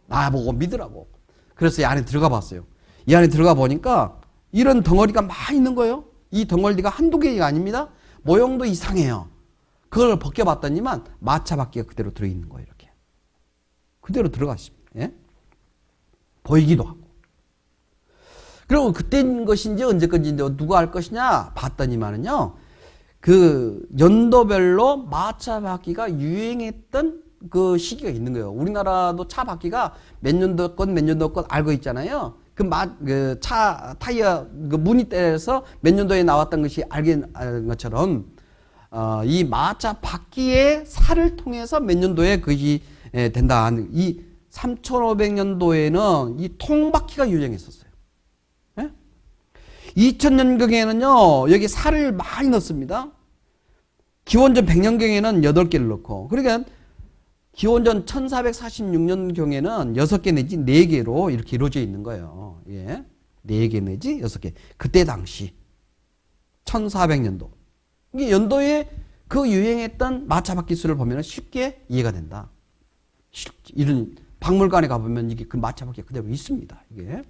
나보고 믿으라고. 그래서 이 안에 들어가 봤어요. 이 안에 들어가 보니까 이런 덩어리가 많이 있는 거예요. 이 덩어리가 한두 개가 아닙니다. 모형도 이상해요. 그걸 벗겨봤더니만 마차 바퀴가 그대로 들어있는 거예요. 이렇게. 그대로 들어갔습니다. 예? 보이기도 하고. 그리고 그때인 것인지 언제 건지 누가 알 것이냐 봤더니만은요. 그 연도별로 마차 바퀴가 유행했던 그 시기가 있는 거예요. 우리나라도 차 바퀴가 몇 년도 건 알고 있잖아요. 그 차 타이어 그 무늬 떼서 몇 년도에 나왔던 것이 알는 것처럼 이 마차 바퀴의 살을 통해서 몇 년도에 그것이 된다. 이 3500년도에는 이 통바퀴가 유행했었어요. 2000년경에는요, 여기 살을 많이 넣습니다. 기원전 100년경에는 8개를 넣고, 그러니까 기원전 1446년경에는 6개 내지 4개로 이렇게 이루어져 있는 거예요. 예. 4개 내지 6개. 그때 당시 1400년도. 이게 연도에 그 유행했던 마차박 기술을 보면 쉽게 이해가 된다. 이런 박물관에 가보면 이게 그 마차박이 그대로 있습니다. 이게.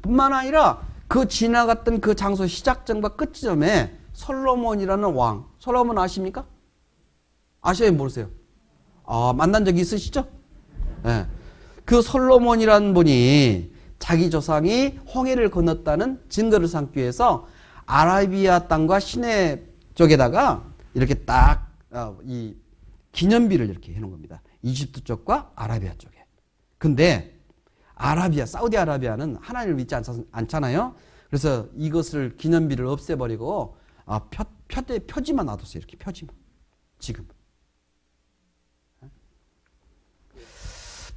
뿐만 아니라 그 지나갔던 그 장소 시작점과 끝점에 솔로몬이라는 왕. 솔로몬 아십니까? 아셔요? 모르세요? 만난 적이 있으시죠? 네. 그 솔로몬이라는 분이 자기 조상이 홍해를 건넜다는 증거를 삼기 위해서 아라비아 땅과 시내 쪽에다가 이렇게 딱 이 기념비를 이렇게 해놓은 겁니다. 이집트 쪽과 아라비아 쪽에. 근데 사우디아라비아는 하나님을 믿지 않잖아요. 그래서 이것을 기념비를 없애버리고 표지만 놔뒀어요. 이렇게 표지만. 지금.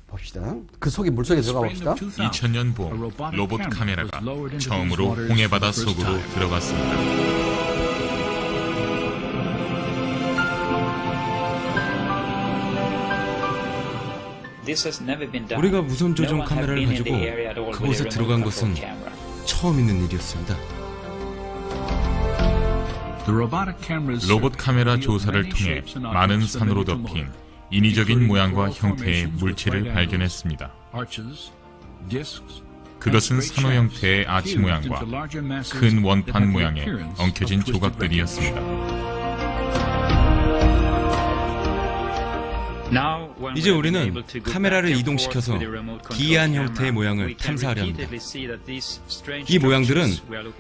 봅시다. 그 속에 물속에 들어가 봅시다. 2000년 봄 로봇 카메라가 처음으로 홍해바다 속으로 들어갔습니다. 우리가 무선 조종 카메라를 가지고 그곳에 들어간 것은 처음 있는 일이었습니다. 로봇 카메라 조사를 통해 많은 산으로 덮인 인위적인 모양과 형태의 물체를 발견했습니다. 그것은 산호 형태의 아치 모양과 큰 원판 모양의 엉켜진 조각들이었습니다. 이제 우리는 카메라를 이동시켜서 기이한 형태의 모양을 탐사하려 합니다. 이 모양들은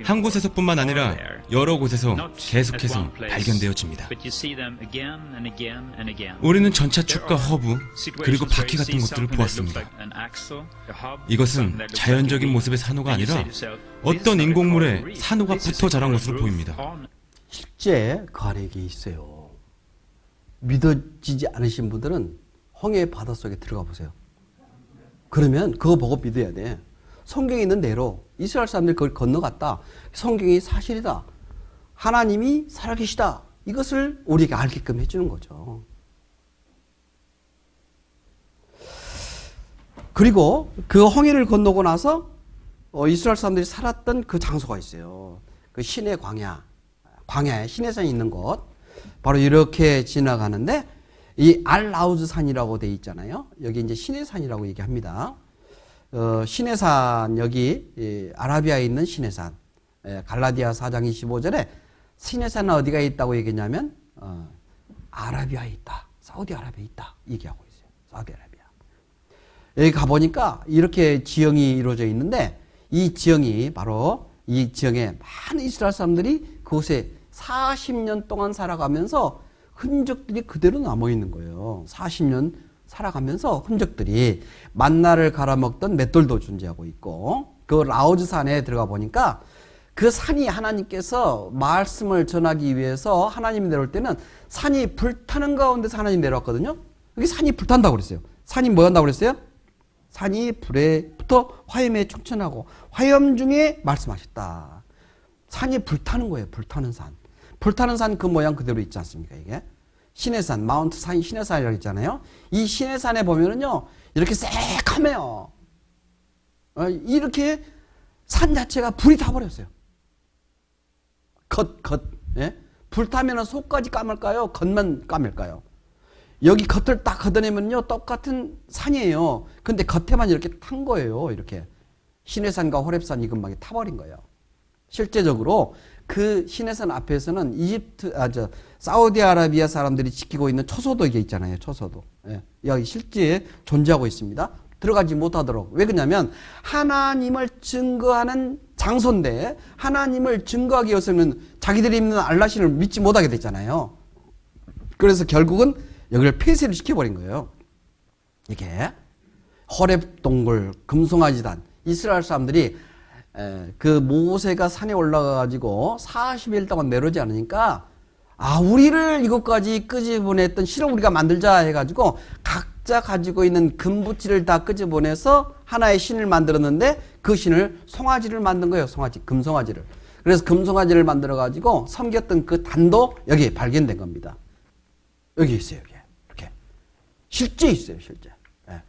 한 곳에서뿐만 아니라 여러 곳에서 계속해서 발견되어집니다. 우리는 전차축과 허브 그리고 바퀴 같은 것들을 보았습니다. 이것은 자연적인 모습의 산호가 아니라 어떤 인공물에 산호가 붙어 자란 것으로 보입니다. 실제 가래기 있어요. 믿어지지 않으신 분들은 홍해 바닷속에 들어가 보세요. 그러면 그거 보고 믿어야 돼. 성경에 있는 대로 이스라엘 사람들이 그걸 건너갔다. 성경이 사실이다. 하나님이 살아계시다. 이것을 우리에게 알게끔 해주는 거죠. 그리고 그 홍해를 건너고 나서 이스라엘 사람들이 살았던 그 장소가 있어요. 그 시내 광야에 시내산이 있는 곳. 바로 이렇게 지나가는데 이 알라우즈 산이라고 돼 있잖아요. 여기 이제 시내산이라고 얘기합니다. 시내산 여기 아라비아에 있는 시내산. 갈라디아 4장 25절에 시내산은 어디가 있다고 얘기했냐면 아라비아에 있다. 사우디아라비아에 있다. 얘기하고 있어요. 사우디아라비아. 여기 가보니까 이렇게 지형이 이루어져 있는데 이 지형이 바로 이 지형에 많은 이스라엘 사람들이 그곳에 40년 동안 살아가면서 흔적들이 그대로 남아있는 거예요. 40년 살아가면서 흔적들이 만나를 갈아먹던 맷돌도 존재하고 있고 그 라우즈 산에 들어가 보니까 그 산이 하나님께서 말씀을 전하기 위해서 하나님이 내려올 때는 산이 불타는 가운데서 하나님이 내려왔거든요. 여기 산이 불탄다고 그랬어요. 산이 뭐 한다고 그랬어요? 산이 불에부터 화염에 충천하고 화염 중에 말씀하셨다. 산이 불타는 거예요. 불타는 산. 불타는 산 그 모양 그대로 있지 않습니까? 이게 시내산, 마운트 산이 시내산이라고 있잖아요. 이 시내산에 보면은요 이렇게 새카매요. 이렇게 산 자체가 불이 타버렸어요. 예? 불타면은 속까지 까말까요? 겉만 까말까요? 여기 겉을 딱 걷어내면요 똑같은 산이에요. 근데 겉에만 이렇게 탄 거예요. 이렇게 시내산과 호렙산 이 근방에 타버린 거예요. 실제적으로 그 시내산 앞에서는 사우디아라비아 사람들이 지키고 있는 초소도 이게 있잖아요. 초소도. 예. 여기 실제 존재하고 있습니다. 들어가지 못하도록. 왜 그러냐면 하나님을 증거하는 장소인데 하나님을 증거하기 위해서는 자기들이 있는 알라신을 믿지 못하게 됐잖아요. 그래서 결국은 여기를 폐쇄를 시켜버린 거예요. 이게 호렙 동굴, 금송아지단 이스라엘 사람들이 그 모세가 산에 올라가가지고 40일 동안 내려오지 않으니까 우리를 이곳까지 끄집어냈던 신을 우리가 만들자 해가지고 각자 가지고 있는 금붙이를 다 끄집어내서 하나의 신을 만들었는데 그 신을 송아지를 만든 거예요. 송아지, 금송아지를. 그래서 금송아지를 만들어가지고 섬겼던 그 단도 여기에 발견된 겁니다. 여기 있어요, 여기. 이렇게. 실제 있어요, 실제. 예.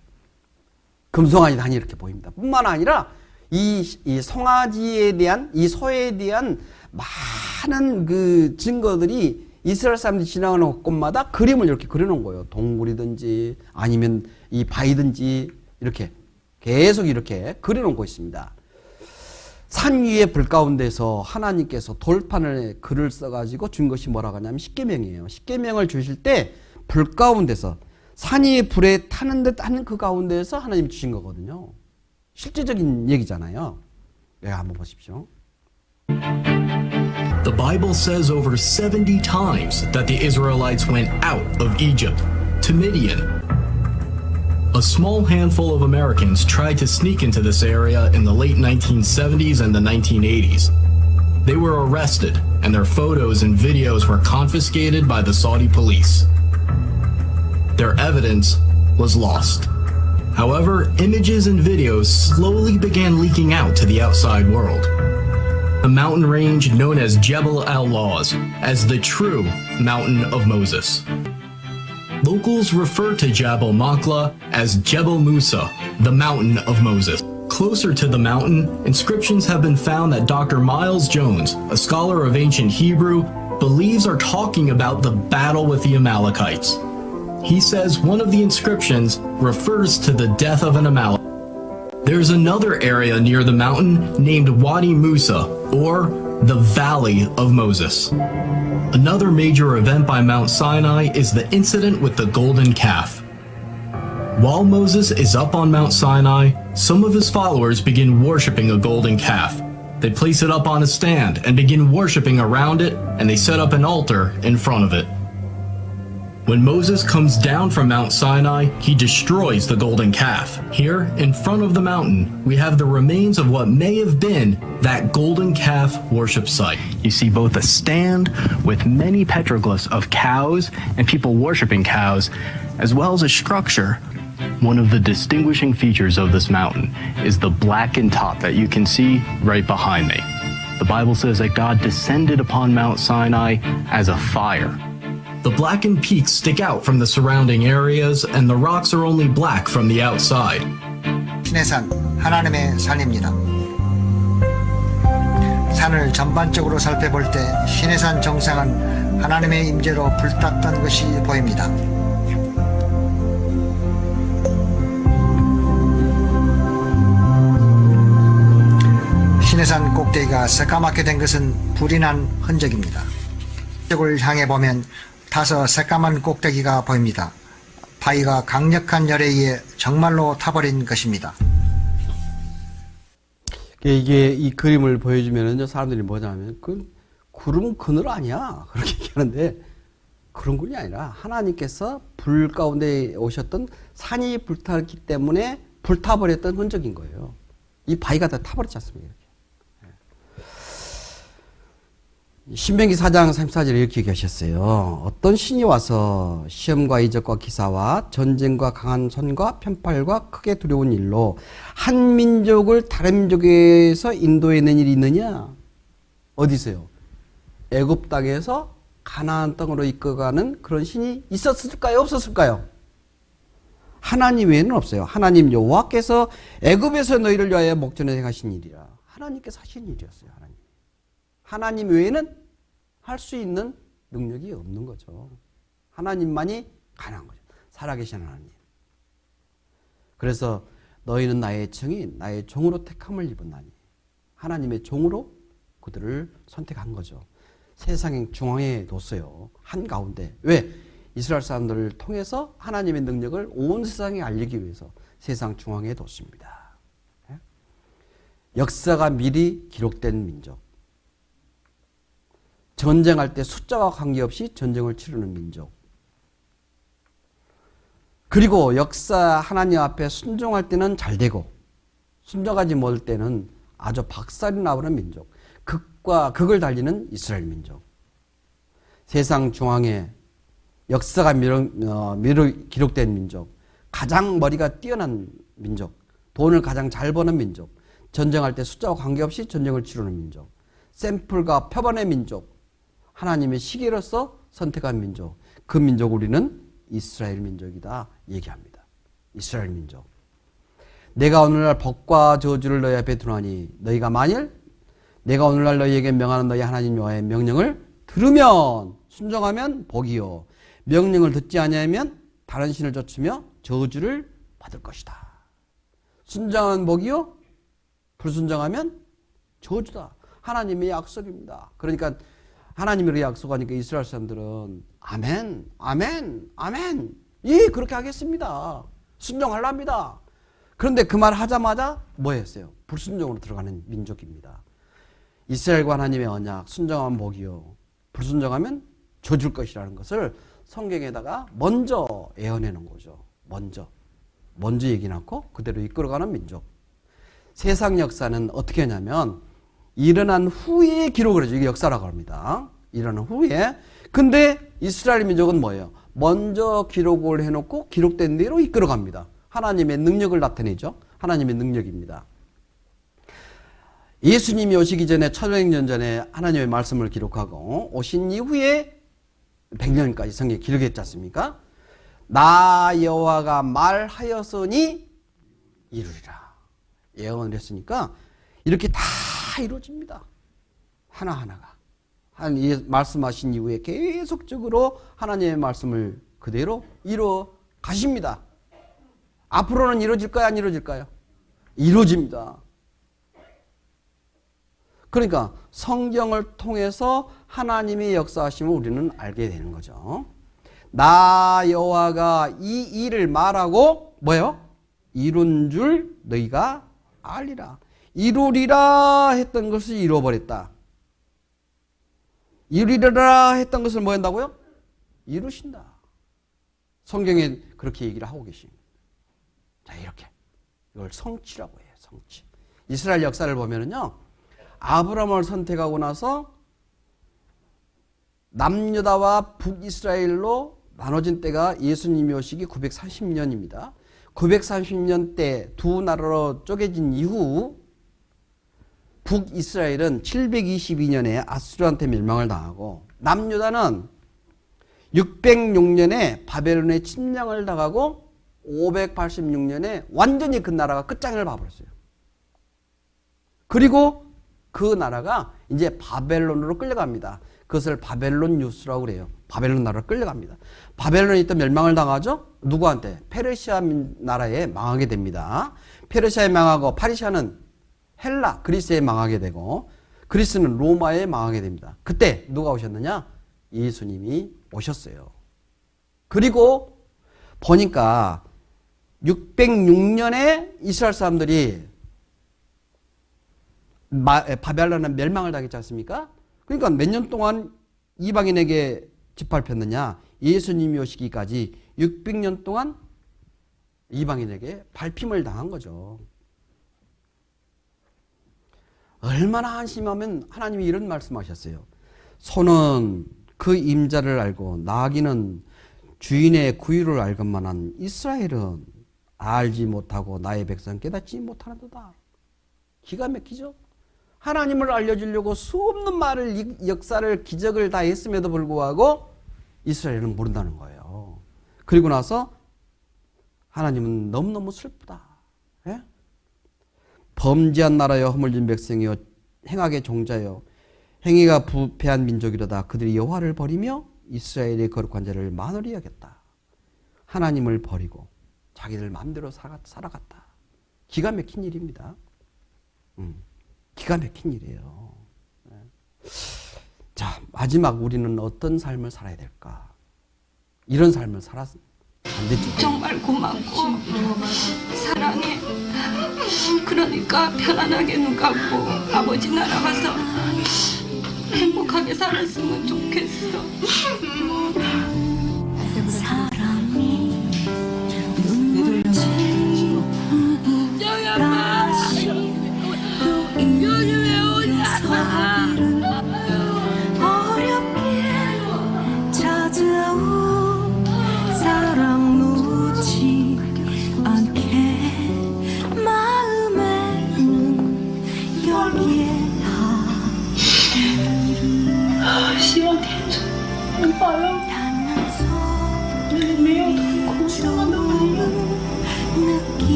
금송아지 단이 이렇게 보입니다. 뿐만 아니라 이 송아지에 대한, 이 소에 대한 많은 그 증거들이 이스라엘 사람들이 지나가는 곳마다 그림을 이렇게 그려놓은 거예요. 동굴이든지 아니면 이 바위든지 이렇게 계속 이렇게 그려놓은 거 있습니다. 산 위에 불 가운데서 하나님께서 돌판에 글을 써가지고 준 것이 뭐라고 하냐면 십계명이에요. 십계명을 주실 때 불 가운데서 산이 불에 타는 듯 하는 그 가운데에서 하나님이 주신 거거든요. 실제적인 얘기잖아요. 네, 한번 보십시오. The Bible says over 70 times that the Israelites went out of Egypt to Midian. A small handful of Americans tried to sneak into this area in the late 1970s and the 1980s. They were arrested, and their photos and videos were confiscated by the Saudi police. Their evidence was lost. However, images and videos slowly began leaking out to the outside world. The mountain range known as Jebel al-Lawz as the true Mountain of Moses. Locals refer to Jabal Makla as Jebel Musa, the Mountain of Moses. Closer to the mountain, inscriptions have been found that Dr. Miles Jones, a scholar of ancient Hebrew, believes are talking about the battle with the Amalekites. He says one of the inscriptions refers to the death of an Amalekite. There's another area near the mountain named Wadi Musa, or the Valley of Moses. Another major event by Mount Sinai is the incident with the golden calf. While Moses is up on Mount Sinai, some of his followers begin worshiping a golden calf. They place it up on a stand and begin worshiping around it, and they set up an altar in front of it. When Moses comes down from Mount Sinai, he destroys the golden calf. Here, in front of the mountain, we have the remains of what may have been that golden calf worship site. You see both a stand with many petroglyphs of cows and people worshiping cows, as well as a structure. One of the distinguishing features of this mountain is the blackened top that you can see right behind me. The Bible says that God descended upon Mount Sinai as a fire. The blackened peaks stick out from the surrounding areas, and the rocks are only black from the outside. 신의 산, 하나님의 산입니다. 산을 전반적으로 살펴볼 때 신의 산 정상은 하나님의 임재로 불탔던 것이 보입니다. 신의 산 꼭대기가 새까맣게 된 것은 불이 난 흔적입니다. 이쪽을 향해 보면 5 새까만 꼭대기가 보입니다. 바위가 강력한 열에 의해 정말로 타버린 것입니다. 이게 이 그림을 보여주면은요, 사람들이 뭐냐면, 그 구름 그늘 아니야. 그렇게 얘기하는데, 그런 분이 아니라 하나님께서 불 가운데 오셨던 산이 불탔기 때문에 불타버렸던 흔적인 거예요. 이 바위가 다 타버렸지 않습니까? 신명기 4장 34절에 이렇게 얘기하셨어요. 어떤 신이 와서 시험과 이적과 기사와 전쟁과 강한 손과 편팔과 크게 두려운 일로 한 민족을 다른 민족에서 인도해낸 일이 있느냐? 어디서요? 애굽 땅에서 가나안 땅으로 이끌어가는 그런 신이 있었을까요? 없었을까요? 하나님 외에는 없어요. 하나님 여호와께서 애굽에서 너희를 위하여 목전에 행하신 일이라. 하나님께서 하신 일이었어요. 하나님 외에는 할 수 있는 능력이 없는 거죠. 하나님만이 가능한 거죠. 살아계신 하나님. 그래서 너희는 나의 증인, 나의 종으로 택함을 입었나니 하나님의 종으로 그들을 선택한 거죠. 세상의 중앙에 뒀어요. 한가운데. 왜? 이스라엘 사람들을 통해서 하나님의 능력을 온 세상에 알리기 위해서 세상 중앙에 뒀습니다. 역사가 미리 기록된 민족. 전쟁할 때 숫자와 관계없이 전쟁을 치르는 민족. 그리고 역사 하나님 앞에 순종할 때는 잘 되고 순종하지 못할 때는 아주 박살이 나버리는 민족. 극을 달리는 이스라엘 민족. 세상 중앙에 역사가 기록된 민족. 가장 머리가 뛰어난 민족. 돈을 가장 잘 버는 민족. 전쟁할 때 숫자와 관계없이 전쟁을 치르는 민족. 샘플과 표본의 민족, 하나님의 시계로서 선택한 민족, 그 민족 우리는 이스라엘 민족이다 얘기합니다. 이스라엘 민족. 내가 오늘날 복과 저주를 너희 앞에 두나니 너희가 만일 내가 오늘날 너희에게 명하는 너희 하나님 여호와의 명령을 들으면 순종하면 복이요 명령을 듣지 아니하면 다른 신을 좇으며 저주를 받을 것이다. 순종하면 복이요 불순종하면 저주다. 하나님의 약속입니다. 그러니까 하나님이 약속하니까 이스라엘 사람들은 아멘, 아멘, 아멘. 예, 그렇게 하겠습니다. 순종하랍니다. 그런데 그 말 하자마자 뭐 했어요? 불순종으로 들어가는 민족입니다. 이스라엘과 하나님의 언약, 순종하면 복이요. 불순종하면 저줄 것이라는 것을 성경에다가 먼저 예언해 놓은 거죠. 먼저 얘기 낳고 그대로 이끌어가는 민족. 세상 역사는 어떻게 하냐면 일어난 후에 기록을 해줘. 이게 역사라고 합니다. 일어난 후에. 근데 이스라엘 민족은 뭐예요? 먼저 기록을 해놓고 기록된 대로 이끌어갑니다. 하나님의 능력을 나타내죠. 하나님의 능력입니다. 예수님이 오시기 전에 1500년 전에 하나님의 말씀을 기록하고 오신 이후에 100년까지 성경에 기록했지 않습니까? 나 여호와가 말하였으니 이루리라. 예언을 했으니까 이렇게 다 이루어집니다. 하나하나가. 말씀하신 이후에 계속적으로 하나님의 말씀을 그대로 이루어 가십니다. 앞으로는 이루어질까요? 안 이루어질까요? 이루어집니다. 그러니까 성경을 통해서 하나님의 역사하심을 우리는 알게 되는 거죠. 나 여호와가 이 일을 말하고 뭐예요? 이룬 줄 너희가 알리라. 이루리라 했던 것을 이루어버렸다. 이루리라 했던 것을 뭐 한다고요? 이루신다. 성경에 그렇게 얘기를 하고 계십니다. 자, 이렇게. 이걸 성취라고 해요. 성취. 이스라엘 역사를 보면은요, 아브라함을 선택하고 나서 남유다와 북이스라엘로 나눠진 때가 예수님이 오시기 930년입니다. 930년 때 두 나라로 쪼개진 이후 북이스라엘은 722년에 아수르한테 멸망을 당하고 남유다는 606년에 바벨론의 침략을 당하고 586년에 완전히 그 나라가 끝장을 봐버렸어요. 그리고 그 나라가 이제 바벨론으로 끌려갑니다. 그것을 바벨론 뉴스라고 그래요. 바벨론 나라로 끌려갑니다. 바벨론이 또 멸망을 당하죠? 누구한테? 페르시아 나라에 망하게 됩니다. 페르시아에 망하고 파리시아는 헬라, 그리스에 망하게 되고 그리스는 로마에 망하게 됩니다. 그때 누가 오셨느냐? 예수님이 오셨어요. 그리고 보니까 606년에 이스라엘 사람들이 바벨론은 멸망을 당했지 않습니까? 그러니까 몇 년 동안 이방인에게 짓밟혔느냐? 예수님이 오시기까지 600년 동안 이방인에게 밟힘을 당한 거죠. 얼마나 한심하면 하나님이 이런 말씀하셨어요. 소는 그 임자를 알고 나귀는 주인의 구유를 알건만한 이스라엘은 알지 못하고 나의 백성 깨닫지 못하는도다. 기가 막히죠? 하나님을 알려주려고 수없는 말을, 역사를, 기적을 다 했음에도 불구하고 이스라엘은 모른다는 거예요. 그리고 나서 하나님은 너무너무 슬프다. 예? 범죄한 나라여 허물진 백성이여 행악의 종자여 행위가 부패한 민족이로다. 그들이 여호와를 버리며 이스라엘의 거룩한 자를 만홀히 여겼다. 하나님을 버리고 자기들 마음대로 살아갔다. 기가 막힌 일입니다. 기가 막힌 일이에요. 자, 마지막 우리는 어떤 삶을 살아야 될까? 이런 삶을 살았으면 안 되죠. 정말 고맙고 사랑해. 그러니까 편안하게 눈 감고 아버지 나라 가서 행복하게 살았으면 좋겠어. 사랑이 눈물지 영양아 요즘에 오냐 어렵게 찾아온 사랑 놓지 않게 마음에는 여기에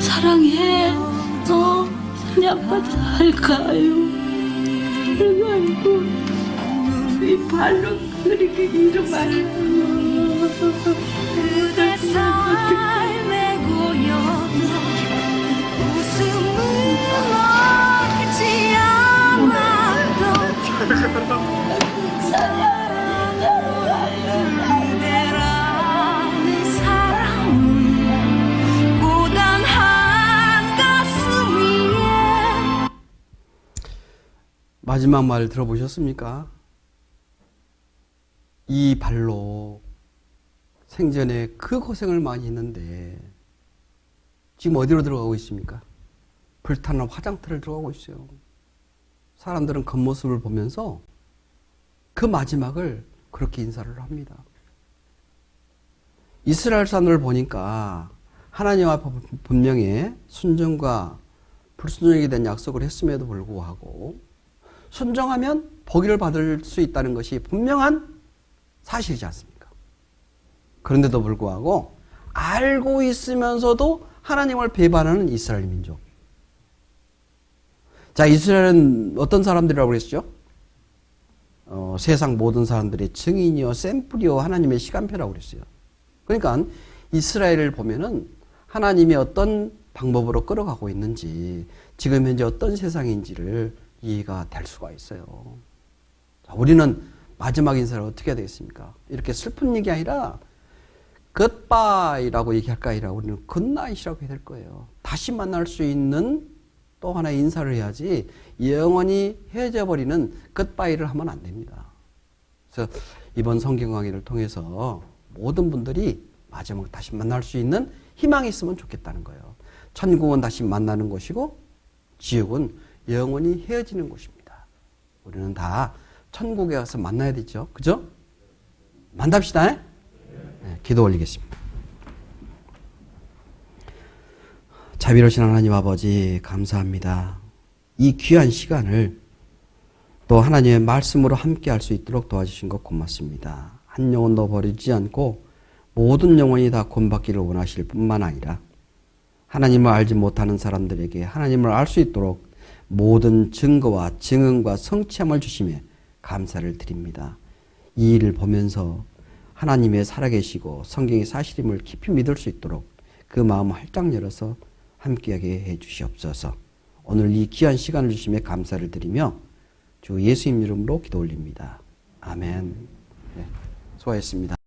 사랑해. 우리 아빠 잘 가요. 아이고, 이 발로 그렇게 일을 많이 그대 삶에 고여도 웃음을 먹지 않아도 그대라는 사랑은 고단한 가슴 위에. 마지막 말 들어보셨습니까? 이 발로 생전에 그 고생을 많이 했는데 지금 어디로 들어가고 있습니까? 불타는 화장터를 들어가고 있어요. 사람들은 겉모습을 보면서 그 마지막을 그렇게 인사를 합니다. 이스라엘 사람들을 보니까 하나님 앞에 분명히 순종과 불순종에 대한 약속을 했음에도 불구하고 순종하면 복을 받을 수 있다는 것이 분명한 사실이지 않습니까? 그런데도 불구하고 알고 있으면서도 하나님을 배반하는 이스라엘 민족. 자, 이스라엘은 어떤 사람들이라고 그랬죠? 세상 모든 사람들의 증인이요, 샘플이요, 하나님의 시간표라고 그랬어요. 그러니까 이스라엘을 보면은 하나님이 어떤 방법으로 끌어가고 있는지, 지금 현재 어떤 세상인지를 이해가 될 수가 있어요. 자, 우리는 마지막 인사를 어떻게 해야 되겠습니까? 이렇게 슬픈 얘기 아니라 굿바이라고 얘기할까 아니라 우리는 굿나잇이라고 해야 될 거예요. 다시 만날 수 있는 또 하나의 인사를 해야지 영원히 헤어져 버리는 굿바이를 하면 안 됩니다. 그래서 이번 성경 강의를 통해서 모든 분들이 마지막으로 다시 만날 수 있는 희망이 있으면 좋겠다는 거예요. 천국은 다시 만나는 곳이고 지옥은 영원히 헤어지는 곳입니다. 우리는 다 천국에 가서 만나야 되죠. 그죠? 만납시다. 네, 기도 올리겠습니다. 자비로우신 하나님 아버지 감사합니다. 이 귀한 시간을 또 하나님의 말씀으로 함께 할 수 있도록 도와주신 것 고맙습니다. 한 영혼도 버리지 않고 모든 영혼이 다 구원받기를 원하실 뿐만 아니라 하나님을 알지 못하는 사람들에게 하나님을 알 수 있도록 모든 증거와 증언과 성취함을 주심에 감사를 드립니다. 이 일을 보면서 하나님의 살아계시고 성경의 사실임을 깊이 믿을 수 있도록 그 마음을 활짝 열어서 함께하게 해 주시옵소서. 오늘 이 귀한 시간을 주심에 감사를 드리며 주 예수님 이름으로 기도 올립니다. 아멘. 네, 수고하셨습니다.